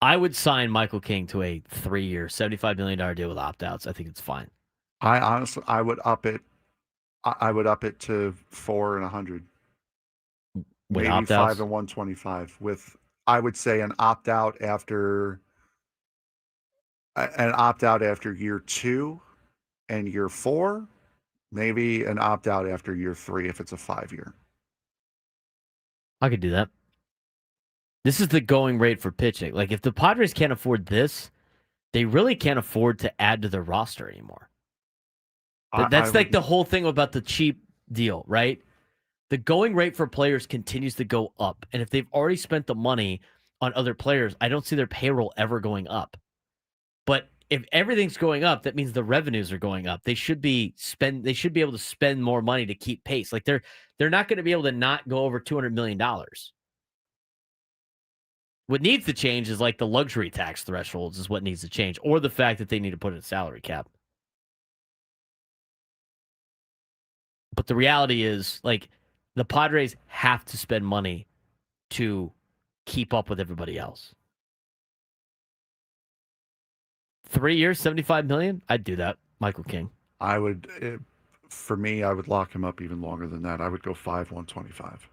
I would sign Michael King to a 3-year, $75 million deal with opt-outs. I think it's fine. I honestly, I would up it. I would up it to 4 and 100. With maybe opt-outs? 5 and 125 with, I would say, an opt-out after year 2 and year 4. Maybe an opt-out after year 3 if it's a 5-year. I could do that. This is the going rate for pitching. Like, if the Padres can't afford this, they really can't afford to add to their roster anymore. That's like the whole thing about the cheap deal, right? The going rate for players continues to go up. And if they've already spent the money on other players, I don't see their payroll ever going up. But if everything's going up, that means the revenues are going up. They should be able to spend more money to keep pace. Like they're not going to be able to not go over $200 million. What needs to change is like the luxury tax thresholds is what needs to change, or the fact that they need to put in a salary cap. But the reality is, like, the Padres have to spend money to keep up with everybody else. 3 years, $75 million? I'd do that. Michael King. I would, for me, I would lock him up even longer than that. I would go 5, 125.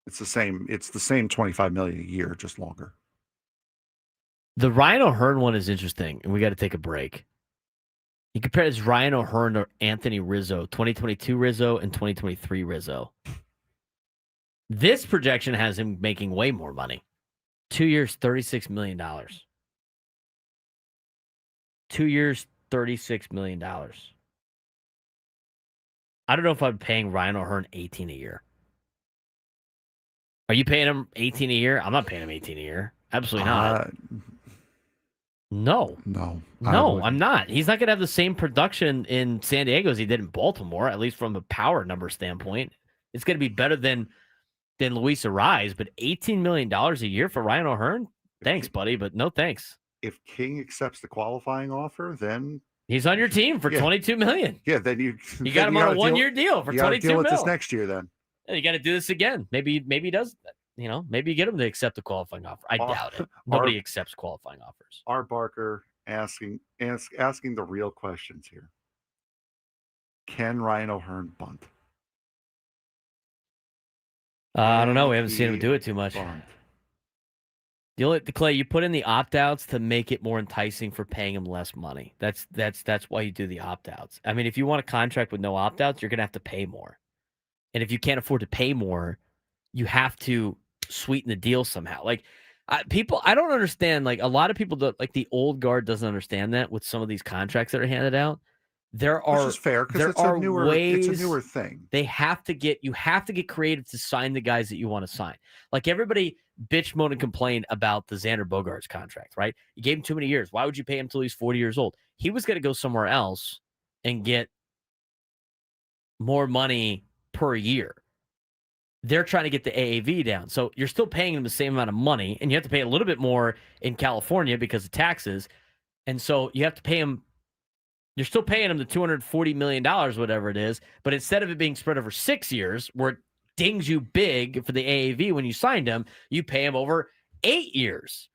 It's the same. It's the same $25 million a year, just longer. The Ryan O'Hearn one is interesting, and we got to take a break. You compare this Ryan O'Hearn to Anthony Rizzo, 2022 Rizzo and 2023 Rizzo. This projection has him making way more money. 2 years, $36 million. 2 years, $36 million. I don't know if I'm paying Ryan O'Hearn $18 a year. Are you paying him $18 a year? I'm not paying him $18 a year. Absolutely not. No, I'm not. He's not going to have the same production in San Diego as he did in Baltimore, at least from a power number standpoint. It's going to be better than Luis Ariz, but $18 million a year for Ryan O'Hearn? Thanks, buddy, but no thanks. If King accepts the qualifying offer, then he's on your team for $22 million. Yeah, then you got him on a 1-year deal for $22 million. Deal with this next year, then. Yeah, you got to do this again. Maybe he does. Maybe you get him to accept the qualifying offer. I doubt it. Nobody accepts qualifying offers. R. Barker asking the real questions here. Can Ryan O'Hearn bunt? I don't know. We haven't seen him do it too much. Clay, you put in the opt-outs to make it more enticing for paying him less money. That's why you do the opt-outs. I mean, if you want a contract with no opt-outs, you're going to have to pay more. And if you can't afford to pay more, you have to sweeten the deal somehow. Like, I don't understand. Like, a lot of people, like the old guard doesn't understand that with some of these contracts that are handed out. Which is fair because it's a newer thing. You have to get creative to sign the guys that you want to sign. Like, everybody bitch, moan, and complain about the Xander Bogaerts contract, right? You gave him too many years. Why would you pay him till he's 40 years old? He was going to go somewhere else and get more money per year. They're trying to get the AAV down. So you're still paying them the same amount of money, and you have to pay a little bit more in California because of taxes. And so you have to pay him. You're still paying him the $240 million, whatever it is. But instead of it being spread over 6 years, where it dings you big for the AAV when you signed him, you pay him over 8 years.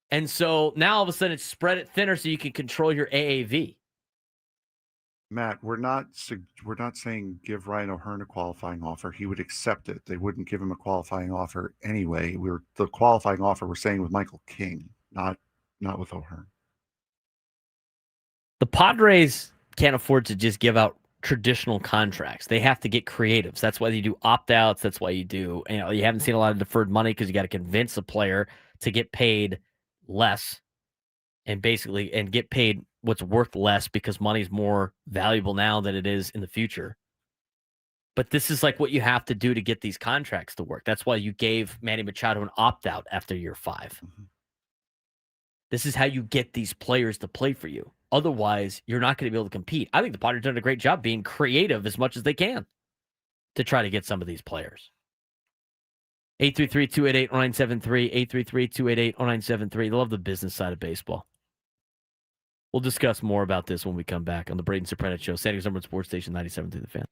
And so now all of a sudden it's spread it thinner so you can control your AAV. Matt, we're not saying give Ryan O'Hearn a qualifying offer. He would accept it. They wouldn't give him a qualifying offer anyway. The qualifying offer we're saying with Michael King, not with O'Hearn. The Padres can't afford to just give out traditional contracts. They have to get creatives. That's why you do opt-outs. That's why you do, you haven't seen a lot of deferred money because you got to convince a player to get paid less and get paid what's worth less because money's more valuable now than it is in the future. But this is like what you have to do to get these contracts to work. That's why you gave Manny Machado an opt-out after year 5. Mm-hmm. This is how you get these players to play for you. Otherwise, you're not going to be able to compete. I think the Padres have done a great job being creative as much as they can to try to get some of these players. 833-288-0973, 833-288-0973. They love the business side of baseball. We'll discuss more about this when we come back on the Braden Surprenant Show, San Diego's #1 sports station, 97 through the Fan.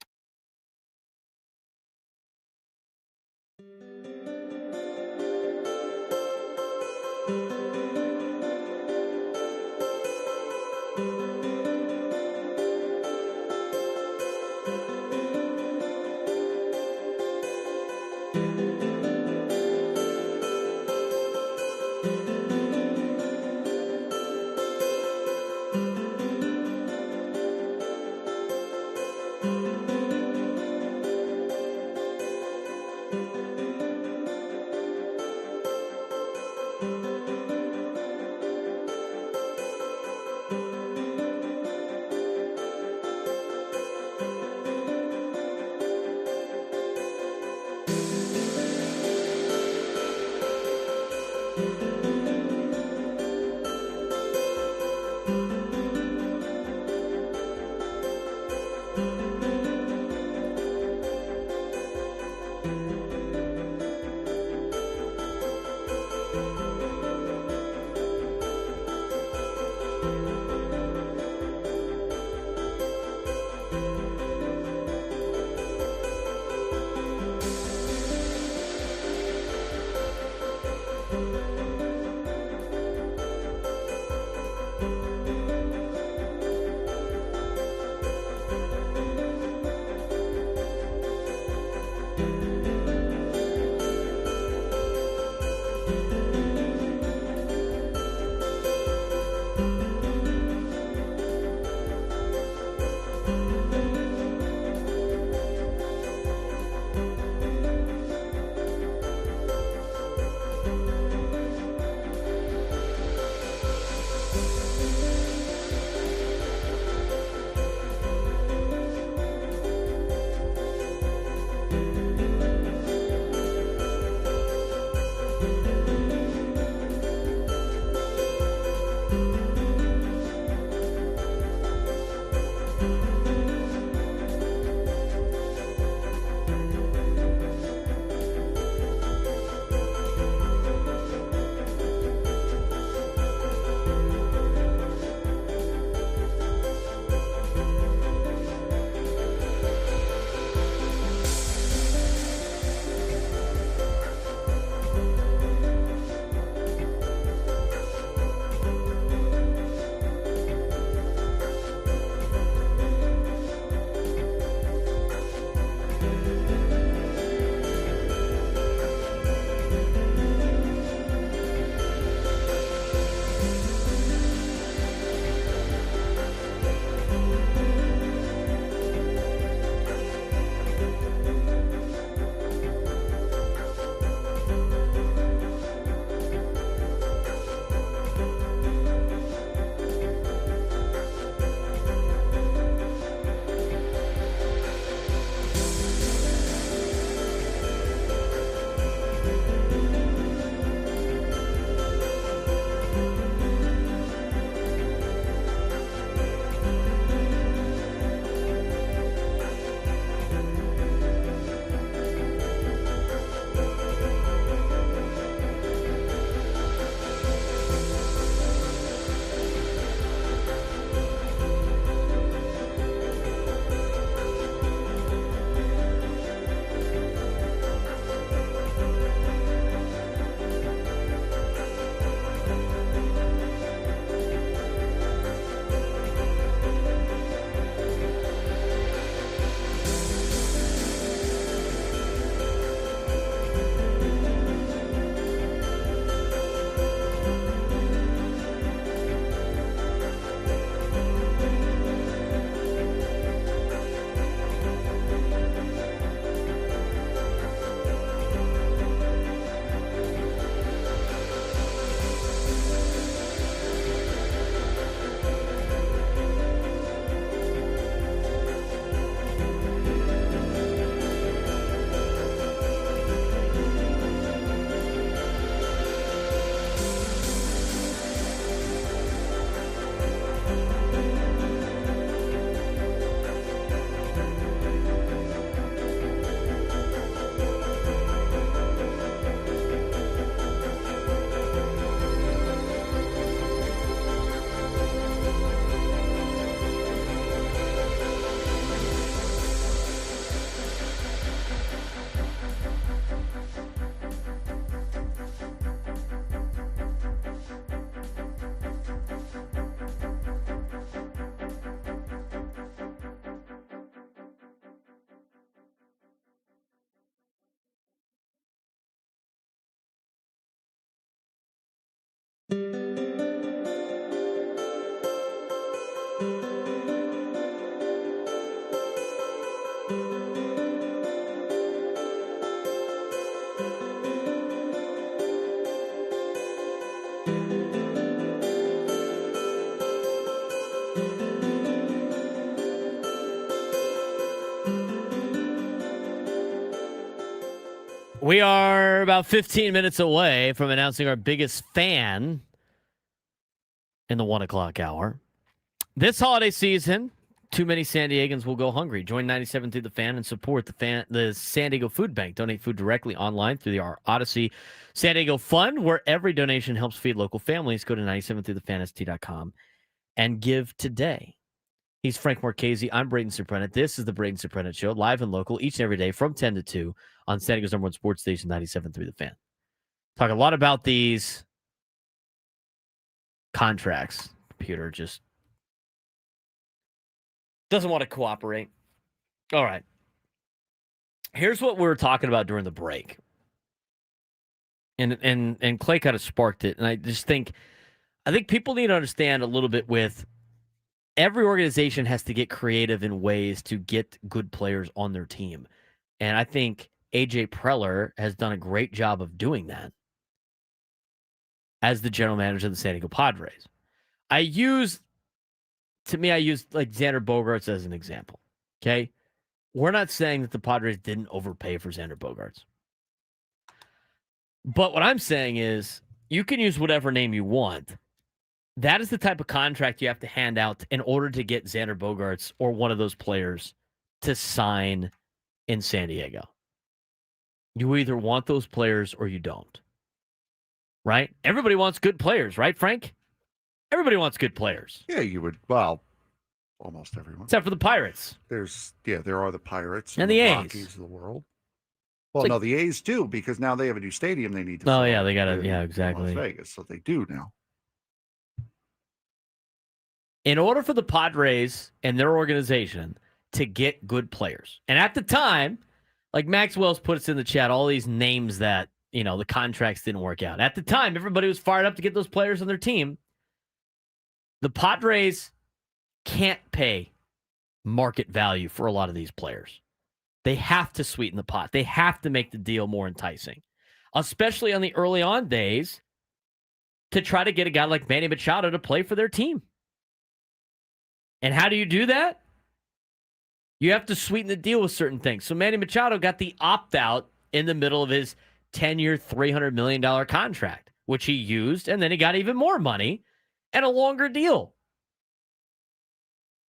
We are about 15 minutes away from announcing our biggest fan in the 1 o'clock hour. This holiday season, too many San Diegans will go hungry. Join 97 through the fan and support the San Diego Food Bank. Donate food directly online through our Odyssey San Diego Fund, where every donation helps feed local families. Go to 97throughthefantasy.com and give today. He's Frank Marchese. I'm Braden Surprenant. This is the Braden Surprenant Show, live and local each and every day from 10 to 2 on San Diego's #1 sports station, 97.3 The Fan. Talk a lot about these contracts. Computer just doesn't want to cooperate. All right. Here's what we were talking about during the break. And Clay kind of sparked it. And I think people need to understand a little bit with every organization has to get creative in ways to get good players on their team. And I think AJ Preller has done a great job of doing that as the general manager of the San Diego Padres. I use like Xander Bogaerts as an example. Okay. We're not saying that the Padres didn't overpay for Xander Bogaerts. But what I'm saying is you can use whatever name you want. That is the type of contract you have to hand out in order to get Xander Bogaerts or one of those players to sign in San Diego. You either want those players or you don't. Right? Everybody wants good players, right, Frank? Everybody wants good players. Yeah, you would. Well, almost everyone. Except for the Pirates. There are the Pirates and the A's. Rockies of the world. Well, no, the A's too, because now they have a new stadium they need to fill. Oh, yeah, they got it. Yeah, exactly. Las Vegas, so they do now. In order for the Padres and their organization to get good players, and at the time, like Max Wells puts in the chat, all these names that, the contracts didn't work out. At the time, everybody was fired up to get those players on their team. The Padres can't pay market value for a lot of these players. They have to sweeten the pot. They have to make the deal more enticing, especially on the early on days, to try to get a guy like Manny Machado to play for their team. And how do you do that? You have to sweeten the deal with certain things. So Manny Machado got the opt-out in the middle of his 10-year, $300 million contract, which he used, and then he got even more money and a longer deal.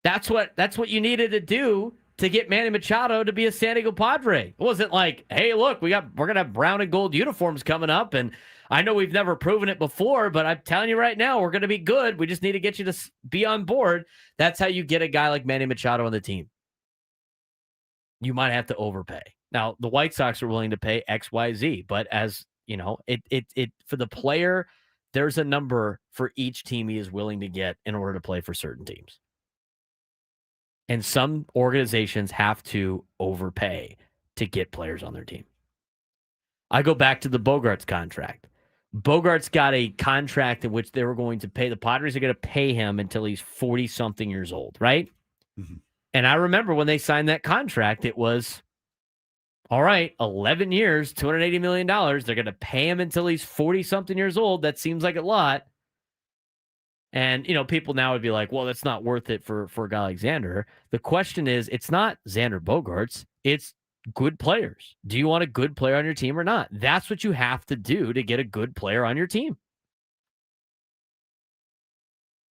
That's what you needed to do to get Manny Machado to be a San Diego Padre. It wasn't like, hey, look, we're going to have brown and gold uniforms coming up, and I know we've never proven it before, but I'm telling you right now, we're going to be good. We just need to get you to be on board. That's how you get a guy like Manny Machado on the team. You might have to overpay. Now, the White Sox are willing to pay X, Y, Z, but as you know, it for the player, there's a number for each team he is willing to get in order to play for certain teams. And some organizations have to overpay to get players on their team. I go back to the Bogaerts contract. Bogaerts got a contract in which they were going to pay, the Padres are going to pay him until he's 40-something years old, right? Mm-hmm. And I remember when they signed that contract, it was, all right, 11 years, $280 million. They're going to pay him until he's 40-something years old. That seems like a lot. And, people now would be like, well, that's not worth it for a guy like Xander. The question is, it's not Xander Bogaerts. It's good players. Do you want a good player on your team or not? That's what you have to do to get a good player on your team.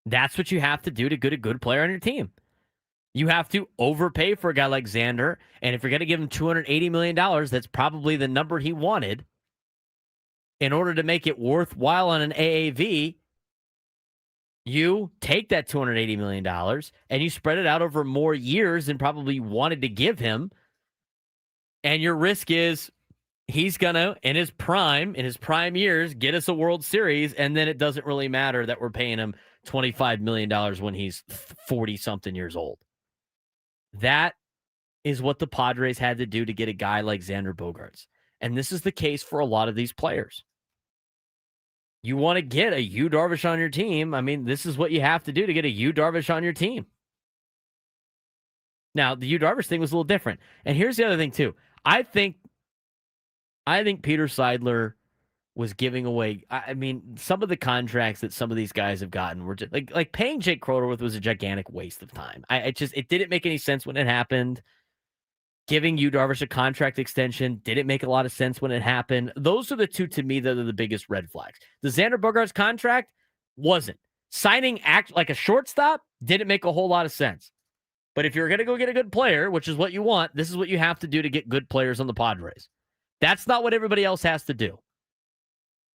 That's what you have to do to get a good player on your team. You have to overpay for a guy like Xander. And if you're going to give him $280 million, that's probably the number he wanted. In order to make it worthwhile on an AAV, you take that $280 million and you spread it out over more years than probably you wanted to give him. And your risk is he's going to, in his prime years, get us a World Series. And then it doesn't really matter that we're paying him $25 million when he's 40-something years old. That is what the Padres had to do to get a guy like Xander Bogaerts. And this is the case for a lot of these players. You want to get a Yu Darvish on your team. I mean, this is what you have to do to get a Yu Darvish on your team. Now, the Yu Darvish thing was a little different. And here's the other thing, too. I think Peter Seidler was giving away. I mean, some of the contracts that some of these guys have gotten were just like paying Jake Cronenworth was a gigantic waste of time. It didn't make any sense when it happened. Giving Yu Darvish a contract extension didn't make a lot of sense when it happened. Those are the two, to me, that are the biggest red flags. The Xander Bogaerts contract wasn't. Signing like a shortstop didn't make a whole lot of sense. But if you're going to go get a good player, which is what you want, this is what you have to do to get good players on the Padres. That's not what everybody else has to do.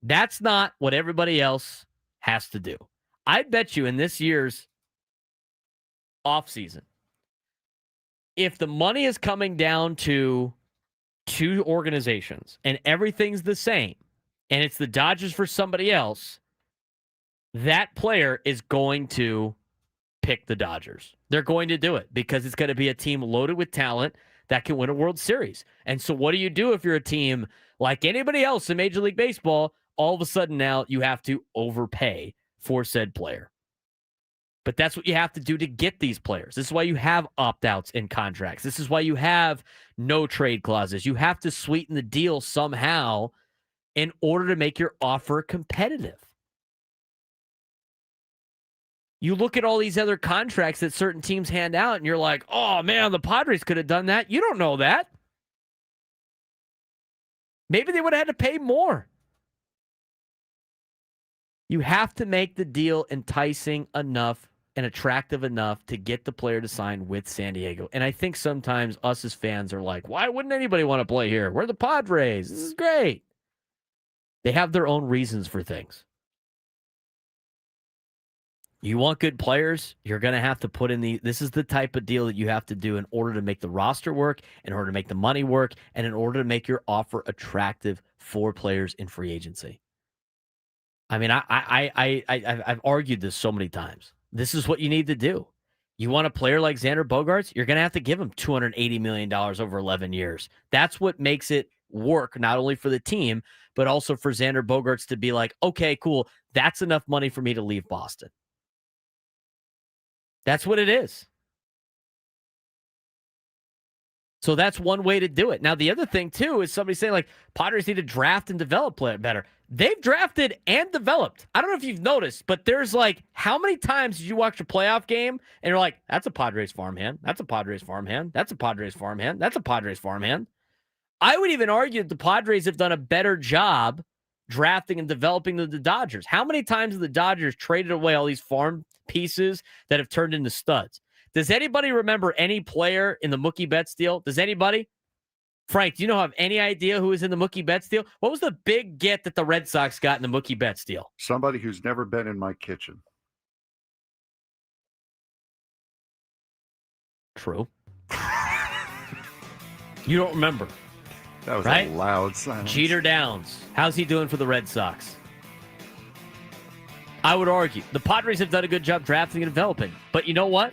That's not what everybody else has to do. I bet you in this year's offseason, if the money is coming down to two organizations and everything's the same, and it's the Dodgers for somebody else, that player is going to pick the Dodgers. They're going to do it because it's going to be a team loaded with talent that can win a World Series. And so what do you do if you're a team like anybody else in Major League Baseball? All of a sudden now you have to overpay for said player. But that's what you have to do to get these players. This is why you have opt-outs in contracts. This is why you have no trade clauses. You have to sweeten the deal somehow in order to make your offer competitive. You look at all these other contracts that certain teams hand out, and you're like, oh, man, the Padres could have done that. You don't know that. Maybe they would have had to pay more. You have to make the deal enticing enough and attractive enough to get the player to sign with San Diego. And I think sometimes us as fans are like, why wouldn't anybody want to play here? We're the Padres. This is great. They have their own reasons for things. You want good players, you're going to have to put in this is the type of deal that you have to do in order to make the roster work, in order to make the money work, and in order to make your offer attractive for players in free agency. I mean, I've argued this so many times. This is what you need to do. You want a player like Xander Bogaerts, you're going to have to give him $280 million over 11 years. That's what makes it work, not only for the team, but also for Xander Bogaerts to be like, okay, cool, that's enough money for me to leave Boston. That's what it is. So that's one way to do it. Now, the other thing, too, is somebody saying, like, Padres need to draft and develop better. They've drafted and developed. I don't know if you've noticed, but there's, like, how many times did you watch a playoff game and you're like, that's a Padres farmhand. That's a Padres farmhand. That's a Padres farmhand. That's a Padres farmhand. I would even argue that the Padres have done a better job drafting and developing than the Dodgers. How many times have the Dodgers traded away all these farm pieces that have turned into studs? Does anybody remember any player in the Mookie Betts deal? Does anybody? Frank, do you have any idea who was in the Mookie Betts deal? What was the big get that the Red Sox got in the Mookie Betts deal? Somebody who's never been in my kitchen. True. You don't remember. That was right? A loud silence. Jeter Downs. How's he doing for the Red Sox? I would argue the Padres have done a good job drafting and developing. But you know what?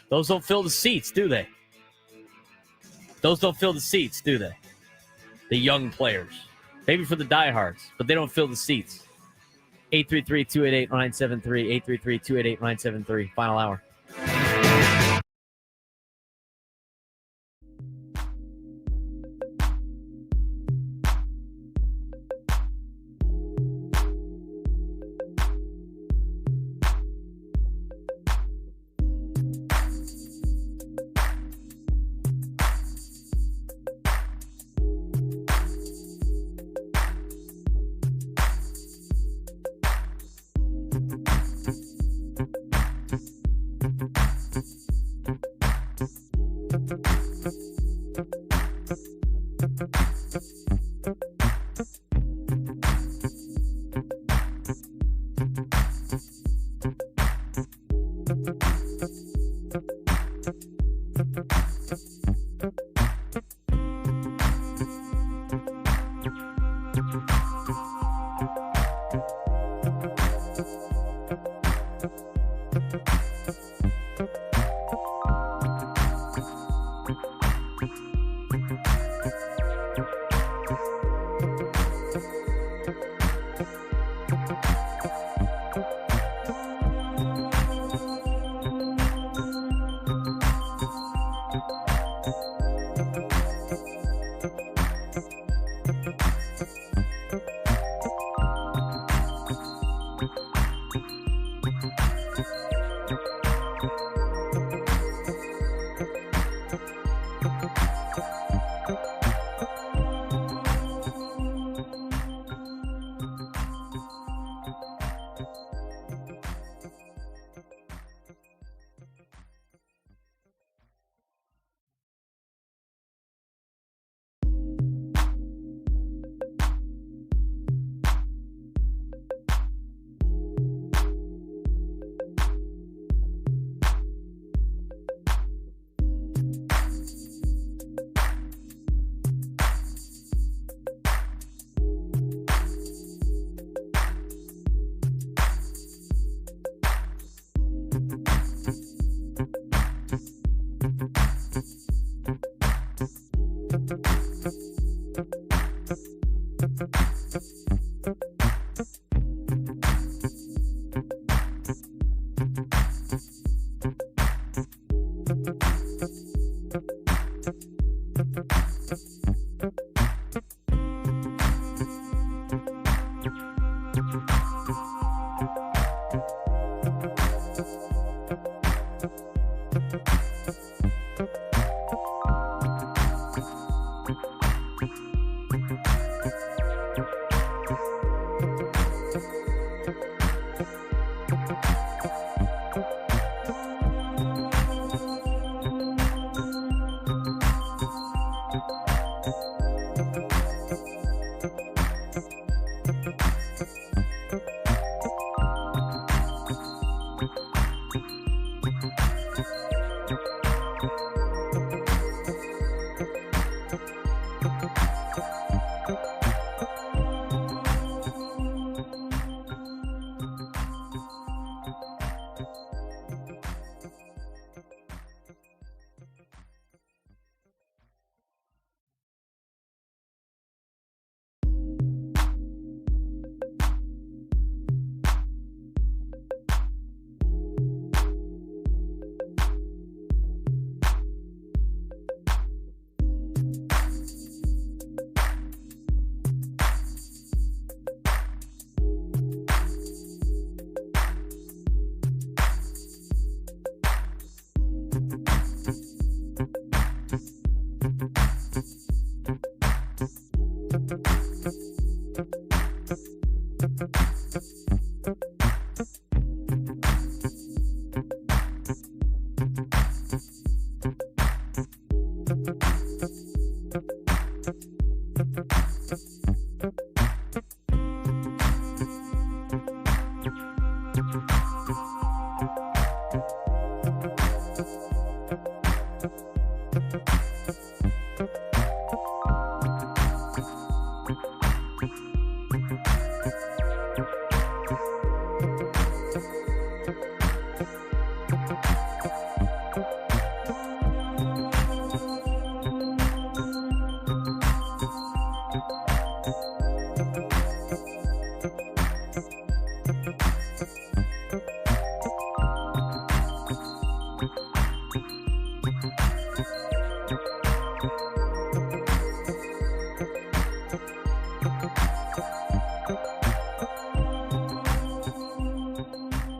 Those don't fill the seats, do they? Those don't fill the seats, do they? The young players. Maybe for the diehards, but they don't fill the seats. 833-288-0973. 833-288-0973. Final hour.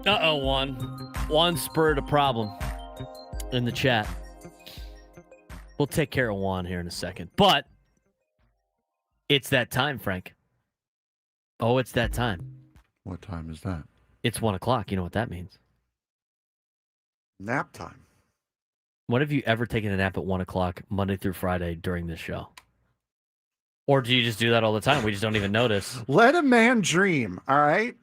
Uh-oh, Juan. Juan spurred a problem in the chat. We'll take care of Juan here in a second. But it's that time, Frank. Oh, it's that time. What time is that? It's 1 o'clock. You know what that means. Nap time. When have you ever taken a nap at 1 o'clock Monday through Friday during this show? Or do you just do that all the time? We just don't even notice. Let a man dream, all right?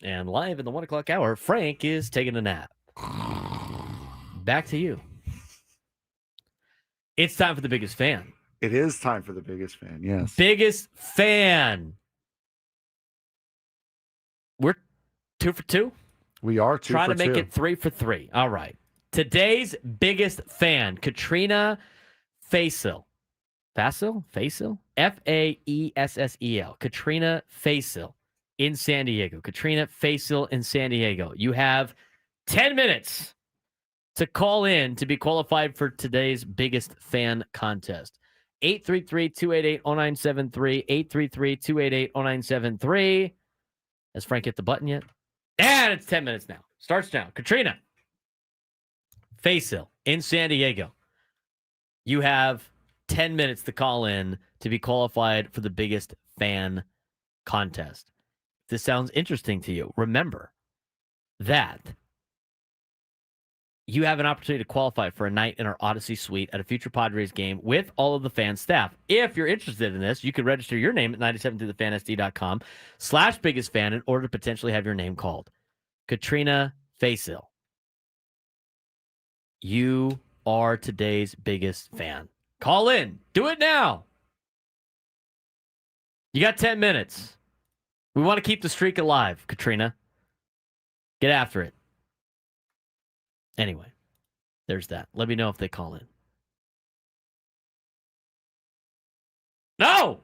And live in the 1 o'clock hour, Frank is taking a nap. Back to you. It's time for the biggest fan. It is time for the biggest fan, yes. Biggest fan. We're 2 for 2. We are 2 Trying for to make 2. it 3 for 3. All right. Today's biggest fan, Katrina Faisal. Faisal? F-A-E-S-S-E-L. Katrina Faisal in San Diego. Katrina Faisal in San Diego. You have 10 minutes to call in to be qualified for today's biggest fan contest. 833-288-0973. 833-288-0973. Has Frank hit the button yet? And it's 10 minutes now. Starts now. Katrina Faisal in San Diego. You have 10 minutes to call in to be qualified for the biggest fan contest. If this sounds interesting to you, remember that you have an opportunity to qualify for a night in our Odyssey Suite at a future Padres game with all of the fan staff. If you're interested in this, you can register your name at 97thefan.com/biggest-fan in order to potentially have your name called. Katrina Faisal, you are today's biggest fan. Call in. Do it now. You got 10 minutes. We want to keep the streak alive, Katrina. Get after it. Anyway, there's that. Let me know if they call in. No!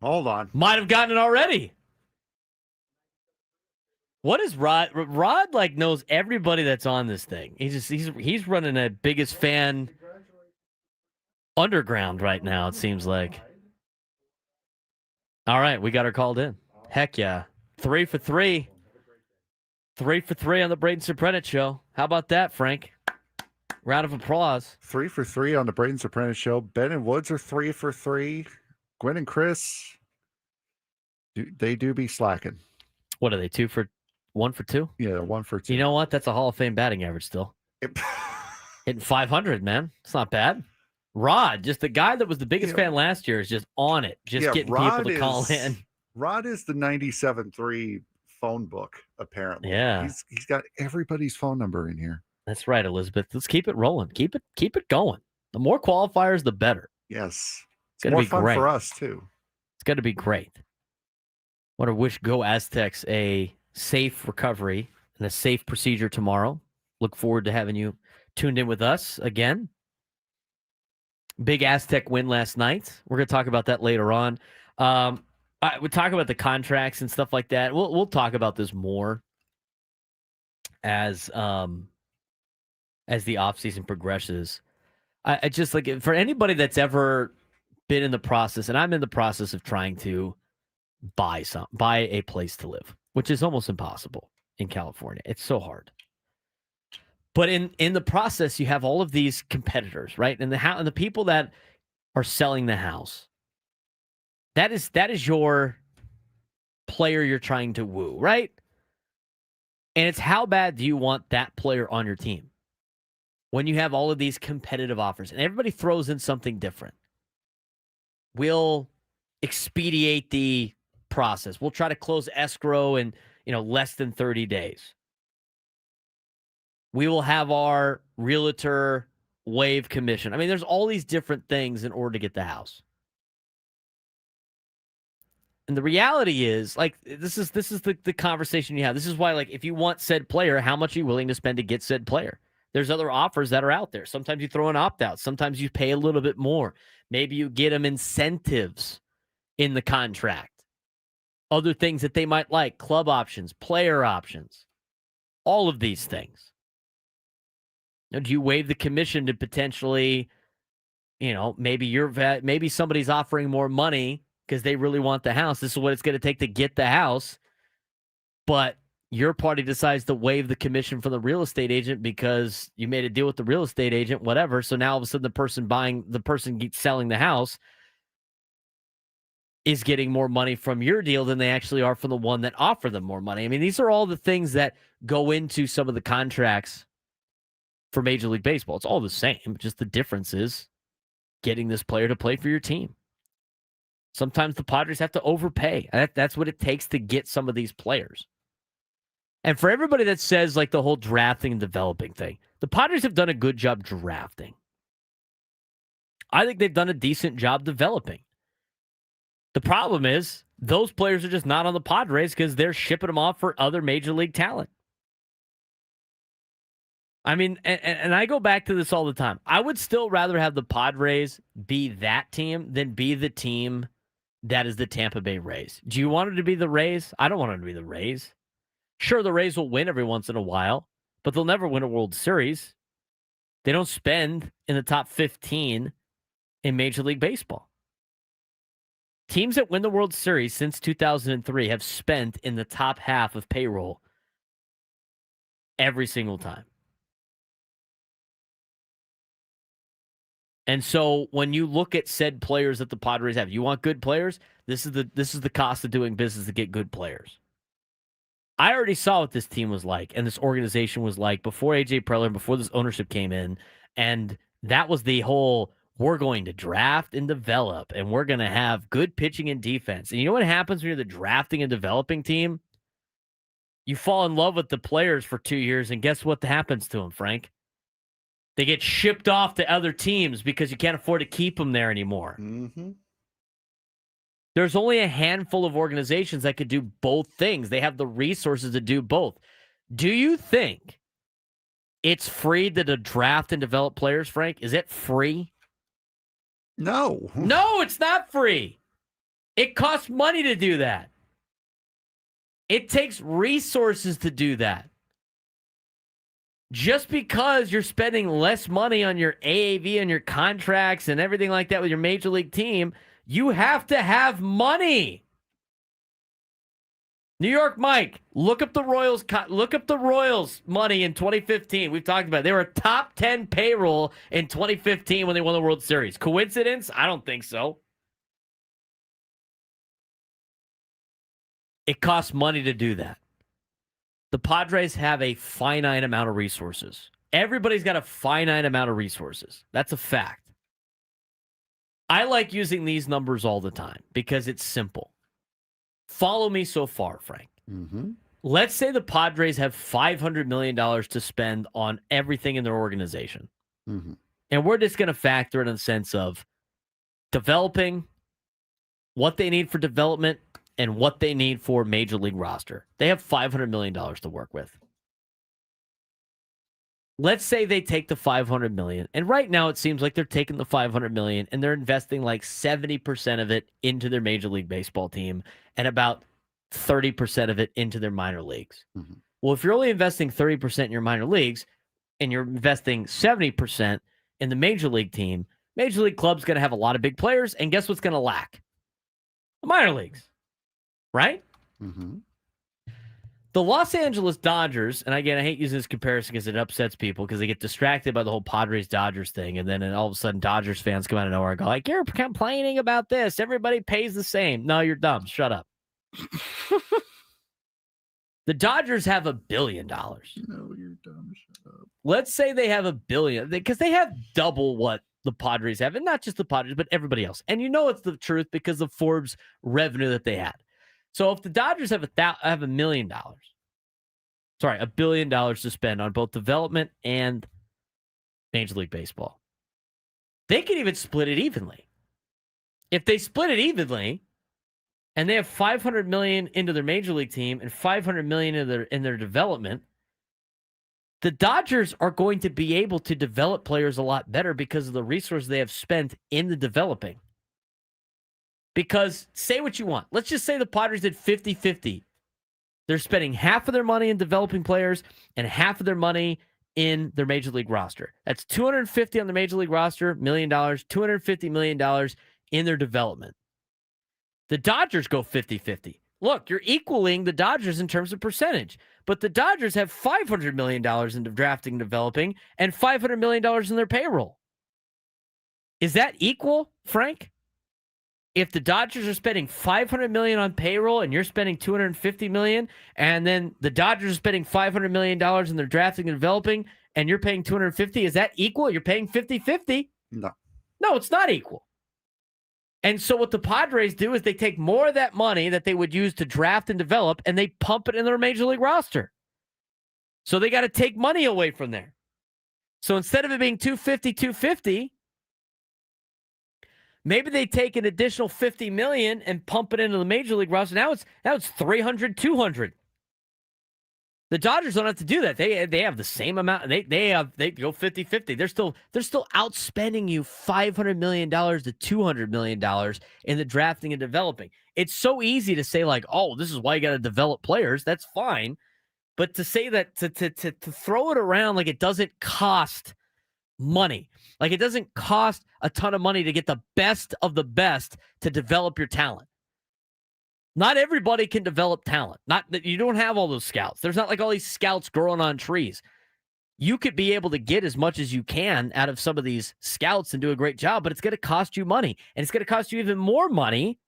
Hold on. Might have gotten it already. What is Rod? Rod like knows everybody that's on this thing. He's running a biggest fan underground right now, it seems like. All right, we got her called in. Heck yeah. 3 for 3. 3 for 3 on the Braden Surprenant Show. How about that, Frank? Round of applause. 3 for 3 on the Braden Surprenant Show. Ben and Woods are 3 for 3. Gwen and Chris, they do be slacking. What are they, 1 for 2? Yeah, 1 for 2. You know what? That's a Hall of Fame batting average still. Hitting 500, man. It's not bad. Rod, just the guy that was the biggest fan last year, is just on it. Just getting people to call in. Rod is the 97.3 phone book, apparently. Yeah. He's got everybody's phone number in here. That's right, Elizabeth. Let's keep it rolling. Keep it going. The more qualifiers, the better. Yes. It's more be fun great for us, too. It's going to be great. Want to wish Go Aztecs a safe recovery and a safe procedure tomorrow. Look forward to having you tuned in with us again. Big Aztec win last night. We're going to talk about that later on. We'll talk about the contracts and stuff like that. We'll talk about this more as the offseason progresses. I just like, for anybody that's ever been in the process, and I'm in the process of trying to buy a place to live, which is almost impossible in California. It's so hard. But in the process, you have all of these competitors, right? And the people that are selling the house, that is your player you're trying to woo, right? And it's how bad do you want that player on your team when you have all of these competitive offers and everybody throws in something different. We'll expedite the process. We'll try to close escrow in less than 30 days. We will have our realtor waive commission. I mean, there's all these different things in order to get the house. And the reality is, like, this is the conversation you have. This is why, like, if you want said player, how much are you willing to spend to get said player? There's other offers that are out there. Sometimes you throw an opt-out. Sometimes you pay a little bit more. Maybe you get them incentives in the contract. Other things that they might like, club options, player options, all of these things. Do you waive the commission to potentially, maybe somebody's offering more money because they really want the house. This is what it's going to take to get the house. But your party decides to waive the commission from the real estate agent because you made a deal with the real estate agent, whatever. So now all of a sudden the person selling the house is getting more money from your deal than they actually are from the one that offered them more money. I mean, these are all the things that go into some of the contracts for Major League Baseball. It's all the same. Just the difference is getting this player to play for your team. Sometimes the Padres have to overpay. That's what it takes to get some of these players. And for everybody that says like the whole drafting and developing thing, the Padres have done a good job drafting. I think they've done a decent job developing. The problem is those players are just not on the Padres because they're shipping them off for other Major League talent. I mean, and I go back to this all the time. I would still rather have the Padres be that team than be the team that is the Tampa Bay Rays. Do you want it to be the Rays? I don't want it to be the Rays. Sure, the Rays will win every once in a while, but they'll never win a World Series. They don't spend in the top 15 in Major League Baseball. Teams that win the World Series since 2003 have spent in the top half of payroll every single time. And so when you look at said players that the Padres have, you want good players? This is the cost of doing business to get good players. I already saw what this team was like and this organization was like before A.J. Preller, before this ownership came in. And that was the whole, we're going to draft and develop, and we're going to have good pitching and defense. And you know what happens when you're the drafting and developing team? You fall in love with the players for 2 years, and guess what happens to them, Frank? They get shipped off to other teams because you can't afford to keep them there anymore. Mm-hmm. There's only a handful of organizations that could do both things. They have the resources to do both. Do you think it's free to draft and develop players, Frank? Is it free? No. No, it's not free. It costs money to do that. It takes resources to do that. Just because you're spending less money on your AAV and your contracts and everything like that with your major league team, you have to have money. New York Mike, look up the Royals. Look up the Royals money in 2015. We've talked about it. They were a top 10 payroll in 2015 when they won the World Series. Coincidence? I don't think so. It costs money to do that. The Padres have a finite amount of resources. Everybody's got a finite amount of resources. That's a fact. I like using these numbers all the time because it's simple. Follow me so far, Frank. Mm-hmm. Let's say the Padres have $500 million to spend on everything in their organization. Mm-hmm. And we're just going to factor it in the sense of developing, what they need for development, and what they need for major league roster. They have $500 million to work with. Let's say they take the $500 million, and right now it seems like they're taking the $500 million and they're investing like 70% of it into their Major League Baseball team and about 30% of it into their minor leagues. Mm-hmm. Well, if you're only investing 30% in your minor leagues and you're investing 70% in the Major League team, Major League club's going to have a lot of big players, and guess what's going to lack? The minor leagues, right? Mm-hmm. The Los Angeles Dodgers, and again, I hate using this comparison because it upsets people because they get distracted by the whole Padres-Dodgers thing, and then all of a sudden Dodgers fans come out of nowhere and go like, you're complaining about this. Everybody pays the same. No, you're dumb. Shut up. The Dodgers have $1 billion. No, you're dumb. Shut up. Let's say they have $1 billion because they have double what the Padres have, and not just the Padres, but everybody else. And you know it's the truth because of Forbes' revenue that they had. So if the Dodgers have $1 million, $1 billion to spend on both development and Major League Baseball, they could even split it evenly. If they split it evenly, and they have $500 million into their Major League team and $500 million in their development, the Dodgers are going to be able to develop players a lot better because of the resources they have spent in the developing. Because say what you want. Let's just say the Padres did 50-50. They're spending half of their money in developing players and half of their money in their Major League roster. That's $250 on the Major League roster, $1 million, $250 million in their development. The Dodgers go 50-50. Look, you're equaling the Dodgers in terms of percentage, but the Dodgers have $500 million into drafting and developing and $500 million in their payroll. Is that equal, Frank? If the Dodgers are spending $500 million on payroll and you're spending $250 million, and then the Dodgers are spending $500 million in their drafting and developing, and you're paying $250, is that equal? You're paying 50-50? No. No, it's not equal. And so what the Padres do is they take more of that money that they would use to draft and develop, and they pump it in their Major League roster. So they got to take money away from there. So instead of it being $250, maybe they take an additional $50 million and pump it into the Major League roster. Now it's $300, $200. The Dodgers don't have to do that. They have the same amount. They go 50-50. They're still outspending you $500 million to $200 million in the drafting and developing. It's so easy to say like, oh, this is why you got to develop players. That's fine. But to say that to throw it around like it doesn't cost money, like it doesn't cost a ton of money to get the best of the best to develop your talent. Not everybody can develop talent. Not that you don't have all those scouts. There's not like all these scouts growing on trees. You could be able to get as much as you can out of some of these scouts and do a great job, but it's going to cost you money. And it's going to cost you even more money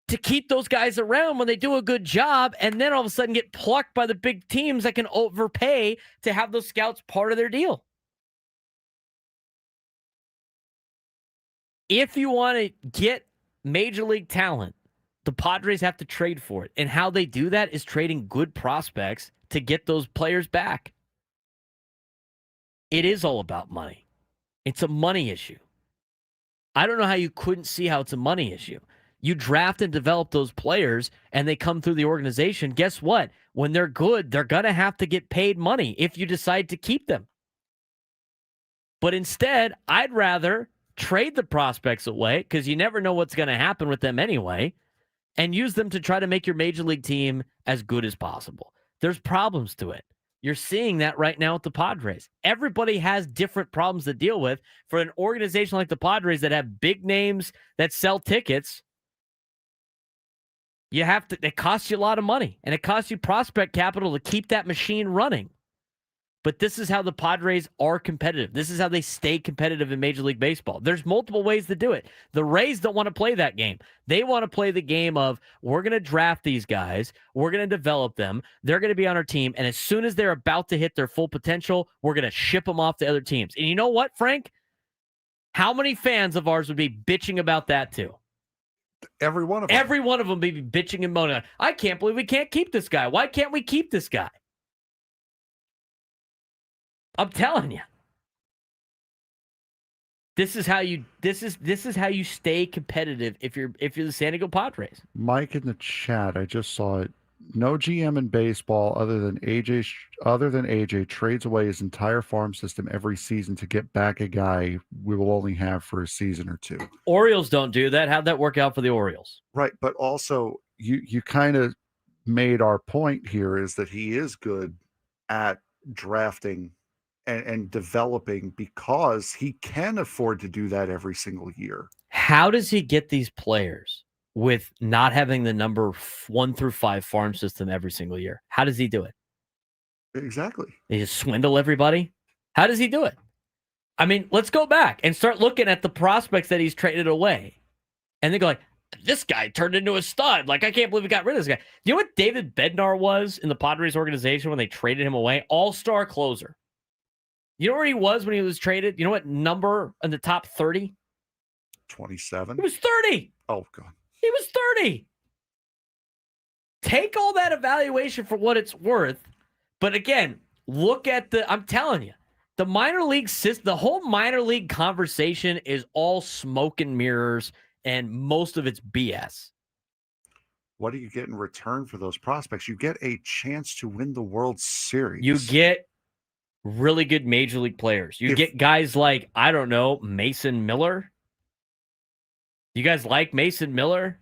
to keep those guys around when they do a good job and then all of a sudden get plucked by the big teams that can overpay to have those scouts part of their deal. If you want to get major league talent, the Padres have to trade for it. And how they do that is trading good prospects to get those players back. It is all about money. It's a money issue. I don't know how you couldn't see how it's a money issue. You draft and develop those players and they come through the organization. Guess what? When they're good, they're going to have to get paid money if you decide to keep them. But instead, I'd rather trade the prospects away because you never know what's going to happen with them anyway, and use them to try to make your major league team as good as possible. There's problems to it. You're seeing that right now with the Padres. Everybody has different problems to deal with. For an organization like the Padres that have big names that sell tickets, You have to. It costs you a lot of money, and it costs you prospect capital to keep that machine running. But this is how the Padres are competitive. This is how they stay competitive in Major League Baseball. There's multiple ways to do it. The Rays don't want to play that game. They want to play the game of, we're going to draft these guys. We're going to develop them. They're going to be on our team. And as soon as they're about to hit their full potential, we're going to ship them off to other teams. And you know what, Frank? How many fans of ours would be bitching about that too? Every one of them. Every one of them would be bitching and moaning. I can't believe we can't keep this guy. Why can't we keep this guy? I'm telling you. This is how you stay competitive if you're the San Diego Padres. Mike in the chat, I just saw it. No GM in baseball other than AJ trades away his entire farm system every season to get back a guy we will only have for a season or two. Orioles don't do that. How'd that work out for the Orioles? Right, but also you kind of made our point here is that he is good at drafting and developing because he can afford to do that every single year. How does he get these players with not having the number 1 through 5 farm system every single year? How does he do it? Exactly. They just swindle everybody? How does he do it? I mean, let's go back and start looking at the prospects that he's traded away. And they go like, this guy turned into a stud. Like, I can't believe we got rid of this guy. You know what David Bednar was in the Padres organization when they traded him away? All-star closer. You know where he was when he was traded? You know what number in the top 30? 27. He was 30. Oh, God. He was 30. Take all that evaluation for what it's worth. But again, look at I'm telling you, the minor league system, the whole minor league conversation is all smoke and mirrors, and most of it's BS. What do you get in return for those prospects? You get a chance to win the World Series. You get really good major league players. You get guys like, I don't know, Mason Miller. You guys like Mason Miller?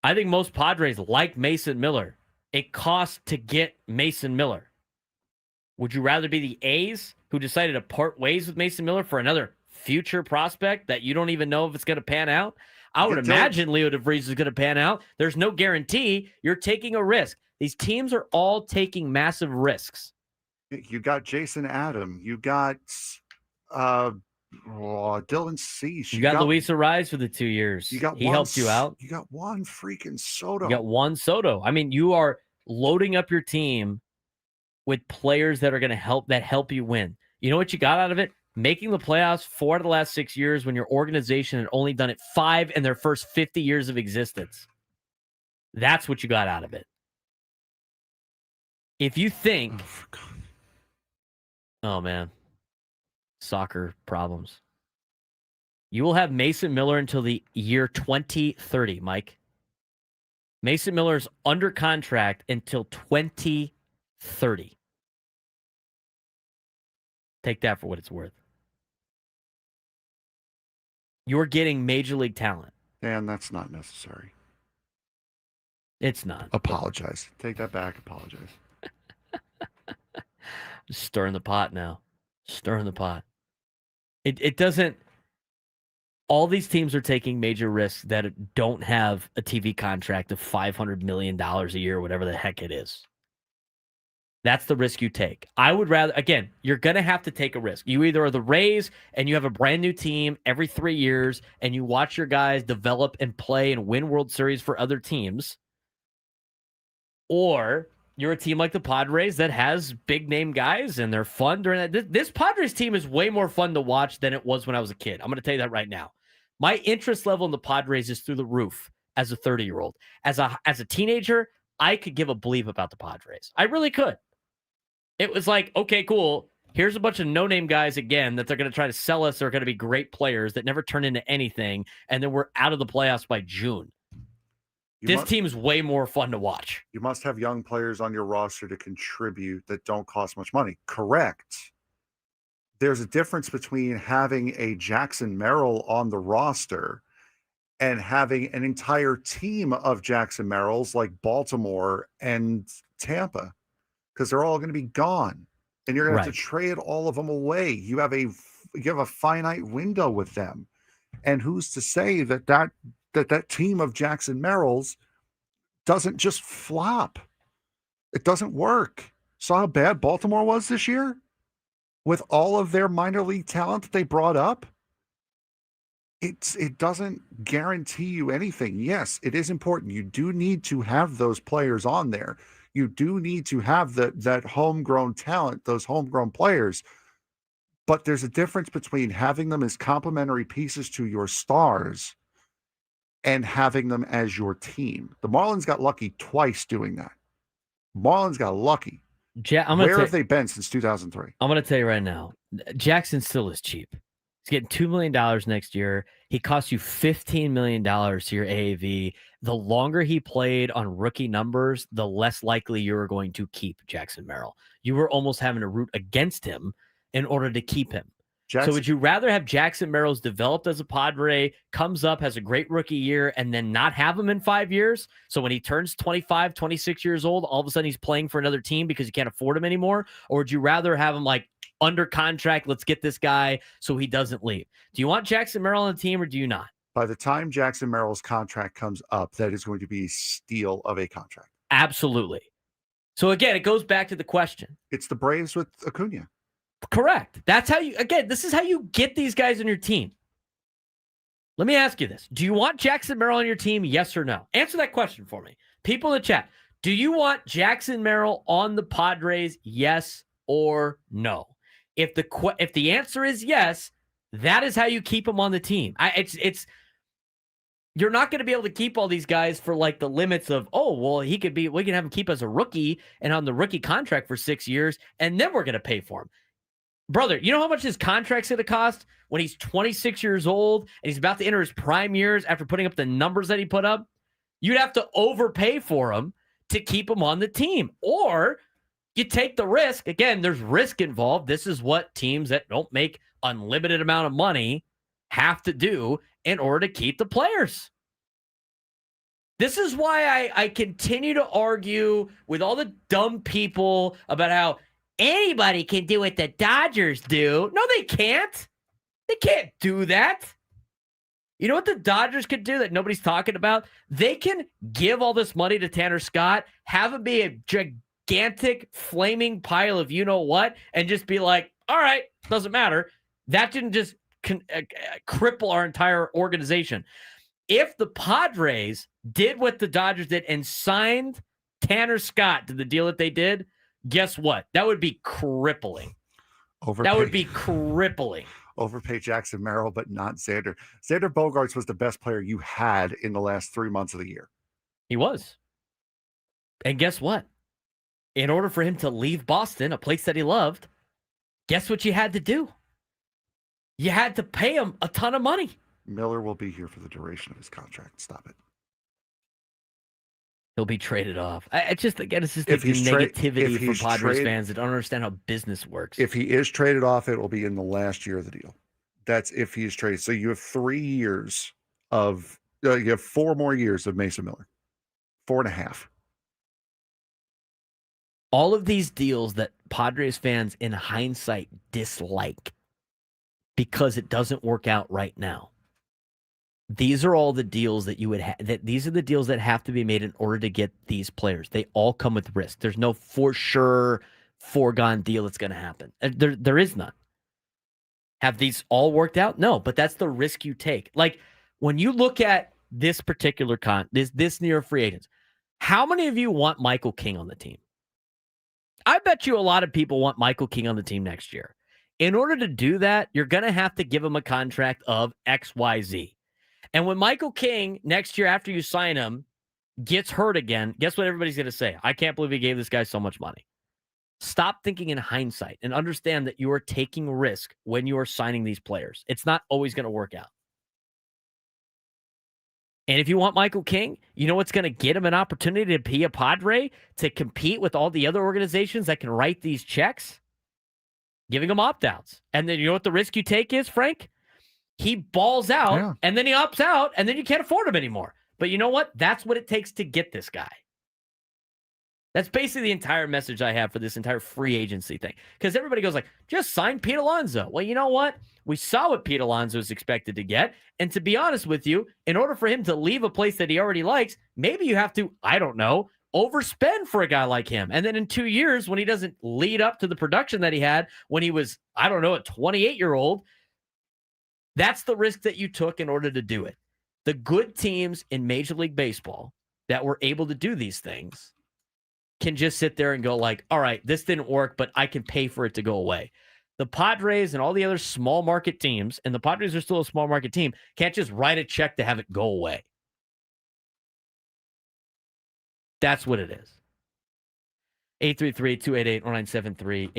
I think most Padres like Mason Miller. It costs to get Mason Miller. Would you rather be the A's who decided to part ways with Mason Miller for another future prospect that you don't even know if it's going to pan out? I would imagine Leo DeVries is going to pan out. There's no guarantee. You're taking a risk. These teams are all taking massive risks. You got Jason Adam. You got Dylan Cease. You got Luis Ariz for the 2 years. He helped you out. You got Juan freaking Soto. You got Juan Soto. I mean, you are loading up your team with players that are going to help you win. You know what you got out of it? Making the playoffs 4 out of the last 6 years when your organization had only done it 5 in their first 50 years of existence. That's what you got out of it. If you think, oh man, soccer problems. You will have Mason Miller until the year 2030, Mike. Mason Miller is under contract until 2030. Take that for what it's worth. You're getting major league talent. And that's not necessary. It's not. Apologize. Take that back. Apologize. Just stirring the pot now. Stirring the pot. It doesn't. All these teams are taking major risks that don't have a TV contract of $500 million a year, whatever the heck it is. That's the risk you take. I would rather, again, you're going to have to take a risk. You either are the Rays and you have a brand new team every 3 years and you watch your guys develop and play and win World Series for other teams, or you're a team like the Padres that has big name guys and they're fun during that. This Padres team is way more fun to watch than it was when I was a kid. I'm going to tell you that right now. My interest level in the Padres is through the roof as a 30-year-old. As a teenager, I could give a bleep about the Padres. I really could. It was like, okay, cool. Here's a bunch of no-name guys again that they're going to try to sell us. They're going to be great players that never turn into anything, and then we're out of the playoffs by June. This team is way more fun to watch. You must have young players on your roster to contribute that don't cost much money. Correct. There's a difference between having a Jackson Merrill on the roster and having an entire team of Jackson Merrills like Baltimore and Tampa, because they're all going to be gone. And you're going to have to trade all of them away. You have a finite window with them. And who's to say that team of Jackson Merrills doesn't just flop. It doesn't work. Saw how bad Baltimore was this year with all of their minor league talent that they brought up? It doesn't guarantee you anything. Yes, it is important. You do need to have those players on there. You do need to have that homegrown talent, those homegrown players. But there's a difference between having them as complementary pieces to your stars and having them as your team. The Marlins got lucky twice doing that. Marlins got lucky. Where have they been since 2003? I'm going to tell you right now, Jackson still is cheap. He's getting $2 million next year. He costs you $15 million to your AAV. The longer he played on rookie numbers, the less likely you were going to keep Jackson Merrill. You were almost having to root against him in order to keep him. So would you rather have Jackson Merrill's developed as a Padre, comes up, has a great rookie year, and then not have him in 5 years? So when he turns 25, 26 years old, all of a sudden he's playing for another team because you can't afford him anymore? Or would you rather have him like under contract, let's get this guy so he doesn't leave? Do you want Jackson Merrill on the team or do you not? By the time Jackson Merrill's contract comes up, that is going to be a steal of a contract. Absolutely. So again, it goes back to the question. It's the Braves with Acuna. Correct. That's how you, again, this is how you get these guys on your team. Let me ask you this. Do you want Jackson Merrill on your team? Yes or no? Answer that question for me. People in the chat, do you want Jackson Merrill on the Padres? Yes or no? If the answer is yes, that is how you keep him on the team. You're not going to be able to keep all these guys for like the limits of, oh, well, we can have him keep as a rookie and on the rookie contract for 6 years, and then we're going to pay for him. Brother, you know how much his contract's going to cost when he's 26 years old and he's about to enter his prime years after putting up the numbers that he put up? You'd have to overpay for him to keep him on the team. Or you take the risk. Again, there's risk involved. This is what teams that don't make unlimited amount of money have to do in order to keep the players. This is why I continue to argue with all the dumb people about how anybody can do what the Dodgers do. No, they can't. They can't do that. You know what the Dodgers could do that nobody's talking about? They can give all this money to Tanner Scott, have him be a gigantic flaming pile of you-know-what, and just be like, all right, doesn't matter. That didn't just cripple our entire organization. If the Padres did what the Dodgers did and signed Tanner Scott to the deal that they did, guess what? That would be crippling. That would be crippling. Overpay Jackson Merrill, but not Xander. Xander Bogaerts was the best player you had in the last 3 months of the year. He was. And guess what? In order for him to leave Boston, a place that he loved, guess what you had to do? You had to pay him a ton of money. Miller will be here for the duration of his contract. Stop it. He'll be traded off. It's just like negativity from Padres fans that don't understand how business works. If he is traded off, it will be in the last year of the deal. That's if he is traded. So you have 3 years of, you have 4 more years of Mason Miller. 4.5. All of these deals that Padres fans in hindsight dislike because it doesn't work out right now. These are all the deals that you would have. These are the deals that have to be made in order to get these players. They all come with risk. There's no for sure foregone deal that's going to happen. There is none. Have these all worked out? No, but that's the risk you take. Like when you look at this particular this near free agents, how many of you want Michael King on the team? I bet you a lot of people want Michael King on the team next year. In order to do that, you're going to have to give him a contract of XYZ. And when Michael King, next year after you sign him, gets hurt again, guess what everybody's going to say? I can't believe he gave this guy so much money. Stop thinking in hindsight and understand that you are taking risk when you are signing these players. It's not always going to work out. And if you want Michael King, you know what's going to get him an opportunity to be a Padre, to compete with all the other organizations that can write these checks? Giving him opt-outs. And then you know what the risk you take is, Frank? He balls out, and then he opts out, and then you can't afford him anymore. But you know what? That's what it takes to get this guy. That's basically the entire message I have for this entire free agency thing. Because everybody goes like, just sign Pete Alonso. Well, you know what? We saw what Pete Alonso is expected to get. And to be honest with you, in order for him to leave a place that he already likes, maybe you have to, I don't know, overspend for a guy like him. And then in 2 years, when he doesn't lead up to the production that he had when he was, I don't know, a 28-year-old, that's the risk that you took in order to do it. The good teams in Major League Baseball that were able to do these things can just sit there and go like, all right, this didn't work, but I can pay for it to go away. The Padres and all the other small market teams, and the Padres are still a small market team, can't just write a check to have it go away. That's what it is. 833-288-0973,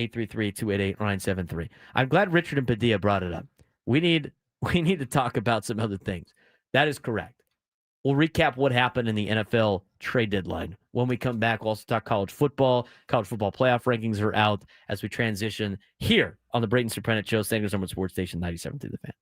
833-288-0973. I'm glad Richard and Padilla brought it up. We need to talk about some other things. That is correct. We'll recap what happened in the NFL trade deadline. When we come back, we'll also talk college football. College football playoff rankings are out as we transition here on the Braden Surprenant Show, San Diego Sports Station 97 through the Fan.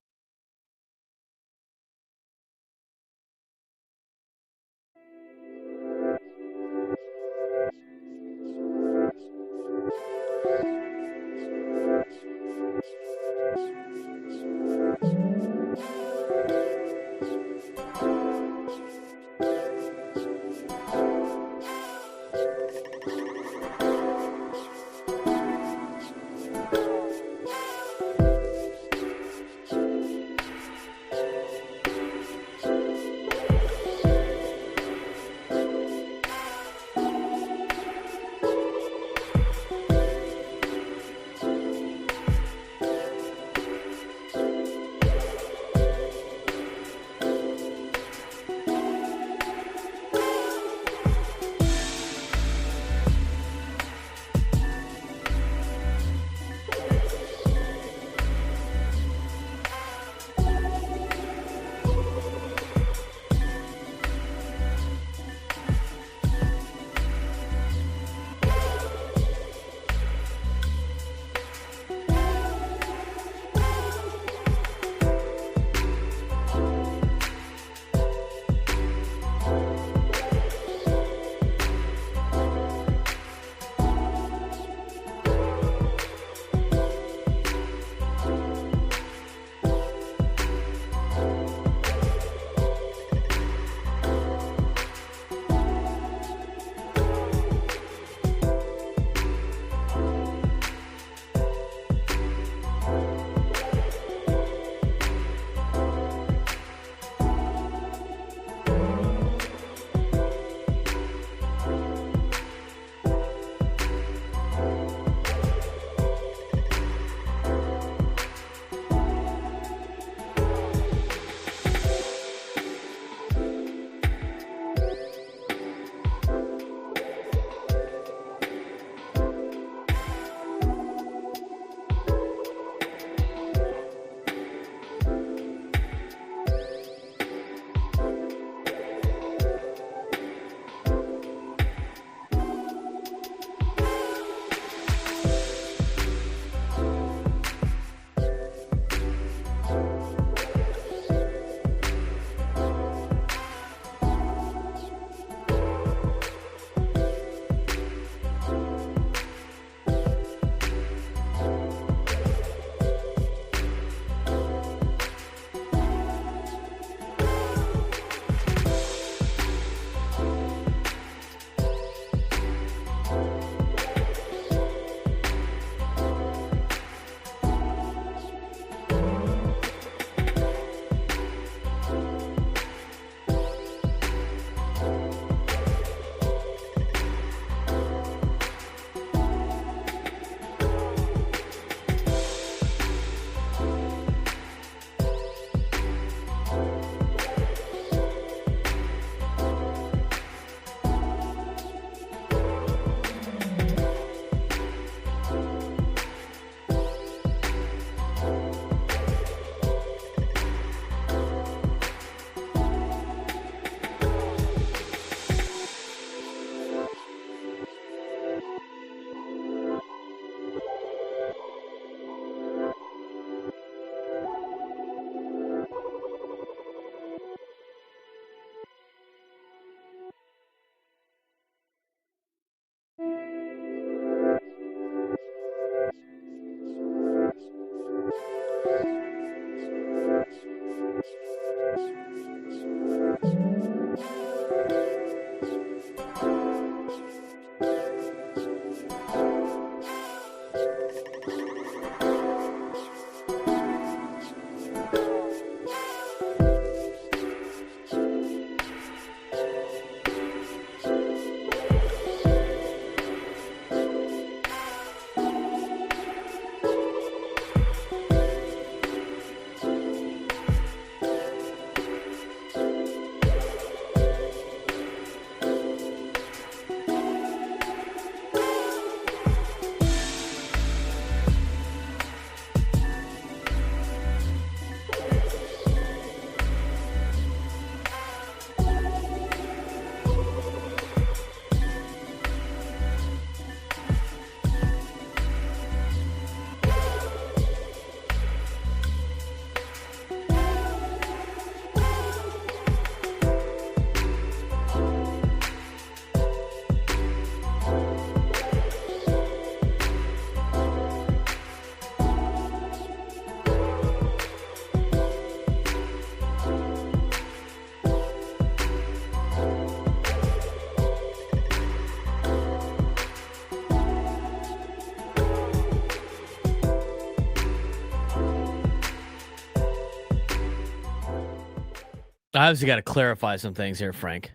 I obviously got to clarify some things here, Frank.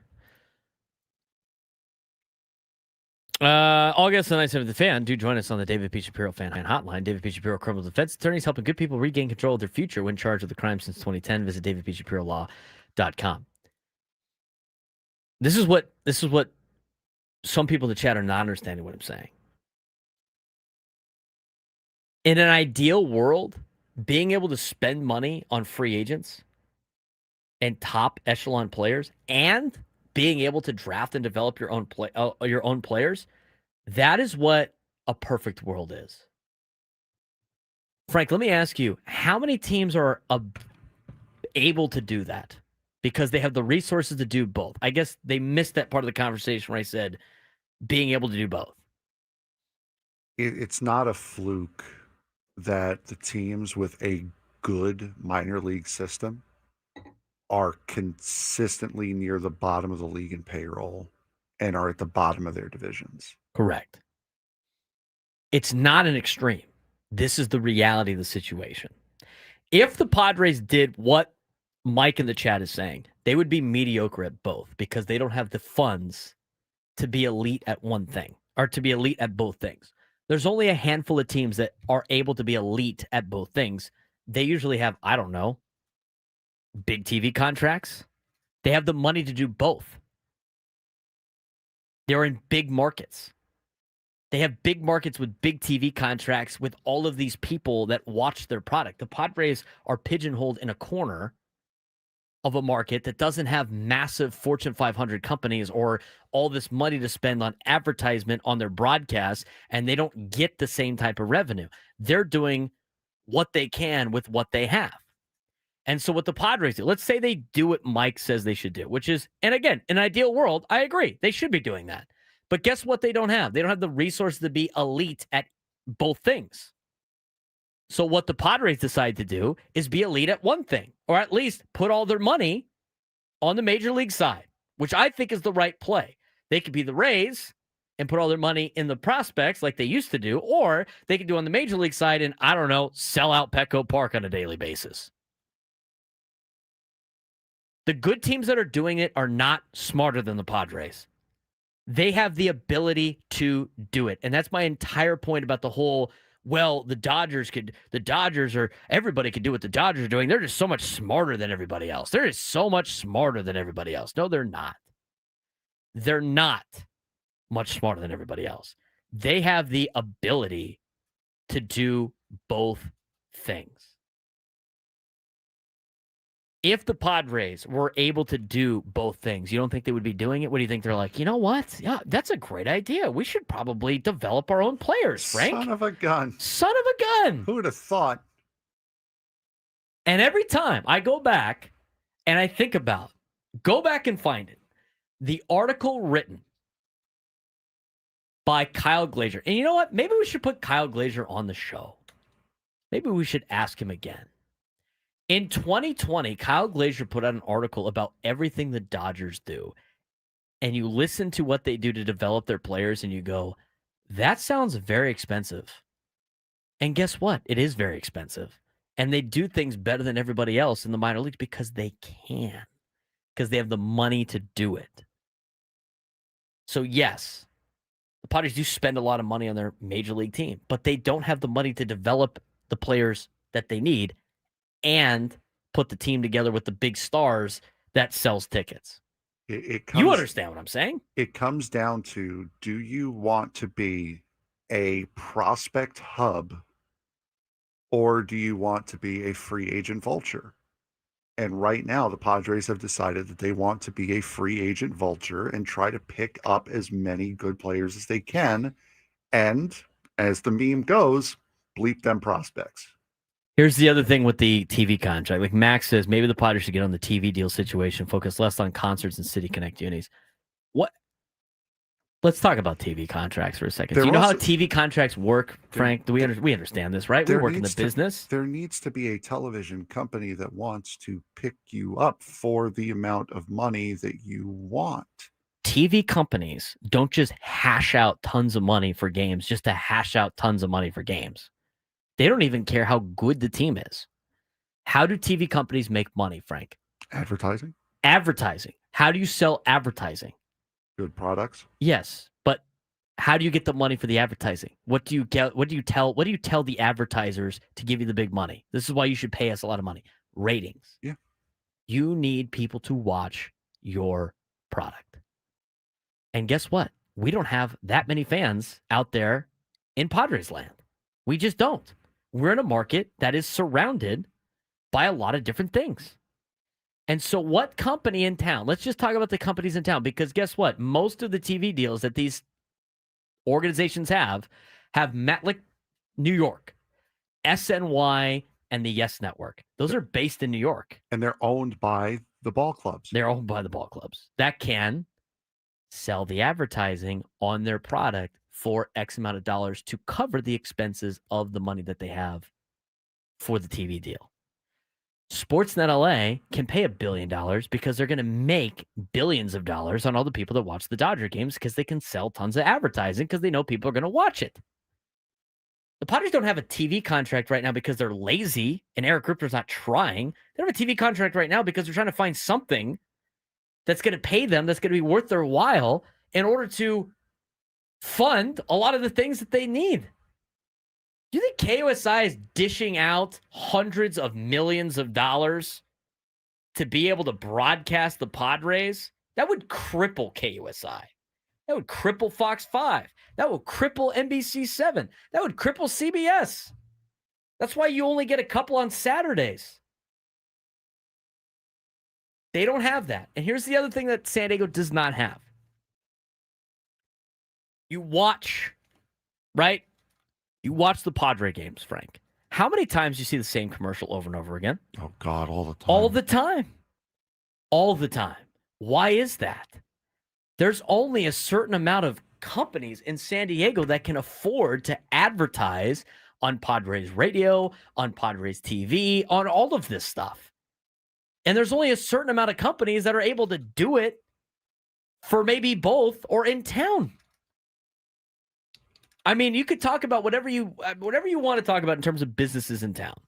All guests on Night 7 The Fan do join us on the David P. Shapiro Fan Hotline. David P. Shapiro Criminal Defense Attorneys helping good people regain control of their future when charged with a crime since 2010. Visit davidpshapirolaw.com. This is what some people in the chat are not understanding what I'm saying. In an ideal world, being able to spend money on free agents and top echelon players and being able to draft and develop your own players, that is what a perfect world is. Frank, let me ask you, how many teams are able to do that because they have the resources to do both? I guess they missed that part of the conversation where I said being able to do both. It's not a fluke that the teams with a good minor league system are consistently near the bottom of the league in payroll and are at the bottom of their divisions. Correct. It's not an extreme. This is the reality of the situation. If the Padres did what Mike in the chat is saying, they would be mediocre at both because they don't have the funds to be elite at one thing or to be elite at both things. There's only a handful of teams that are able to be elite at both things. They usually have, I don't know, big TV contracts. They have the money to do both. They're in big markets. They have big markets with big TV contracts with all of these people that watch their product. The Padres are pigeonholed in a corner of a market that doesn't have massive Fortune 500 companies or all this money to spend on advertisement on their broadcasts, and they don't get the same type of revenue. They're doing what they can with what they have. And so what the Padres do, let's say they do what Mike says they should do, which is, and again, in an ideal world, I agree, they should be doing that. But guess what they don't have? They don't have the resources to be elite at both things. So what the Padres decide to do is be elite at one thing, or at least put all their money on the major league side, which I think is the right play. They could be the Rays and put all their money in the prospects like they used to do, or they could do on the major league side and, I don't know, sell out Petco Park on a daily basis. The good teams that are doing it are not smarter than the Padres. They have the ability to do it. And that's my entire point about the whole, well, everybody could do what the Dodgers are doing. They're just so much smarter than everybody else. They're just so much smarter than everybody else. No, they're not. They're not much smarter than everybody else. They have the ability to do both things. If the Padres were able to do both things, you don't think they would be doing it? What do you think? They're like, you know what? Yeah, that's a great idea. We should probably develop our own players, Frank. Son of a gun. Son of a gun. Who would have thought? And every time I go back and I think about, go back and find it. The article written by Kyle Glazier. And you know what? Maybe we should put Kyle Glazier on the show. Maybe we should ask him again. In 2020, Kyle Glazier put out an article about everything the Dodgers do. And you listen to what they do to develop their players and you go, that sounds very expensive. And guess what? It is very expensive. And they do things better than everybody else in the minor leagues because they can. Because they have the money to do it. So yes, the Padres do spend a lot of money on their major league team, but they don't have the money to develop the players that they need and put the team together with the big stars that sells tickets. You understand what I'm saying? It comes down to, do you want to be a prospect hub or do you want to be a free agent vulture? And right now, the Padres have decided that they want to be a free agent vulture and try to pick up as many good players as they can. And as the meme goes, bleep them prospects. Here's the other thing with the TV contract. Like Max says, maybe the Padres should get on the TV deal situation, focus less on concerts and City Connect unis. What? Let's talk about TV contracts for a second. Do you know how TV contracts work, Frank? We understand this, right? We work in the business. There needs to be a television company that wants to pick you up for the amount of money that you want. TV companies don't just hash out tons of money for games just to hash out tons of money for games. They don't even care how good the team is. How do TV companies make money, Frank? Advertising. Advertising. How do you sell advertising? Good products. Yes, but how do you get the money for the advertising? What do you get? What do you tell the advertisers to give you the big money? This is why you should pay us a lot of money. Ratings. Yeah. You need people to watch your product. And guess what? We don't have that many fans out there in Padres land. We just don't. We're in a market that is surrounded by a lot of different things. And so what company in town, let's just talk about the companies in town, because guess what? Most of the TV deals that these organizations have Matlick, New York, SNY, and the Yes Network. Those are based in New York. And they're owned by the ball clubs. They're owned by the ball clubs that can sell the advertising on their product for X amount of dollars to cover the expenses of the money that they have for the TV deal. Sportsnet LA can pay $1 billion because they're going to make billions of dollars on all the people that watch the Dodger games because they can sell tons of advertising because they know people are going to watch it. The Padres don't have a TV contract right now because they're lazy and Eric Ripper's not trying. They don't have a TV contract right now because they're trying to find something that's going to pay them, that's going to be worth their while in order to fund a lot of the things that they need. Do you think KUSI is dishing out hundreds of millions of dollars to be able to broadcast the Padres? That would cripple KUSI. That would cripple Fox 5. That would cripple NBC 7. That would cripple CBS. That's why you only get a couple on Saturdays. They don't have that. And here's the other thing that San Diego does not have. You watch, right? You watch the Padre games, Frank. How many times do you see the same commercial over and over again? Oh, God, all the time. All the time. All the time. Why is that? There's only a certain amount of companies in San Diego that can afford to advertise on Padres radio, on Padres TV, on all of this stuff. And there's only a certain amount of companies that are able to do it for maybe both or in town. I mean, you could talk about whatever you want to talk about in terms of businesses in town.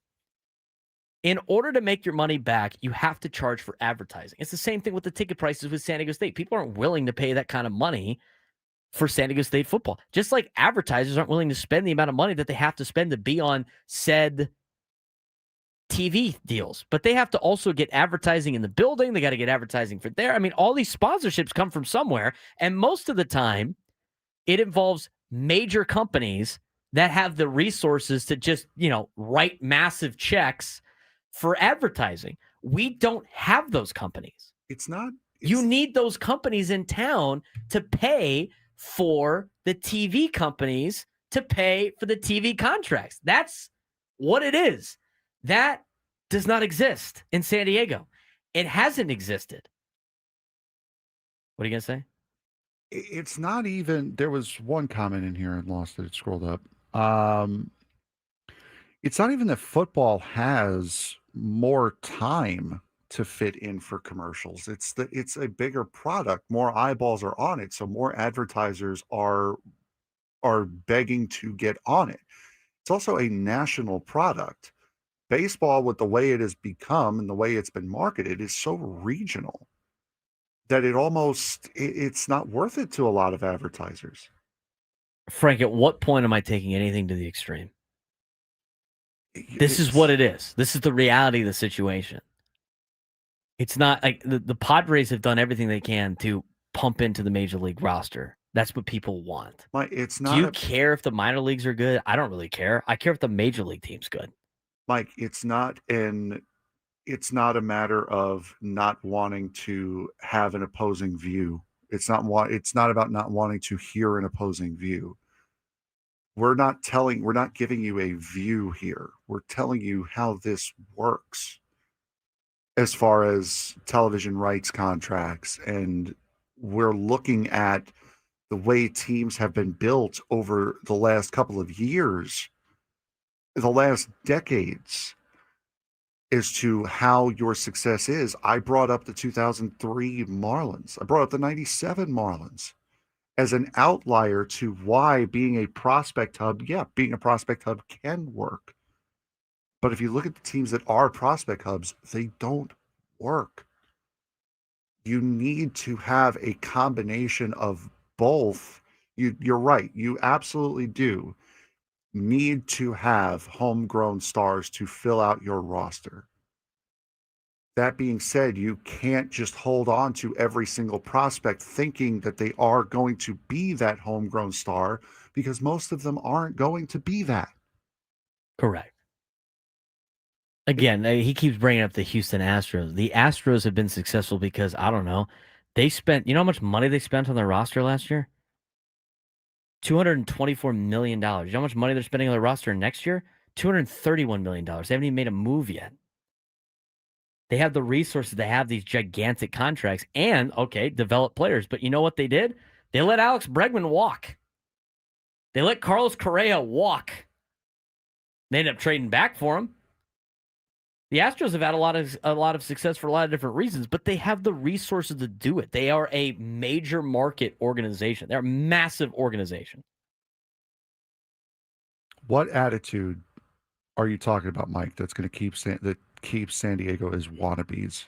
In order to make your money back, you have to charge for advertising. It's the same thing with the ticket prices with San Diego State. People aren't willing to pay that kind of money for San Diego State football. Just like advertisers aren't willing to spend the amount of money that they have to spend to be on said TV deals. But they have to also get advertising in the building. They got to get advertising for there. I mean, all these sponsorships come from somewhere. And most of the time, it involves major companies that have the resources to just, write massive checks for advertising. We don't have those companies. You need those companies in town to pay for the TV companies to pay for the TV contracts. That's what it is. That does not exist in San Diego. It hasn't existed. What are you going to say? It's not even, there was one comment in here and lost it. It scrolled up. It's not even that football has more time to fit in for commercials. It's a bigger product. More eyeballs are on it. So more advertisers are begging to get on it. It's also a national product. Baseball, with the way it has become and the way it's been marketed, is so regional that it's not worth it to a lot of advertisers. Frank, at what point am I taking anything to the extreme? This is what it is. This is the reality of the situation. It's not like the Padres have done everything they can to pump into the major league roster. That's what people want. It's not. Do you care if the minor leagues are good? I don't really care. I care if the major league team's good. Mike, it's not a matter of not wanting to have an opposing view. It's not about not wanting to hear an opposing view. We're not giving you a view here. We're telling you how this works as far as television rights contracts. And we're looking at the way teams have been built over the last couple of years, the last decades, as to how your success is. I brought up the 2003 Marlins. I brought up the 97 Marlins as an outlier to why being a prospect hub can work. But if you look at the teams that are prospect hubs, they don't work. You need to have a combination of both. You're right. You absolutely do need to have homegrown stars to fill out your roster. That being said, you can't just hold on to every single prospect thinking that they are going to be that homegrown star, because most of them aren't going to be that. Correct. Again, he keeps bringing up the Houston Astros. The Astros have been successful because, I don't know, they spent, you know how much money they spent on their roster last year? $224 million. You know how much money they're spending on their roster next year? $231 million. They haven't even made a move yet. They have the resources to have these gigantic contracts and, okay, develop players. But you know what they did? They let Alex Bregman walk. They let Carlos Correa walk. They ended up trading back for him. The Astros have had a lot of success for a lot of different reasons, but they have the resources to do it. They are a major market organization. They're a massive organization. What attitude are you talking about, Mike, that's going to keep San Diego as wannabes?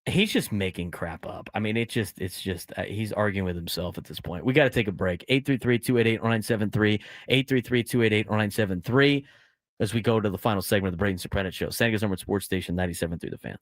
He's just making crap up. I mean, it's just he's arguing with himself at this point. We got to take a break. 833-288-0973, 833-288-0973. As we go to the final segment of the Braden Surprenant Show. San Diego's number one sports station, 97.3 The Fan.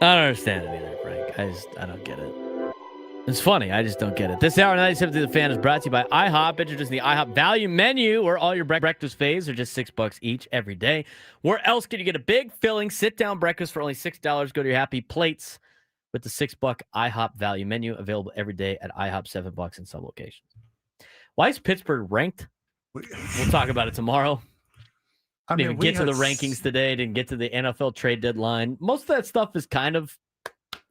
I don't understand it either, Frank. I don't get it. It's funny. I just don't get it. This hour, 97 to the Fan is brought to you by IHOP. Introducing the IHOP Value Menu, where all your breakfast faves are just $6 each every day. Where else can you get a big, filling, sit-down breakfast for only $6? Go to your happy plates with the $6 IHOP Value Menu, available every day at IHOP, $7 in some locations. Why is Pittsburgh ranked? We'll talk about it tomorrow. I Didn't mean, even get to the rankings today. Didn't get to the NFL trade deadline. Most of that stuff is kind of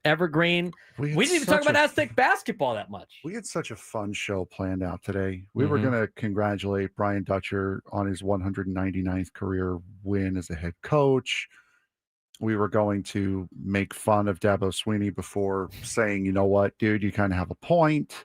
evergreen. We didn't even talk about Aztec basketball that much. We had such a fun show planned out today. We were going to congratulate Brian Dutcher on his 199th career win as a head coach. We were going to make fun of Dabo Swinney before saying, you know what, dude, you kind of have a point.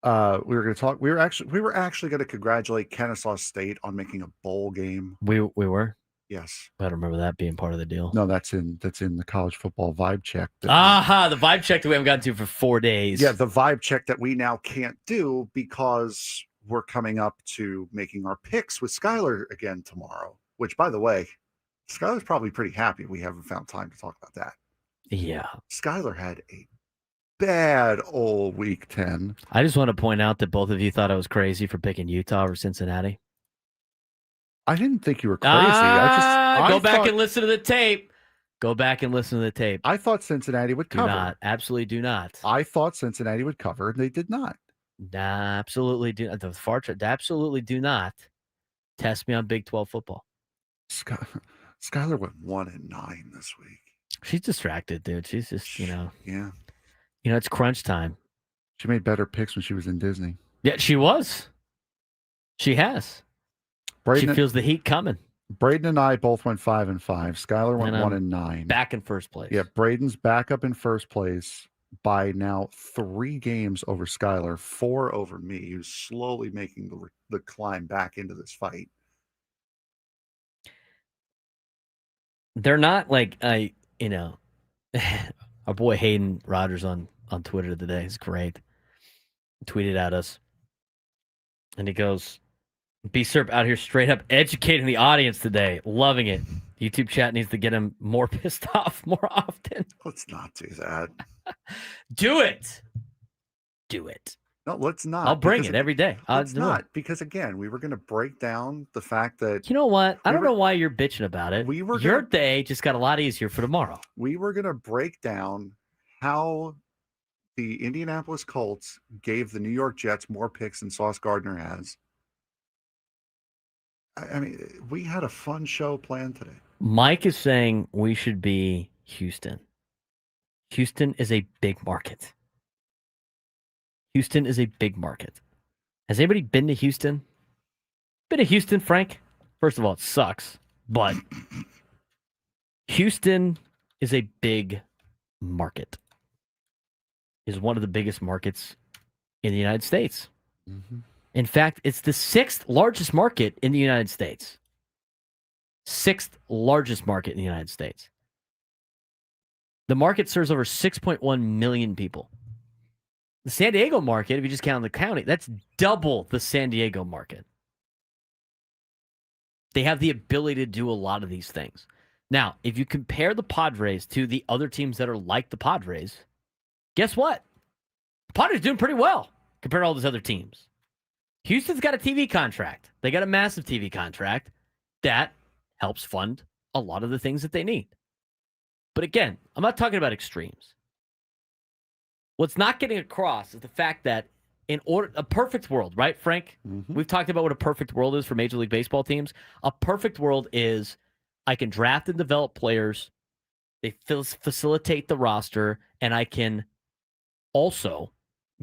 We were going to talk. We were actually going to congratulate Kennesaw State on making a bowl game. We were. Yes. I don't remember that being part of the deal. No, that's in the college football vibe check. The vibe check that we haven't gotten to for 4 days. Yeah, the vibe check that we now can't do because we're coming up to making our picks with Skylar again tomorrow. Which, by the way, Skylar's probably pretty happy we haven't found time to talk about that. Yeah. Skylar had a bad old week 10. I just want to point out that both of you thought I was crazy for picking Utah over Cincinnati. I didn't think you were crazy. I go back and listen to the tape. Go back and listen to the tape. I thought Cincinnati would cover. Do not. Absolutely do not. I thought Cincinnati would cover, and they did not. Absolutely do. The far absolutely do not test me on Big 12 football. Skylar went 1-9 this week. She's distracted, dude. She's just, Yeah. It's crunch time. She made better picks when she was in Disney. Yeah, she was. She has. She feels the heat coming. Braden and I both went 5-5. Skylar went 1-9. Back in first place. Yeah, Braden's back up in first place by now 3 games over Skylar, 4 over me, who's slowly making the climb back into this fight. They're not like our boy Hayden Rogers on Twitter today is great. He tweeted at us, and he goes, B-Serp out here straight up educating the audience today. Loving it. YouTube chat needs to get him more pissed off more often. Let's not do that. Do it. Do it. No, let's not. I'll bring it every day. Let's not, because again, we were going to break down the fact that... You know what? I don't know why you're bitching about it. Your day just got a lot easier for tomorrow. We were going to break down how the Indianapolis Colts gave the New York Jets more picks than Sauce Gardner has. I mean, we had a fun show planned today. Mike is saying we should be Houston. Houston is a big market. Houston is a big market. Has anybody been to Houston? Been to Houston, Frank? First of all, it sucks, but Houston is a big market. Is one of the biggest markets in the United States. Mm-hmm. In fact, it's the 6th largest market in the United States. 6th largest market in the United States. The market serves over 6.1 million people. The San Diego market, if you just count the county, that's double the San Diego market. They have the ability to do a lot of these things. Now, if you compare the Padres to the other teams that are like the Padres, guess what? The Padres are doing pretty well compared to all those other teams. Houston's got a TV contract. They got a massive TV contract that helps fund a lot of the things that they need. But again, I'm not talking about extremes. What's not getting across is the fact that a perfect world, right, Frank? Mm-hmm. We've talked about what a perfect world is for Major League Baseball teams. A perfect world is I can draft and develop players. They facilitate the roster, and I can also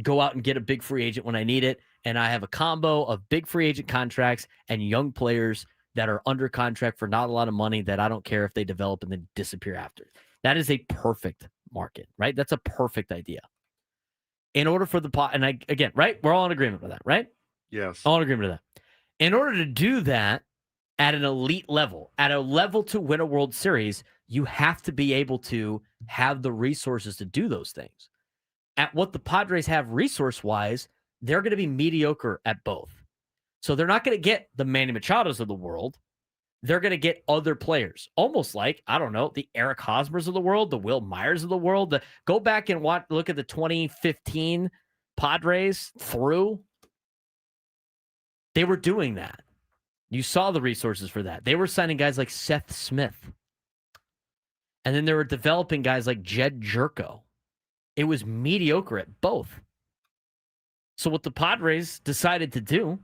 go out and get a big free agent when I need it. And I have a combo of big free agent contracts and young players that are under contract for not a lot of money that I don't care if they develop and then disappear after. That is a perfect market, right? That's a perfect idea. In order for right? We're all in agreement with that, right? Yes. All in agreement with that. In order to do that at an elite level, at a level to win a World Series, you have to be able to have the resources to do those things. At what the Padres have resource-wise, they're going to be mediocre at both. So they're not going to get the Manny Machados of the world. they're going to get other players, almost like, I don't know, the Eric Hosmers of the world, the Will Myers of the world. Go back and look at the 2015 Padres through. They were doing that. You saw the resources for that. They were signing guys like Seth Smith. And then they were developing guys like Jed Jerko. It was mediocre at both. So what the Padres decided to do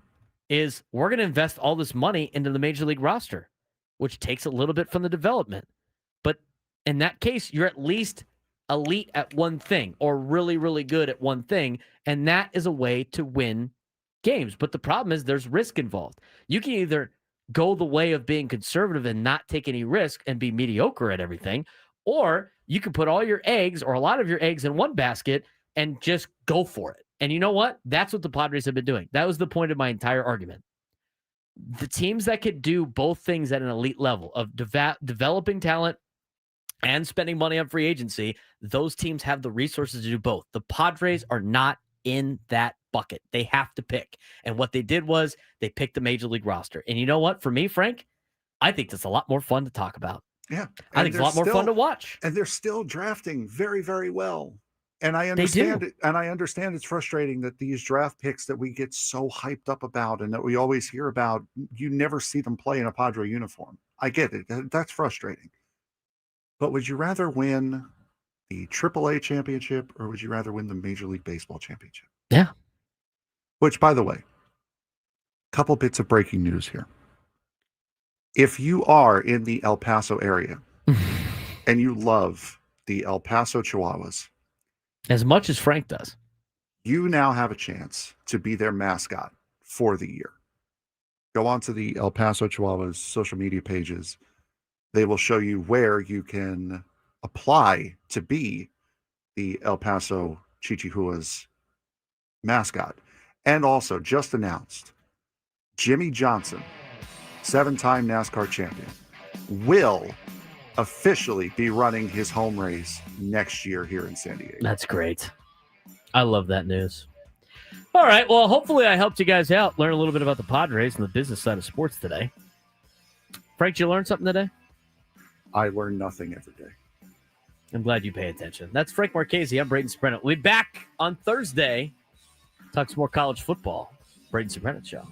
is we're going to invest all this money into the Major League roster, which takes a little bit from the development. But in that case, you're at least elite at one thing or really, really good at one thing. And that is a way to win games. But the problem is there's risk involved. You can either go the way of being conservative and not take any risk and be mediocre at everything, or you can put all your eggs or a lot of your eggs in one basket and just go for it. And you know what? That's what the Padres have been doing. That was the point of my entire argument. The teams that could do both things at an elite level of developing talent and spending money on free agency, those teams have the resources to do both. The Padres are not in that bucket. They have to pick. And what they did was they picked the Major League roster. And you know what? For me, Frank, I think that's a lot more fun to talk about. Yeah. I think it's a lot more fun to watch. And they're still drafting very, very well. And I understand it. And I understand it's frustrating that these draft picks that we get so hyped up about and that we always hear about, you never see them play in a Padre uniform. I get it. That's frustrating. But would you rather win the AAA championship or would you rather win the Major League Baseball championship? Yeah. Which, by the way, couple bits of breaking news here. If you are in the El Paso area and you love the El Paso Chihuahuas, as much as Frank does, you now have a chance to be their mascot for the year. Go on to the El Paso Chihuahuas social media pages. They will show you where you can apply to be the El Paso Chihuahuas mascot. And also just announced, Jimmy Johnson, 7-time NASCAR champion, will officially be running his home race next year here in San Diego. That's great. I love that news. All right. Well, hopefully I helped you guys out, learn a little bit about the Padres and the business side of sports today. Frank, did you learn something today? I learn nothing every day. I'm glad you pay attention. That's Frank Marchese. I'm Braden Surprenant. We'll be back on Thursday. Talk some more college football. Braden Surprenant Show.